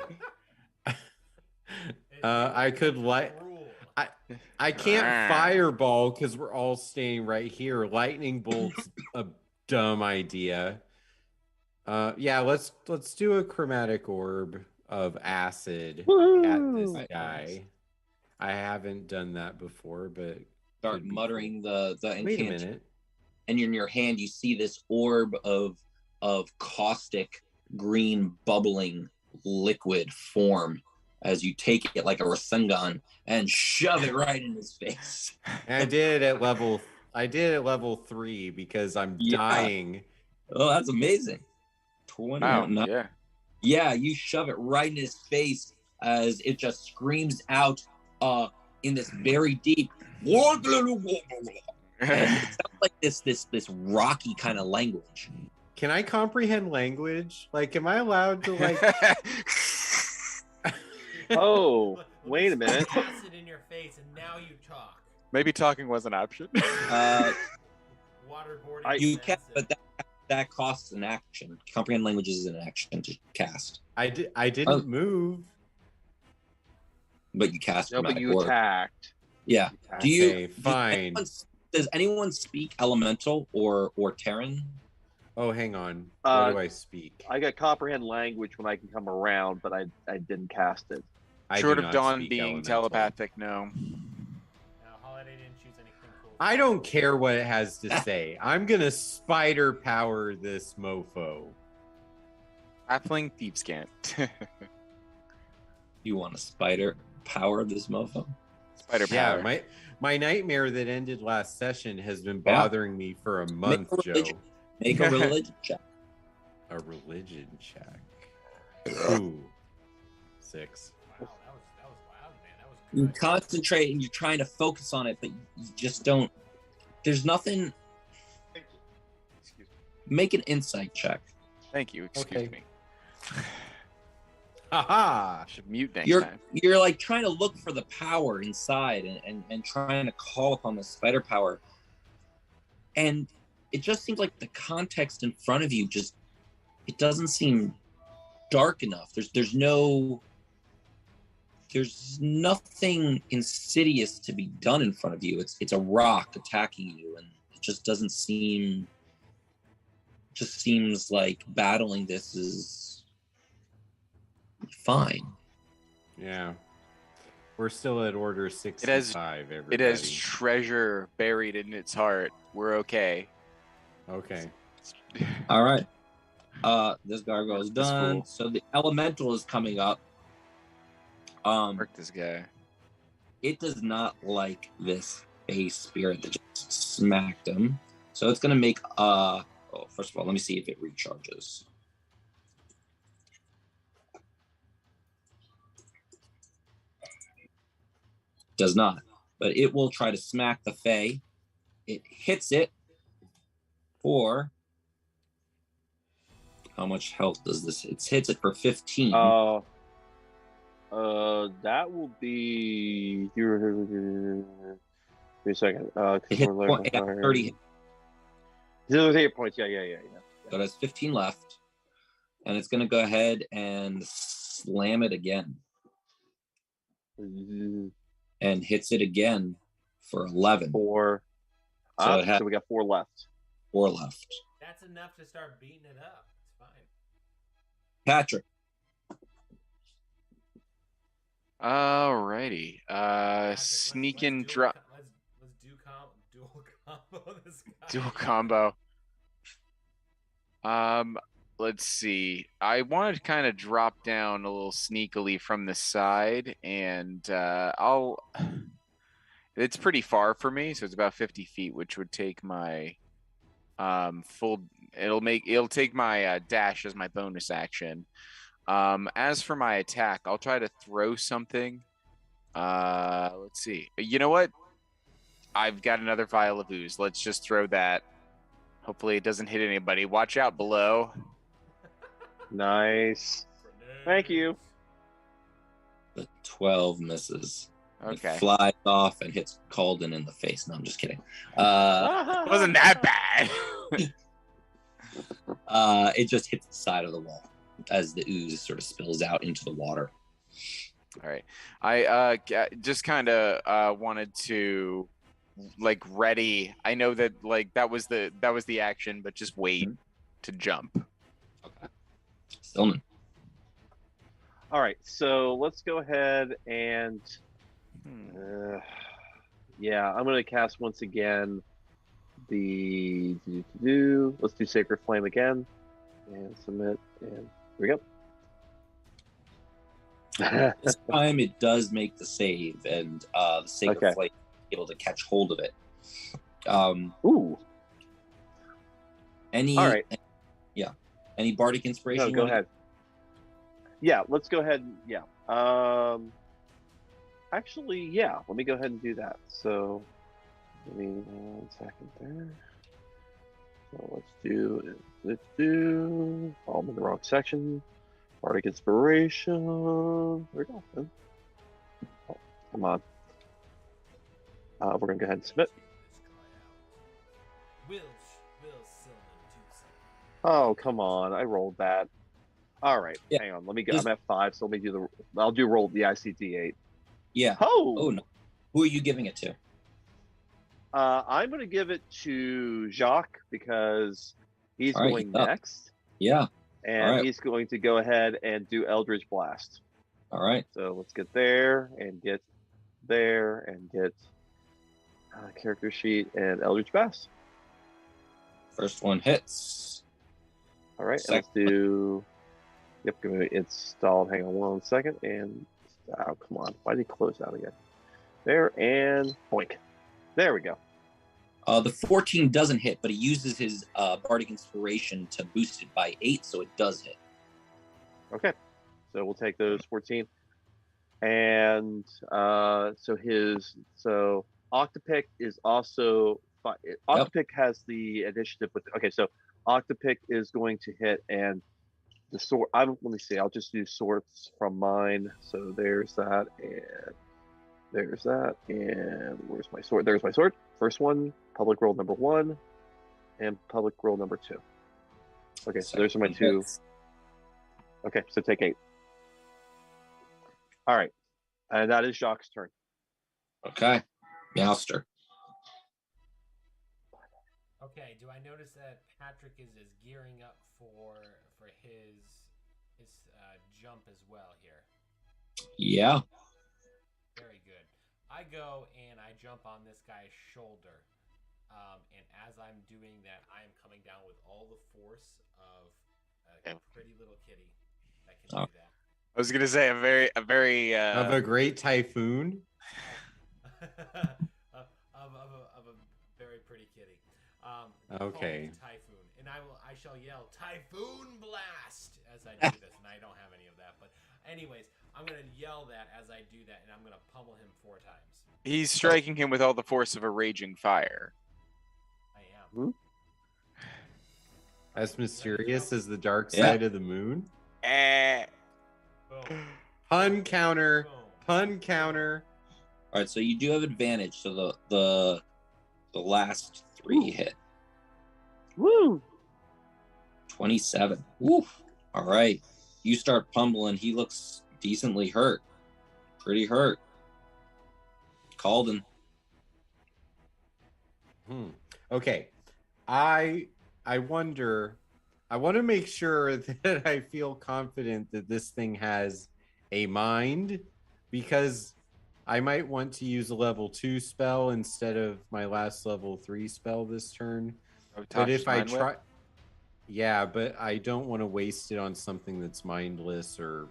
Speaker 4: I could I can't fireball because we're all staying right here. Lightning bolt's a dumb idea. Yeah, let's do a chromatic orb of acid at this guy. I haven't done that before, but
Speaker 5: Start muttering the
Speaker 4: wait a
Speaker 5: incantation.
Speaker 4: minute.
Speaker 5: And in your hand you see this orb of caustic green bubbling liquid form as you take it like a Rasengan and shove it right in his face.
Speaker 4: And I did it at level 3 because I'm dying.
Speaker 5: Oh, that's amazing. 20.
Speaker 2: Wow,
Speaker 5: no.
Speaker 2: yeah.
Speaker 5: Yeah, you shove it right in his face as it just screams out in this very deep and it sounds like this rocky kind of language.
Speaker 4: Can I comprehend language? Like, am I allowed to like
Speaker 3: Oh, wait a minute.
Speaker 1: acid in your face and now you talk.
Speaker 2: Maybe talking was an option.
Speaker 1: Waterboarding.
Speaker 5: You can, but that costs an action. Comprehend language is an action to cast.
Speaker 4: I didn't move.
Speaker 5: But you cast.
Speaker 3: No, but
Speaker 5: chromatic
Speaker 3: you
Speaker 5: orb.
Speaker 3: attacked.
Speaker 5: Yeah. Do you?
Speaker 4: Fine.
Speaker 5: Does anyone speak Elemental or Terran?
Speaker 4: Oh, hang on. What do I speak?
Speaker 3: I got comprehend language when I can come around, but I didn't cast it.
Speaker 2: Short
Speaker 4: do
Speaker 2: of
Speaker 4: not
Speaker 2: Dawn
Speaker 4: speak
Speaker 2: being
Speaker 4: elemental.
Speaker 2: telepathic, no.
Speaker 1: No, Holiday didn't choose anything cool.
Speaker 4: I don't care what it has to say. I'm gonna spider power this mofo.
Speaker 2: Halfling Thieves can't.
Speaker 5: You want a spider power this mofo?
Speaker 2: Spider power.
Speaker 4: Yeah, my nightmare that ended last session has been bothering me for a month, Joe.
Speaker 5: Make a religion check.
Speaker 4: A religion check. Ooh. 6.
Speaker 1: Wow, that was loud, man. That was
Speaker 5: You
Speaker 1: good.
Speaker 5: concentrate and you're trying to focus on it, but you just don't. There's nothing.
Speaker 2: Excuse me.
Speaker 5: Make an insight check.
Speaker 2: Thank you. Excuse me.
Speaker 4: Haha!
Speaker 2: I should mute next
Speaker 5: You're
Speaker 2: time.
Speaker 5: like trying to look for the power inside and trying to call upon the spider power. And it just seems like the context in front of you it doesn't seem dark enough. There's nothing insidious to be done in front of you. It's a rock attacking you, and it just doesn't seem. Just seems like battling this is fine.
Speaker 4: Yeah. We're still at order 65, everybody.
Speaker 2: It has treasure buried in its heart. We're okay.
Speaker 4: Okay.
Speaker 5: All right. This gargoyle is
Speaker 2: That's
Speaker 5: done.
Speaker 2: cool.
Speaker 5: So the elemental is coming up.
Speaker 2: Mark this guy.
Speaker 5: it does not like this base spirit that just smacked him. So it's gonna make first of all, let me see if it recharges. Does not, but it will try to smack the Fae. It hits it for how much health does this? It hits it for 15.
Speaker 3: That will be. Wait a second.
Speaker 5: It hit 30.
Speaker 3: 8 points. Yeah.
Speaker 5: So it has 15 left, and it's gonna go ahead and slam it again, and hits it again for 11.
Speaker 3: 4.
Speaker 5: So it has
Speaker 3: so we got 4 left.
Speaker 5: 4 left.
Speaker 1: That's enough to start beating it up. It's fine.
Speaker 5: Patrick.
Speaker 2: Alrighty.
Speaker 1: Patrick,
Speaker 2: Sneaking
Speaker 1: let's
Speaker 2: drop.
Speaker 1: dual combo this guy.
Speaker 2: Dual combo. Let's see. I wanted to kind of drop down a little sneakily from the side, and it's pretty far for me, so it's about 50 feet, which would take my it'll take my dash as my bonus action. As for my attack, I'll try to throw something. Let's see. You know what? I've got another vial of ooze. Let's just throw that. Hopefully it doesn't hit anybody. Watch out below.
Speaker 3: Nice. Thank you.
Speaker 5: The 12 misses.
Speaker 2: Okay.
Speaker 5: It flies off and hits Calden in the face. No, I'm just kidding.
Speaker 2: It wasn't that bad.
Speaker 5: It just hits the side of the wall as the ooze sort of spills out into the water.
Speaker 2: All right. I just kind of wanted to ready. I know that that was the action, but just wait to jump.
Speaker 5: Okay. Stillman.
Speaker 3: All right, so let's go ahead and I'm going to cast once again let's do Sacred Flame again and submit, and here we go.
Speaker 5: This time it does make the save, and the Sacred Flame is able to catch hold of it.
Speaker 3: Ooh.
Speaker 5: All right. Yeah. Any bardic inspiration?
Speaker 3: No, go ahead. Yeah, let's go ahead. Yeah. Actually, yeah. Let me go ahead and do that. So, give me 1 second there. So let's do. Oh, I'm in the wrong section. Bardic inspiration. There we go. Oh, come on. We're gonna go ahead and submit. Oh, come on. I rolled that. All right. Yeah. Hang on. Let me go. I'm at 5, so let me do I'll do roll the ICD8.
Speaker 5: Yeah.
Speaker 3: Oh
Speaker 5: no. Who are you giving it to?
Speaker 3: I'm going to give it to Jacques because he's going next.
Speaker 5: Yeah.
Speaker 3: And he's going to go ahead and do Eldritch Blast.
Speaker 5: All right.
Speaker 3: So let's get there and get there and get character sheet and Eldritch Blast.
Speaker 5: First one hits.
Speaker 3: All right. Let's do. Yep. Give me installed. Hang on 1 second. And oh, come on. Why did he close out again? There and boink. There we go.
Speaker 5: The 14 doesn't hit, but he uses his bardic inspiration to boost it by 8, so it does hit.
Speaker 3: Okay, so we'll take those 14, and so Octopic is also Octopic has the initiative with. Okay, so Octopic is going to hit, and the sword. Let me see. I'll just do swords from mine. So there's that, and there's that, and where's my sword? There's my sword. First one, public roll number 1, and public roll number 2. Okay, so those are my 2. Okay, so take 8. All right, and that is Jacques' turn.
Speaker 5: Okay, Meowster.
Speaker 1: Okay, do I notice that Patrick is gearing up for his jump as well here?
Speaker 5: Yeah.
Speaker 1: Very good. I go and I jump on this guy's shoulder. And as I'm doing that, I am coming down with all the force of a pretty little kitty that can do that.
Speaker 2: I was gonna say a very
Speaker 4: of a great typhoon.
Speaker 1: of a very pretty kitty.
Speaker 4: Okay.
Speaker 1: Called Typhoon, and I shall yell Typhoon Blast as I do this, and I don't have any of that. But anyways, I'm gonna yell that as I do that, and I'm gonna pummel him 4 times.
Speaker 2: He's striking him with all the force of a raging fire.
Speaker 1: I am.
Speaker 4: As mysterious as the dark side of the moon.
Speaker 1: Boom.
Speaker 4: Pun counter.
Speaker 1: Boom.
Speaker 4: Pun counter.
Speaker 5: All right, so you do have advantage. So the last 3 hit.
Speaker 3: Woo!
Speaker 5: 27. Woof. All right. You start pummeling. He looks decently hurt. Pretty hurt. Calden.
Speaker 4: Okay. I wonder. I want to make sure that I feel confident that this thing has a mind, because I might want to use a level 2 spell instead of my last level 3 spell this turn. But if I try, yeah, but I don't want to waste it on something that's mindless or.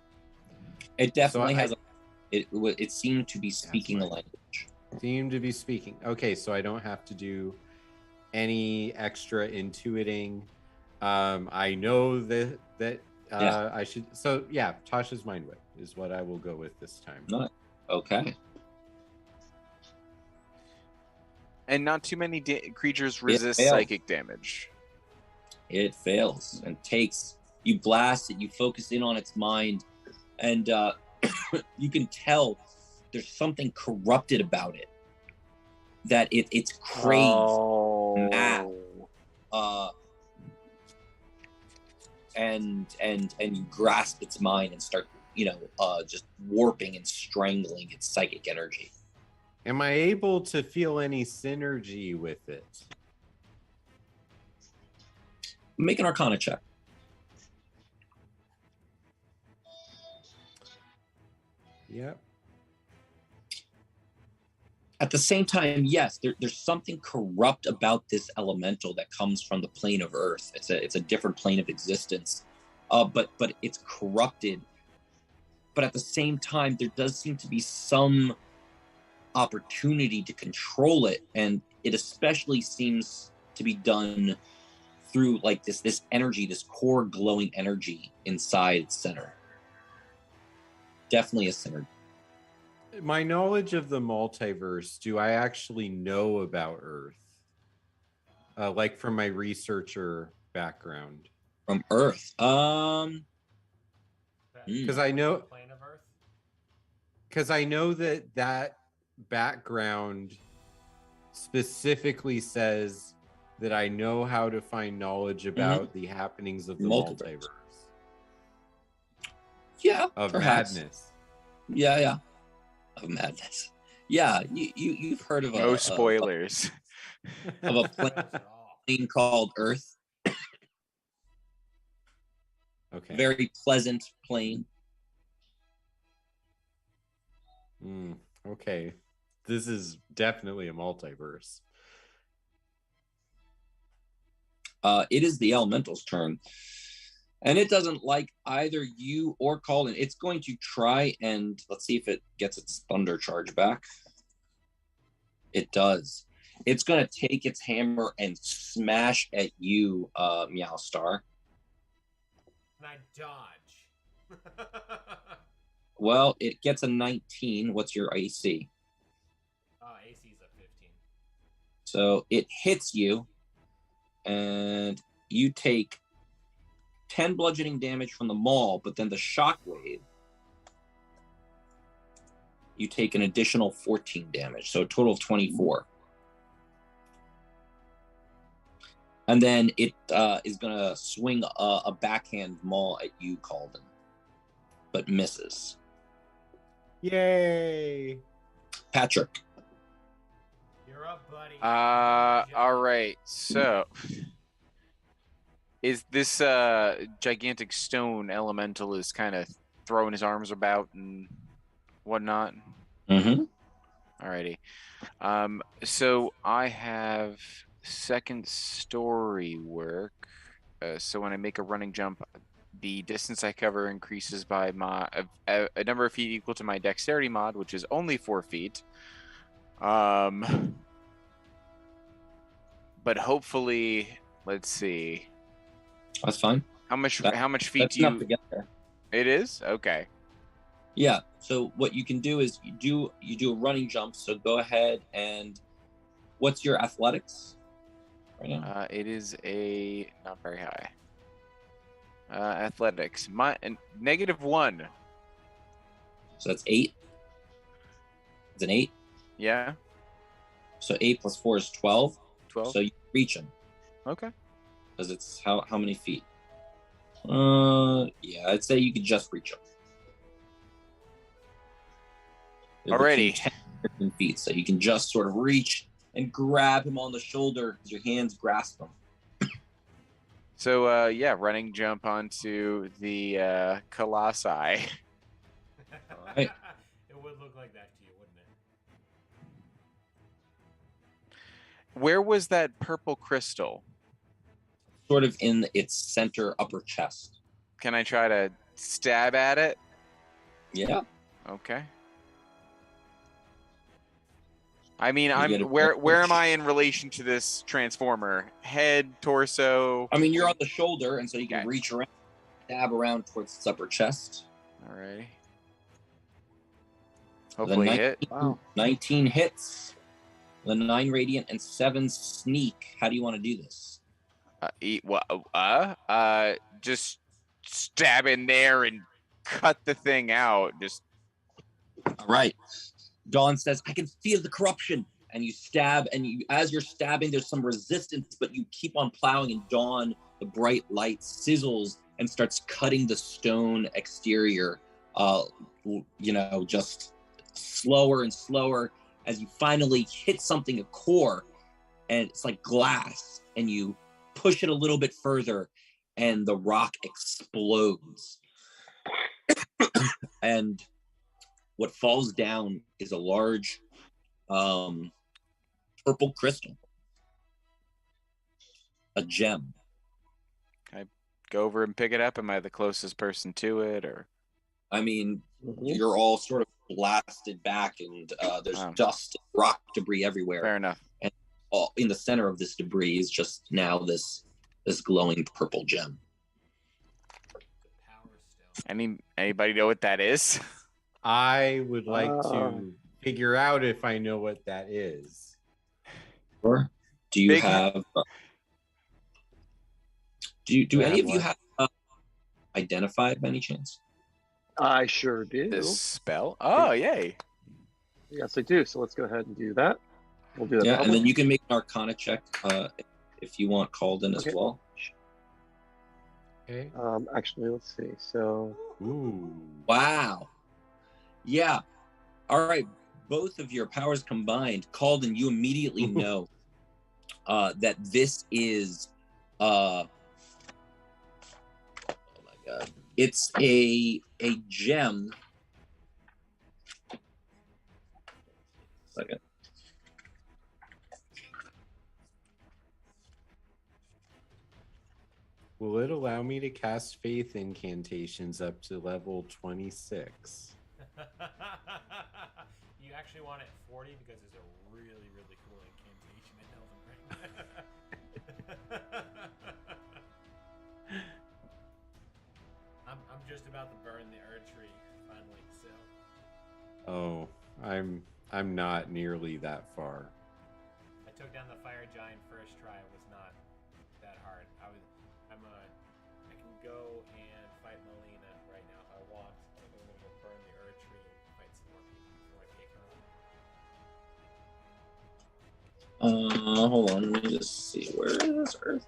Speaker 5: It definitely has. It seemed to be speaking a language.
Speaker 4: Seem to be speaking. Okay, so I don't have to do any extra intuiting. I know that I should. So yeah, Tasha's Mind Whip is what I will go with this time.
Speaker 5: Not okay.
Speaker 2: And not too many creatures resist psychic damage.
Speaker 5: It fails and takes. You blast it. You focus in on its mind, and you can tell there's something corrupted about it. That it's crazed, mad, and you grasp its mind and start, just warping and strangling its psychic energy.
Speaker 4: Am I able to feel any synergy with it?
Speaker 5: Make an Arcana check.
Speaker 4: Yep.
Speaker 5: At the same time, yes, there's something corrupt about this elemental that comes from the plane of Earth. It's a different plane of existence, but it's corrupted. But at the same time, there does seem to be some opportunity to control it, and it especially seems to be done through like this energy, this core glowing energy inside its center. Definitely a synergy.
Speaker 4: My knowledge of the multiverse, do I actually know about Earth? Like from my researcher background.
Speaker 5: From Earth.
Speaker 4: Because I know
Speaker 1: Plane of Earth.
Speaker 4: Because I know that background specifically says that I know how to find knowledge about the happenings of the multiverse.
Speaker 5: Yeah,
Speaker 4: of
Speaker 5: perhaps.
Speaker 4: madness.
Speaker 5: Yeah. Of madness. Yeah, you've heard of
Speaker 2: No spoilers.
Speaker 5: Of a plane called Earth.
Speaker 4: Okay.
Speaker 5: Very pleasant plane.
Speaker 4: Okay. This is definitely a multiverse.
Speaker 5: It is the elemental's turn. And it doesn't like either you or Calden. It's going to try and let's see if it gets its thunder charge back. It does. It's going to take its hammer and smash at you, Meowstar.
Speaker 1: And I dodge.
Speaker 5: Well, it gets a 19. What's your AC?
Speaker 1: AC's a 15.
Speaker 5: So it hits you, and you take 10 bludgeoning damage from the maul, but then the shockwave, you take an additional 14 damage, so a total of 24. And then it is going to swing a backhand maul at you, Calden, but misses.
Speaker 4: Yay!
Speaker 5: Patrick.
Speaker 1: You're up, buddy.
Speaker 2: All right. So, is this gigantic stone elemental is kind of throwing his arms about and whatnot?
Speaker 5: Mm-hmm.
Speaker 2: Alrighty. So I have second story work. So when I make a running jump, the distance I cover increases by a number of feet equal to my dexterity mod, which is only 4 feet. But hopefully, let's see.
Speaker 5: That's fine.
Speaker 2: How much feet
Speaker 5: That's
Speaker 2: do you?
Speaker 5: enough to get there.
Speaker 2: It is okay.
Speaker 5: Yeah. So what you can do is you do a running jump. So go ahead and what's your athletics right now?
Speaker 2: It is a not very high. Athletics, -1.
Speaker 5: So that's 8. It's an 8.
Speaker 2: Yeah,
Speaker 5: So 8 plus 4 is 12.
Speaker 2: 12.
Speaker 5: So you reach him
Speaker 2: Okay.
Speaker 5: because it's how many feet? Yeah, I'd say you could just reach him. They're between
Speaker 2: Alrighty.
Speaker 5: 10 and 15 feet, so you can just sort of reach and grab him on the shoulder because your hands grasp him.
Speaker 2: So yeah, running jump onto the colossi.
Speaker 5: Right.
Speaker 1: It would look like that to you, wouldn't it?
Speaker 2: Where was that purple crystal?
Speaker 5: Sort of in its center upper chest.
Speaker 2: Can I try to stab at it?
Speaker 5: Yeah.
Speaker 2: Okay. I mean,
Speaker 5: get it.
Speaker 2: where am I in relation to this transformer? Head, torso.
Speaker 5: I mean, you're on the shoulder, and so you can
Speaker 2: Okay.
Speaker 5: reach around, stab around towards its upper chest.
Speaker 2: Alrighty. Hopefully hit.
Speaker 3: Wow.
Speaker 5: 19 hits. The 9 radiant and 7 sneak. How do you want to do this?
Speaker 2: Just stab in there and cut the thing out. Just
Speaker 5: All right. Dawn says, I can feel the corruption. And you stab, and as you're stabbing, there's some resistance, but you keep on plowing, and Dawn, the bright light, sizzles and starts cutting the stone exterior, just slower and slower as you finally hit something, a core, and it's like glass, and you push it a little bit further, and the rock explodes. And what falls down is a large purple crystal, a gem.
Speaker 2: Can I go over and pick it up? Am I the closest person to it, or?
Speaker 5: I mean,
Speaker 3: Mhm.
Speaker 5: you're all sort of blasted back, and there's
Speaker 2: Wow.
Speaker 5: dust, rock debris everywhere.
Speaker 2: Fair enough.
Speaker 5: All in the center of this debris is just now this glowing purple gem.
Speaker 1: The power stone.
Speaker 2: Anybody know what that is?
Speaker 4: I would like
Speaker 3: Ah.
Speaker 4: to figure out if I know what that is.
Speaker 5: Or do you
Speaker 2: Big-
Speaker 5: have? Do any of you
Speaker 3: what?
Speaker 5: have identified by any chance?
Speaker 3: I sure do.
Speaker 2: This spell? Oh, yay!
Speaker 3: Yes, I do. So let's go ahead and do that. We'll do that.
Speaker 5: Yeah,
Speaker 3: now.
Speaker 5: and then you can make an Arcana check if you want called in as
Speaker 3: Okay.
Speaker 5: well.
Speaker 4: Okay.
Speaker 3: Actually, let's see. So
Speaker 4: Ooh.
Speaker 5: Wow. Yeah. All right. Both of your powers combined, called, and you immediately know that this is oh my god. It's a gem. Second.
Speaker 4: Will it allow me to cast faith incantations up to level 26?
Speaker 1: You actually want it 40 because it's a really, really cool incantation in Elven Ring. I'm just about to burn the Erd tree finally, so
Speaker 4: Oh, I'm not nearly that far.
Speaker 1: I took down the fire giant first try. It was not that hard. I can go and fight Melina right now if I want. I'm gonna go burn the Erd tree and fight some more people before I take her on.
Speaker 5: Hold on, let me just see where is Earth.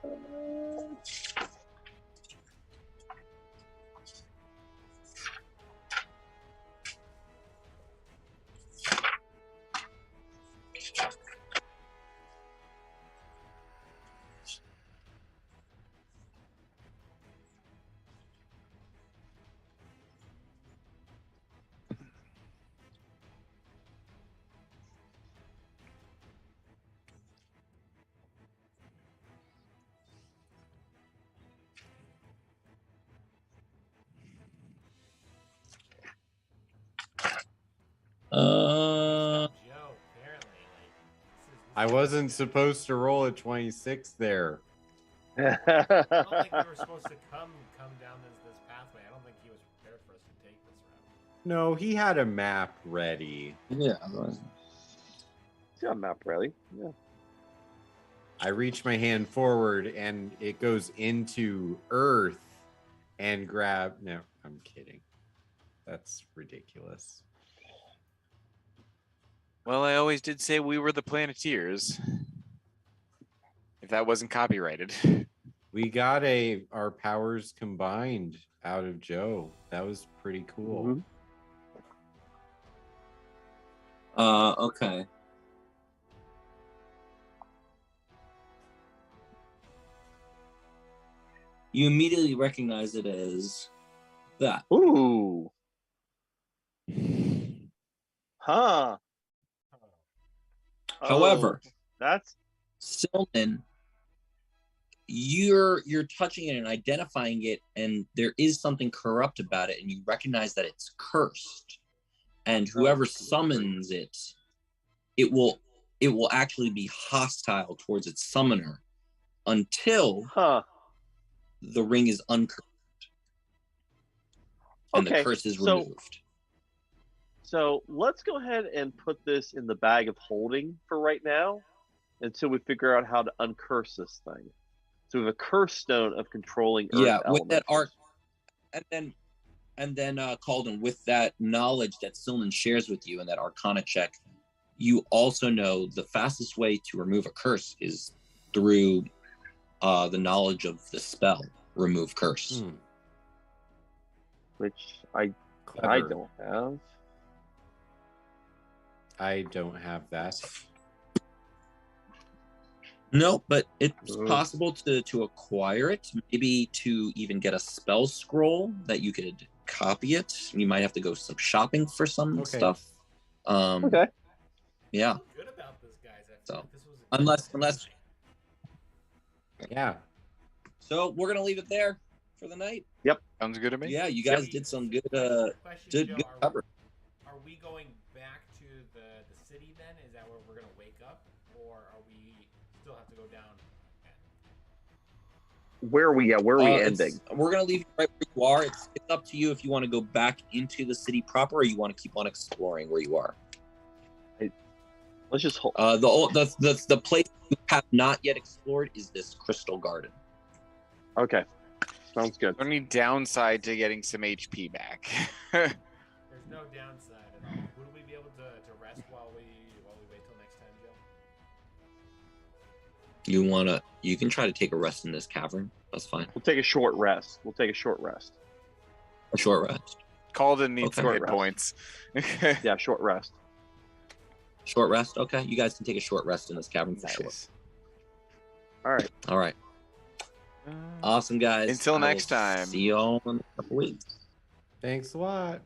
Speaker 1: Joe, apparently.
Speaker 4: I wasn't supposed to roll a 26 there.
Speaker 1: I don't think we were supposed to come down this pathway. I don't think he was prepared for us to take this route.
Speaker 4: No, he had a map ready.
Speaker 5: Yeah.
Speaker 3: Yeah, map ready. Yeah.
Speaker 4: I reach my hand forward and it goes into Earth and grab. No, I'm kidding. That's ridiculous.
Speaker 2: Well, I always did say we were the Planeteers. If that wasn't copyrighted.
Speaker 4: We got our powers combined out of Joe. That was pretty cool.
Speaker 5: Okay. You immediately recognize it as that.
Speaker 3: Ooh. Huh.
Speaker 5: However,
Speaker 3: that's
Speaker 5: Silman, you're touching it and identifying it, and there is something corrupt about it, and you recognize that it's cursed. And whoever summons it, it will actually be hostile towards its summoner until the ring is uncursed and the curse is removed.
Speaker 3: So let's go ahead and put this in the bag of holding for right now until we figure out how to uncurse this thing. So we have a curse stone of controlling earth
Speaker 5: with that art, and then Calden, with that knowledge that Silman shares with you and that Arcana check, you also know the fastest way to remove a curse is through the knowledge of the spell Remove Curse.
Speaker 3: Which I
Speaker 4: Clever.
Speaker 3: don't have.
Speaker 4: I don't have that.
Speaker 5: No, but it's possible to acquire it, maybe to even get a spell scroll that you could copy it. You might have to go some shopping for some stuff.
Speaker 3: Okay.
Speaker 5: Yeah.
Speaker 1: I'm good about this, guys.
Speaker 5: So,
Speaker 1: this was a
Speaker 5: unless
Speaker 4: Yeah.
Speaker 5: So we're gonna leave it there for the night.
Speaker 3: Yep.
Speaker 2: Sounds good to me.
Speaker 5: Yeah, you guys did some good
Speaker 1: Question,
Speaker 5: good
Speaker 1: Joe,
Speaker 5: cover.
Speaker 1: Are we going back to the city then? Is that where we're gonna wake up, or are we still have to go down?
Speaker 3: Where are we ending?
Speaker 5: We're gonna leave you right where you are. It's up to you if you want to go back into the city proper, or you want to keep on exploring where you are.
Speaker 3: Let's just hold.
Speaker 5: The place you have not yet explored is this Crystal Garden.
Speaker 3: Okay, sounds good.
Speaker 2: Only downside to getting some HP back.
Speaker 1: There's no downside at all. Would we be able to rest while we wait till next time, Joe?
Speaker 5: You can try to take a rest in this cavern. That's fine.
Speaker 3: We'll take a short rest.
Speaker 5: A short rest.
Speaker 2: Calden needs some
Speaker 3: Short
Speaker 2: hit
Speaker 3: rest.
Speaker 2: points.
Speaker 3: Yeah, short rest.
Speaker 5: Short rest. Okay, you guys can take a short rest in this cavern for sure.
Speaker 2: Nice.
Speaker 3: All right.
Speaker 5: Awesome, guys.
Speaker 2: Until
Speaker 5: I
Speaker 2: next
Speaker 5: will
Speaker 2: time.
Speaker 5: See you all in a couple weeks.
Speaker 4: Thanks a lot.